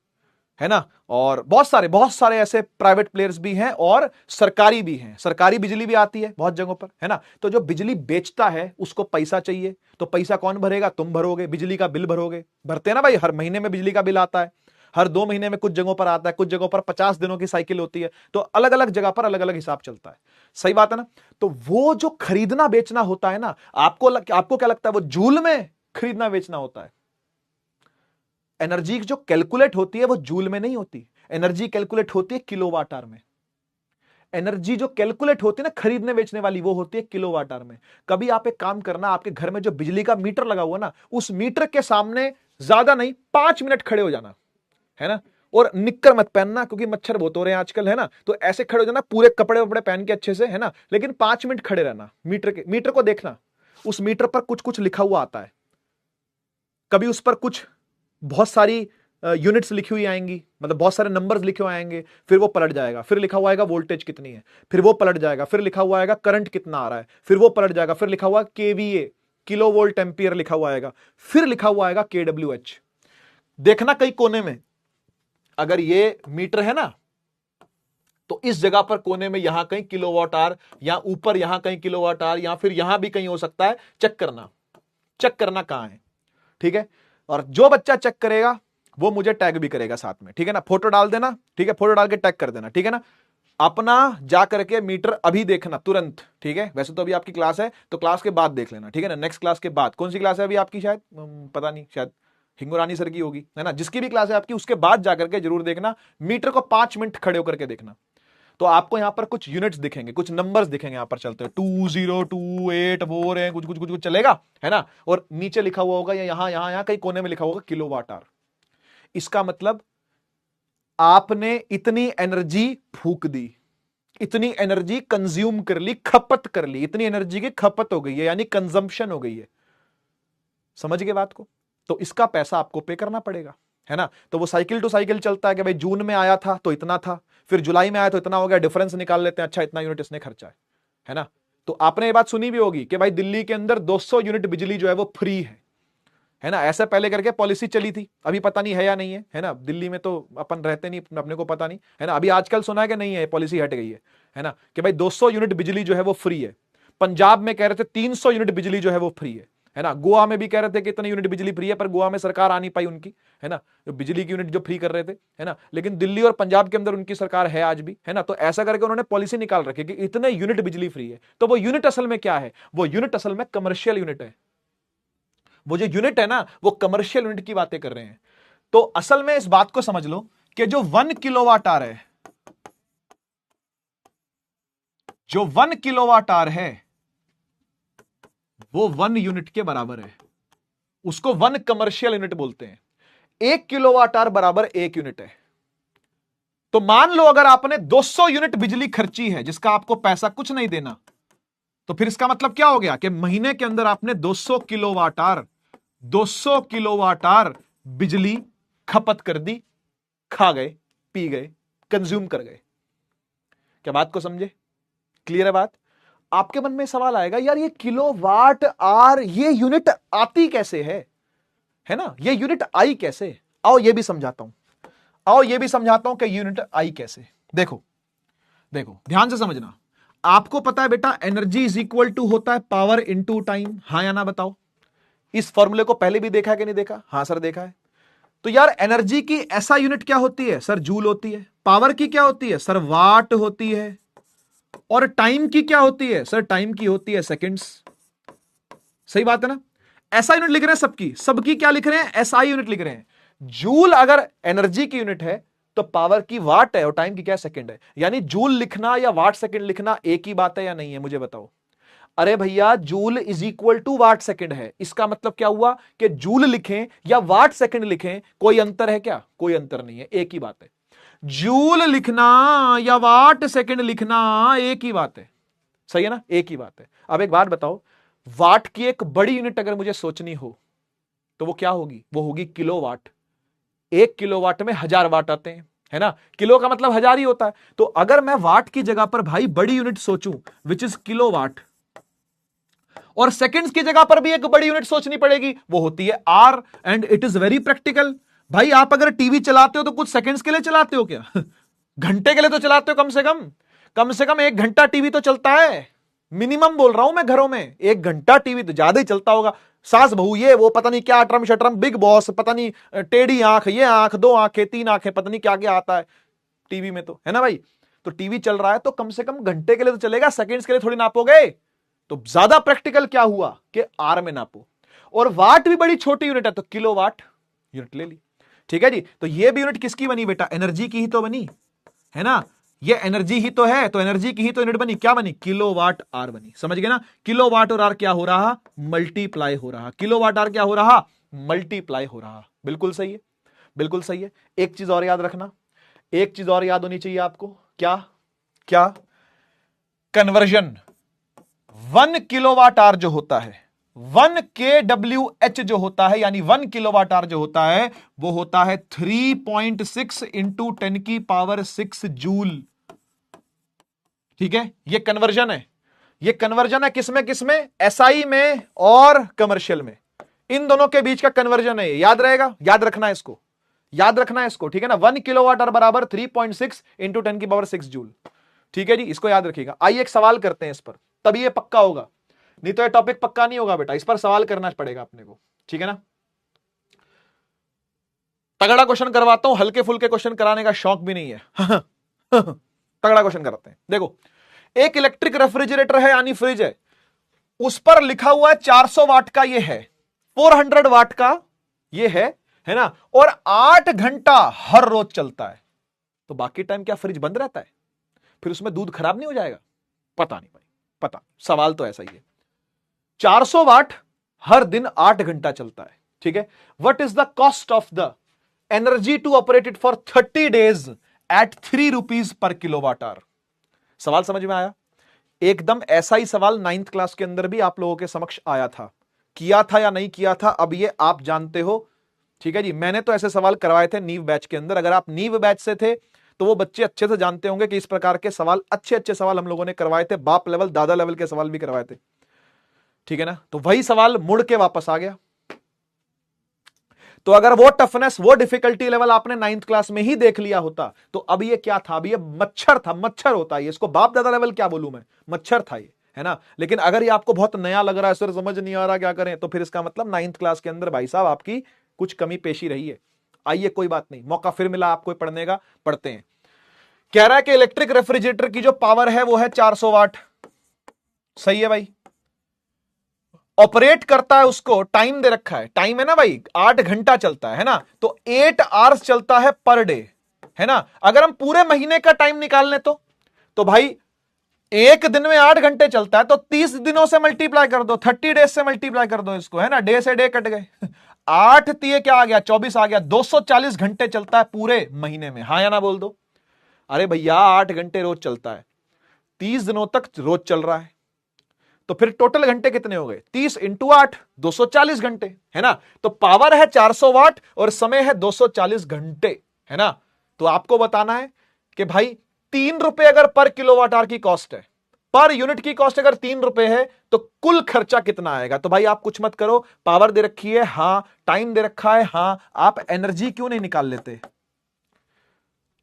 है ना, और बहुत सारे ऐसे प्राइवेट प्लेयर्स भी हैं और सरकारी भी हैं। सरकारी बिजली भी आती है बहुत जगहों पर, है ना। तो जो बिजली बेचता है उसको पैसा चाहिए, तो पैसा कौन भरेगा? तुम भरोगे, बिजली का बिल भरोगे, भरते हैं ना भाई, हर महीने में बिजली का बिल आता है, हर 2 महीने में कुछ जगहों पर आता है, कुछ जगहों पर 50 दिनों की साइकिल होती है, तो अलग अलग जगह पर अलग अलग हिसाब चलता है। सही बात है ना। तो वो जो खरीदना बेचना होता है ना, आपको क्या लगता है वो जूल में खरीदना बेचना होता है? एनर्जी जो कैलकुलेट होती है वो जूल में नहीं होती, एनर्जी कैलकुलेट होती है किलोवाट आवर में। एनर्जी जो कैलकुलेट होती है ना खरीदने बेचने वाली, वो होती है किलोवाट आवर में। कभी आप एक काम करना, आपके घर में जो बिजली का मीटर लगा हुआ ना, उस मीटर के सामने ज्यादा नहीं 5 मिनट खड़े हो जाना, है ना, और निक्कर मत पहनना क्योंकि मच्छर बहुत हो रहे हैं आजकल, है ना, तो ऐसे खड़े हो जाना, पूरे कपड़े वपड़े पहन के अच्छे से, है ना, लेकिन 5 मिनट खड़े रहना, मीटर को देखना, उस मीटर पर कुछ कुछ लिखा हुआ आता है। कभी उस पर कुछ बहुत सारी यूनिट्स लिखी हुई आएंगी, मतलब बहुत सारे नंबर्स लिखे हुए आएंगे, फिर वो पलट जाएगा, फिर लिखा हुआ आएगा वोल्टेज कितनी है, फिर वो पलट जाएगा, फिर लिखा हुआ आएगा करंट कितना आ रहा है, फिर वो पलट जाएगा, फिर लिखा हुआ केवीए, किलो वोल्ट एम्पियर लिखा हुआ आएगा, फिर लिखा हुआ आएगा केडब्ल्यूएच। देखना कई कोने में अगर ये मीटर है ना, तो इस जगह पर कोने में यहां कहीं किलोवाट आवर, या ऊपर यहां कहीं किलोवाट आवर, या फिर यहां भी कहीं हो सकता है। चेक करना कहां है, ठीक है। और जो बच्चा चेक करेगा वो मुझे टैग भी करेगा साथ में, ठीक है ना, फोटो डाल देना, ठीक है, फोटो डाल के टैग कर देना, ठीक है ना। अपना जा करके मीटर अभी देखना तुरंत, ठीक है। वैसे तो अभी आपकी क्लास है तो क्लास के बाद देख लेना, ठीक है ना, नेक्स्ट क्लास के बाद। कौन सी क्लास है अभी आपकी? शायद पता नहीं, शायद हिंगुरानी सर की होगी, है ना, जिसकी भी क्लास है आपकी, उसके बाद जाकर के जरूर देखना, मीटर को 5 मिनट खड़े होकर के देखना। तो आपको यहां पर कुछ यूनिट्स दिखेंगे, कुछ नंबर्स दिखेंगे, यहां पर चलते हैं 2028 है, कुछ कुछ कुछ कुछ चलेगा, है ना, और नीचे लिखा हुआ होगा, या यहां कहीं कोने में लिखा होगा किलोवाट आवर। इसका मतलब आपने इतनी एनर्जी फूक दी, इतनी एनर्जी कंज्यूम कर ली, खपत कर ली, इतनी एनर्जी की खपत हो गई है, यानी कंजम्पशन हो गई है। समझ गए बात को? तो इसका पैसा आपको पे करना पड़ेगा, है ना। तो वो साइकिल टू साइकिल चलता है कि भाई जून में आया था तो इतना था, फिर जुलाई में आया तो इतना हो गया, डिफरेंस निकाल लेते हैं, अच्छा इतना यूनिट इसने खर्चा है ना। तो आपने ये बात सुनी भी होगी कि भाई दिल्ली के अंदर 200 यूनिट बिजली जो है वो फ्री है ना। ऐसा पहले करके पॉलिसी चली थी, अभी पता नहीं है या नहीं है ना। दिल्ली में तो अपन रहते नहीं, अपने को पता नहीं, है ना। अभी आजकल सुना है कि नहीं है, पॉलिसी हट गई है ना, कि भाई 200 यूनिट बिजली जो है वो फ्री है। पंजाब में कह रहे थे 300 यूनिट बिजली जो है वो फ्री है ना। गोवा में भी कह रहे थे कि इतनी यूनिट बिजली फ्री है, पर गोवा में सरकार आ नहीं पाई उनकी, है ना, जो बिजली की यूनिट जो फ्री कर रहे थे, है ना। लेकिन दिल्ली और पंजाब के अंदर उनकी सरकार है आज भी, है ना। तो ऐसा करके उन्होंने पॉलिसी निकाल रखी कि इतने यूनिट बिजली फ्री है। तो वो यूनिट असल में क्या है? वो यूनिट असल में कमर्शियल यूनिट है। वो जो यूनिट है ना, वो कमर्शियल यूनिट की बातें कर रहे हैं। तो असल में इस बात को समझ लो कि जो 1 किलोवाट आवर है, जो 1 किलोवाट आवर है वो 1 यूनिट के बराबर है। उसको 1 कमर्शियल यूनिट बोलते हैं। 1 किलोवाट आवर बराबर 1 यूनिट है। तो मान लो अगर आपने 200 यूनिट बिजली खर्ची है जिसका आपको पैसा कुछ नहीं देना, तो फिर इसका मतलब क्या हो गया कि महीने के अंदर आपने 200 किलोवाट आवर बिजली खपत कर दी, खा गए, पी गए, कंज्यूम कर गए। क्या बात को समझे? क्लियर है बात? आपके मन में सवाल आएगा, यार ये किलोवाट आवर ये यूनिट आती कैसे है ना, ये यूनिट आई कैसे? आओ ये भी समझाता हूं कि यूनिट आई कैसे। देखो ध्यान से समझना। आपको पता है बेटा, एनर्जी इज इक्वल टू होता है पावर इनटू टाइम, हां या ना बताओ। इस फॉर्मूले को पहले भी देखा है कि नहीं देखा? हां सर देखा है। तो यार एनर्जी की ऐसा यूनिट क्या होती है सर? जूल होती है। पावर की क्या होती है सर? वाट होती है। और टाइम की क्या होती है सर? टाइम की होती है सेकंड्स। सही बात है ना। ऐसा यूनिट लिख रहे हैं सबकी, सबकी क्या लिख रहे हैं, एसआई यूनिट लिख रहे हैं। जूल अगर एनर्जी की यूनिट है तो पावर की वाट है और टाइम की क्या सेकंड है। यानी जूल लिखना या वाट सेकंड लिखना एक ही बात है या नहीं है, मुझे बताओ। अरे भैया joule is equal to watt second है, इसका मतलब क्या हुआ कि जूल लिखें या वाट सेकंड लिखें कोई अंतर है क्या, कोई अंतर नहीं है, एक ही बात है। जूल लिखना या वाट सेकंड लिखना एक ही बात है, सही है ना, एक ही बात है। अब एक बात बताओ, वाट की एक बड़ी यूनिट अगर मुझे सोचनी हो तो वो क्या होगी, वो होगी किलोवाट। 1 किलोवाट में 1000 वाट आते हैं, है ना, किलो का मतलब 1000 ही होता है। तो अगर मैं वाट की जगह पर भाई बड़ी यूनिट सोचूं विच इज किलोवाट, और सेकंड्स की जगह पर भी एक बड़ी यूनिट सोचनी पड़ेगी, वो होती है R, and it is very practical. भाई आप अगर टीवी चलाते हो तो कुछ सेकंड्स के लिए चलाते हो क्या घंटे के लिए तो चलाते हो, कम से कम 1 घंटा टीवी तो चलता है, मिनिमम बोल रहा हूं मैं, घरों में 1 घंटा टीवी तो ज्यादा ही चलता होगा। सास बहू ये वो पता नहीं क्या अटरम शटरम, बिग बॉस पता नहीं, टेढ़ी आंख, ये आंख, 2 आंखें 3 आंखें, पता नहीं क्या क्या आता है टीवी में, तो है ना भाई। तो टीवी चल रहा है तो कम से कम घंटे के लिए तो चलेगा, सेकंड्स के लिए थोड़ी नापोगे। तो ज्यादा प्रैक्टिकल क्या हुआ कि आर में नापो, और वाट भी बड़ी छोटी यूनिट है तो किलोवाट यूनिट ले ली, ठीक है जी। तो ये भी यूनिट किसकी बनी बेटा, एनर्जी की ही तो बनी, है ना, ये एनर्जी ही तो है, तो एनर्जी की ही तो यूनिट बनी, क्या बनी, किलोवाट आर बनी, समझ गए ना। किलोवाट और आर क्या हो रहा, मल्टीप्लाई हो रहा, किलोवाट आर क्या हो रहा, मल्टीप्लाई हो रहा, बिल्कुल सही है, बिल्कुल सही है। एक चीज और याद रखना, एक चीज और याद होनी चाहिए आपको, क्या क्या, कन्वर्जन। 1 किलोवाट आर जो होता है, 1 kWh जो होता है, यानी 1 किलोवाट आर जो होता है वो होता है 3.6 इंटू 10 की पावर 6 जूल, ठीक है। ये कन्वर्जन है, ये कन्वर्जन है किसमें किसमें, एसआई में और कमर्शियल में, इन दोनों के बीच का कन्वर्जन है, याद रहेगा, याद रखना है इसको, याद रखना है इसको, ठीक है ना। 1 किलोवाट आर बराबर 3.6 इंटू 10 की पावर 6 जूल, ठीक है जी, इसको याद रखिएगा। आइए एक सवाल करते हैं इस पर, तभी ये पक्का होगा, नहीं तो ये टॉपिक पक्का नहीं होगा बेटा, इस पर सवाल करना पड़ेगा अपने को, ठीक है ना। तगड़ा क्वेश्चन करवाता हूं, हल्के फुल्के क्वेश्चन कराने का शौक भी नहीं है तगड़ा क्वेश्चन कराते हैं। देखो, एक इलेक्ट्रिक रेफ्रिजरेटर है यानी फ्रिज है, उस पर लिखा हुआ है 400 वाट का ये है, 400 वाट का ये है ना, और 8 घंटा हर रोज चलता है, तो बाकी टाइम क्या फ्रिज बंद रहता है, फिर उसमें दूध खराब नहीं हो जाएगा, पता नहीं भाई, पता, सवाल तो ऐसा ही है। 400 वाट हर दिन 8 घंटा चलता है, ठीक है। What is the cost of the energy to operate it for 30 days at 3 rupees per kilowatt hour. सवाल समझ में आया, एकदम ऐसा ही सवाल 9th क्लास के अंदर भी आप लोगों के समक्ष आया था, किया था या नहीं किया था अब ये आप जानते हो, ठीक है जी। मैंने तो ऐसे सवाल करवाए थे नीव बैच के अंदर, अगर आप नीव बैच से थे तो वो बच्चे अच्छे से जानते होंगे कि इस प्रकार के सवाल, अच्छे अच्छे सवाल हम लोगों ने करवाए थे, बाप लेवल दादा लेवल के सवाल भी करवाए थे, ठीक है ना। तो वही सवाल मुड़ के वापस आ गया, तो अगर वो टफनेस वो डिफिकल्टी लेवल आपने 9th क्लास में ही देख लिया होता तो अब ये क्या था, अब ये मच्छर था, मच्छर होता है इसको, बाप दादा लेवल क्या बोलूं मैं, मच्छर था ये, है ना। लेकिन अगर ये आपको बहुत नया लग रहा है, सर समझ नहीं आ रहा क्या करें, तो फिर इसका मतलब 9th क्लास के अंदर भाई साहब आपकी कुछ कमी पेशी रही है। आइए कोई बात नहीं, मौका फिर मिला आपको पढ़ने का, पढ़ते हैं। कह रहा है कि इलेक्ट्रिक रेफ्रिजरेटर की जो पावर है वो है 400 वाट, सही है भाई। ऑपरेट करता है, उसको टाइम दे रखा है, टाइम है ना भाई, 8 घंटा चलता है ना, तो 8 आवर्स चलता है पर डे, है ना। अगर हम पूरे महीने का टाइम निकाल लें तो भाई एक दिन में 8 घंटे चलता है, तो 30 दिनों से मल्टीप्लाई कर दो, 30 डेज से मल्टीप्लाई कर दो इसको, है ना, डे से डे कट गए 8 तीय क्या आ गया, 24 आ गया, 240 घंटे चलता है पूरे महीने में, हाँ या ना बोल दो। अरे भैया 8 घंटे रोज चलता है, 30 दिनों तक रोज चल रहा है, तो फिर टोटल घंटे कितने हो गए, 30 इंटू 8 240 घंटे, है ना। तो पावर है 400 वाट और समय है 240 घंटे, है ना। तो आपको बताना है कि भाई 3 रुपए अगर पर किलोवाट आवर की कॉस्ट है, पर यूनिट की कॉस्ट अगर 3 रुपए है तो कुल खर्चा कितना आएगा। तो भाई आप कुछ मत करो, पावर दे रखी है हां, टाइम दे रखा है हां, आप एनर्जी क्यों नहीं निकाल लेते,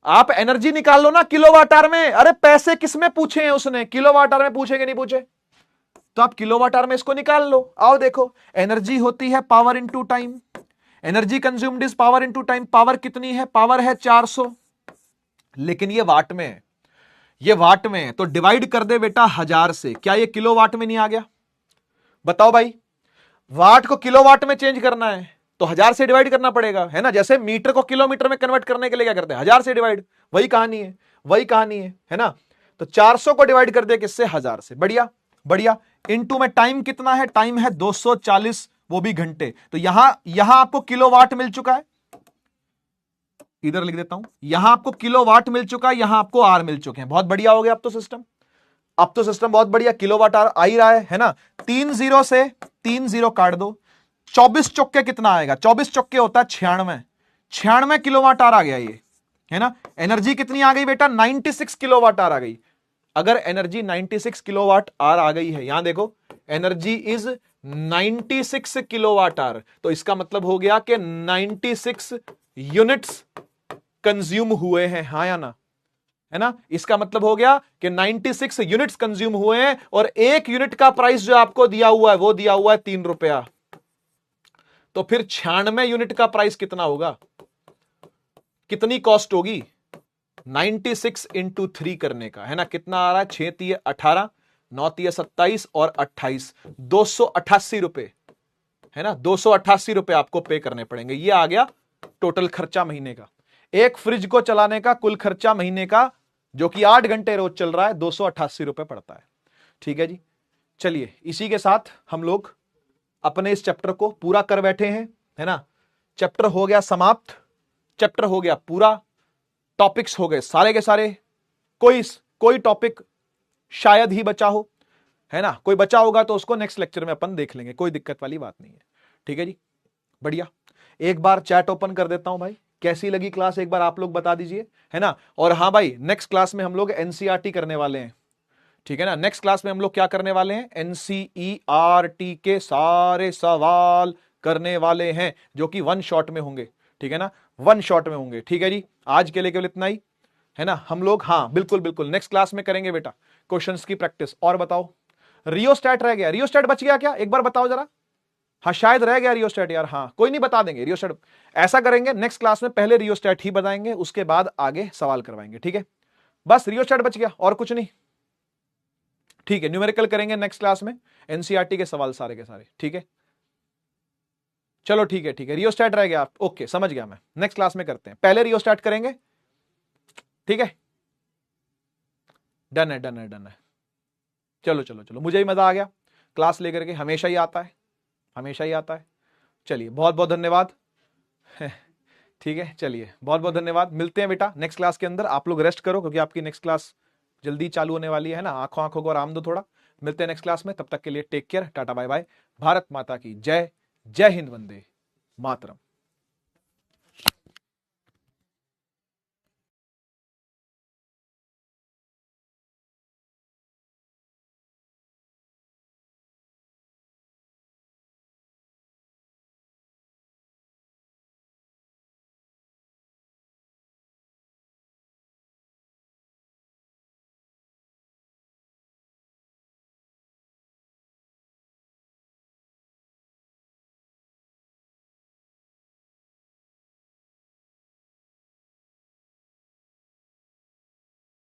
आप एनर्जी निकाल लो ना किलोवाट आवर में। अरे पैसे किसमें पूछे हैं उसने, किलोवाट आवर में पूछेंगे नहीं पूछे, तो आप किलोवाट आवर में इसको निकाल लो। आओ देखो, एनर्जी होती है power into time, energy consumed is power into time, power कितनी है, पावर है 400, लेकिन ये वाट में है, ये वाट में है, तो डिवाइड कर दे बेटा 1000 से, क्या ये किलोवाट में नहीं आ गया, बताओ भाई। वाट को किलोवाट में चेंज करना है तो 1000 से डिवाइड करना पड़ेगा, है ना। जैसे मीटर को किलोमीटर में कन्वर्ट करने के लिए क्या करते हैं, 1000 से डिवाइड। वही कहानी है, वही कहानी है ना। तो 400 को डिवाइड कर दिया किससे, 1000 से। बढ़िया बढ़िया। इनटू में टाइम कितना है, टाइम है 240, वो भी घंटे। तो यहां आपको किलोवाट मिल चुका है, इधर लिख देता हूं, यहां आपको किलोवाट मिल चुका है, यहां आपको आर मिल चुके हैं। बहुत बढ़िया हो गया अब तो सिस्टम, अब तो सिस्टम बहुत बढ़िया, किलोवाट आर आ ही रहा है ना। 3 0 से 3 0 काट दो, 24 चौके कितना आएगा, 24 चौके होता है 96, 96 किलोवाट आर आ गया ये, है ना। एनर्जी कितनी आ गई बेटा, 96 किलोवाट आर आ गई। अगर एनर्जी 96 किलोवाट आर आ गई है, यहां देखो एनर्जी इज 96 किलोवाट आर, तो इसका मतलब हो गया कि 96 यूनिट्स कंज्यूम हुए हैं, हां या ना, है ना। इसका मतलब हो गया कि 96 यूनिट्स कंज्यूम हुए हैं, और एक यूनिट का प्राइस जो आपको दिया हुआ है वो दिया हुआ है 3 रुपया। तो फिर 96 यूनिट का प्राइस कितना होगा, कितनी कॉस्ट होगी, 96 इंटू 3 करने का, है ना। कितना आ रहा है, 6 तिये 18, 9 तिये 27 और 28, 288 रुपए, है ना। 288 रुपए आपको पे करने पड़ेंगे। ये आ गया टोटल खर्चा महीने का। एक फ्रिज को चलाने का कुल खर्चा महीने का, जो कि 8 घंटे रोज चल रहा है, 288 रुपए पड़ता है। ठीक है जी, चलिए इसी के साथ हम लोग अपने इस चैप्टर को पूरा कर बैठे हैं, है ना। चैप्टर हो गया समाप्त, चैप्टर हो गया पूरा, टॉपिक्स हो गए सारे के सारे। कोई टॉपिक शायद ही बचा हो, है ना। कोई बचा होगा तो उसको नेक्स्ट लेक्चर में अपन देख लेंगे, कोई दिक्कत वाली बात नहीं है। ठीक है जी, बढ़िया। एक बार चैट ओपन कर देता हूं भाई, कैसी लगी क्लास एक बार आप लोग बता दीजिए, है ना। और हाँ भाई, नेक्स्ट क्लास में हम लोग एनसीईआरटी करने वाले हैं, ठीक है ना। नेक्स्ट क्लास में हम लोग क्या करने वाले हैं, एनसीईआरटी के सारे सवाल करने वाले हैं, जो कि 1 शॉट में होंगे, ठीक है ना, 1 शॉट में होंगे। ठीक है जी, आज के लिए केवल इतना ही, है ना। हम लोग हाँ बिल्कुल बिल्कुल नेक्स्ट क्लास में करेंगे बेटा क्वेश्चंस की प्रैक्टिस। और बताओ, रियोस्टैट रह गया, रियोस्टैट बच गया क्या, एक बार बताओ जरा। हाँ शायद रह गया रियोस्टैट यार, हाँ कोई नहीं, बता देंगे रियोस्टैट। ऐसा करेंगे नेक्स्ट क्लास में पहले रियोस्टैट ही बताएंगे, उसके बाद आगे सवाल करवाएंगे, ठीक है। बस रियोस्टैट बच गया और कुछ नहीं, ठीक है। न्यूमेरिकल करेंगे नेक्स्ट क्लास में, एनसीईआरटी के सवाल सारे के सारे, ठीक है। चलो ठीक है, ठीक है, रियोस्टैट रह गया, ओके समझ गया मैं, नेक्स्ट क्लास में करते हैं, पहले रियोस्टैट करेंगे, ठीक है। डन है, डन है, डन है। चलो चलो चलो, मुझे भी मजा आ गया क्लास लेकर के, हमेशा ही आता है, हमेशा ही आता है। चलिए बहुत बहुत धन्यवाद ठीक है, चलिए बहुत बहुत धन्यवाद। मिलते हैं बेटा नेक्स्ट क्लास के अंदर, आप लोग रेस्ट करो क्योंकि आपकी नेक्स्ट क्लास जल्दी चालू होने वाली है ना। आंखों आंखों को आराम दो थोड़ा। मिलते हैं नेक्स्ट क्लास में, तब तक के लिए take care, tata bye bye. Bharat माता की जय, जय हिंद, वंदे मातरम।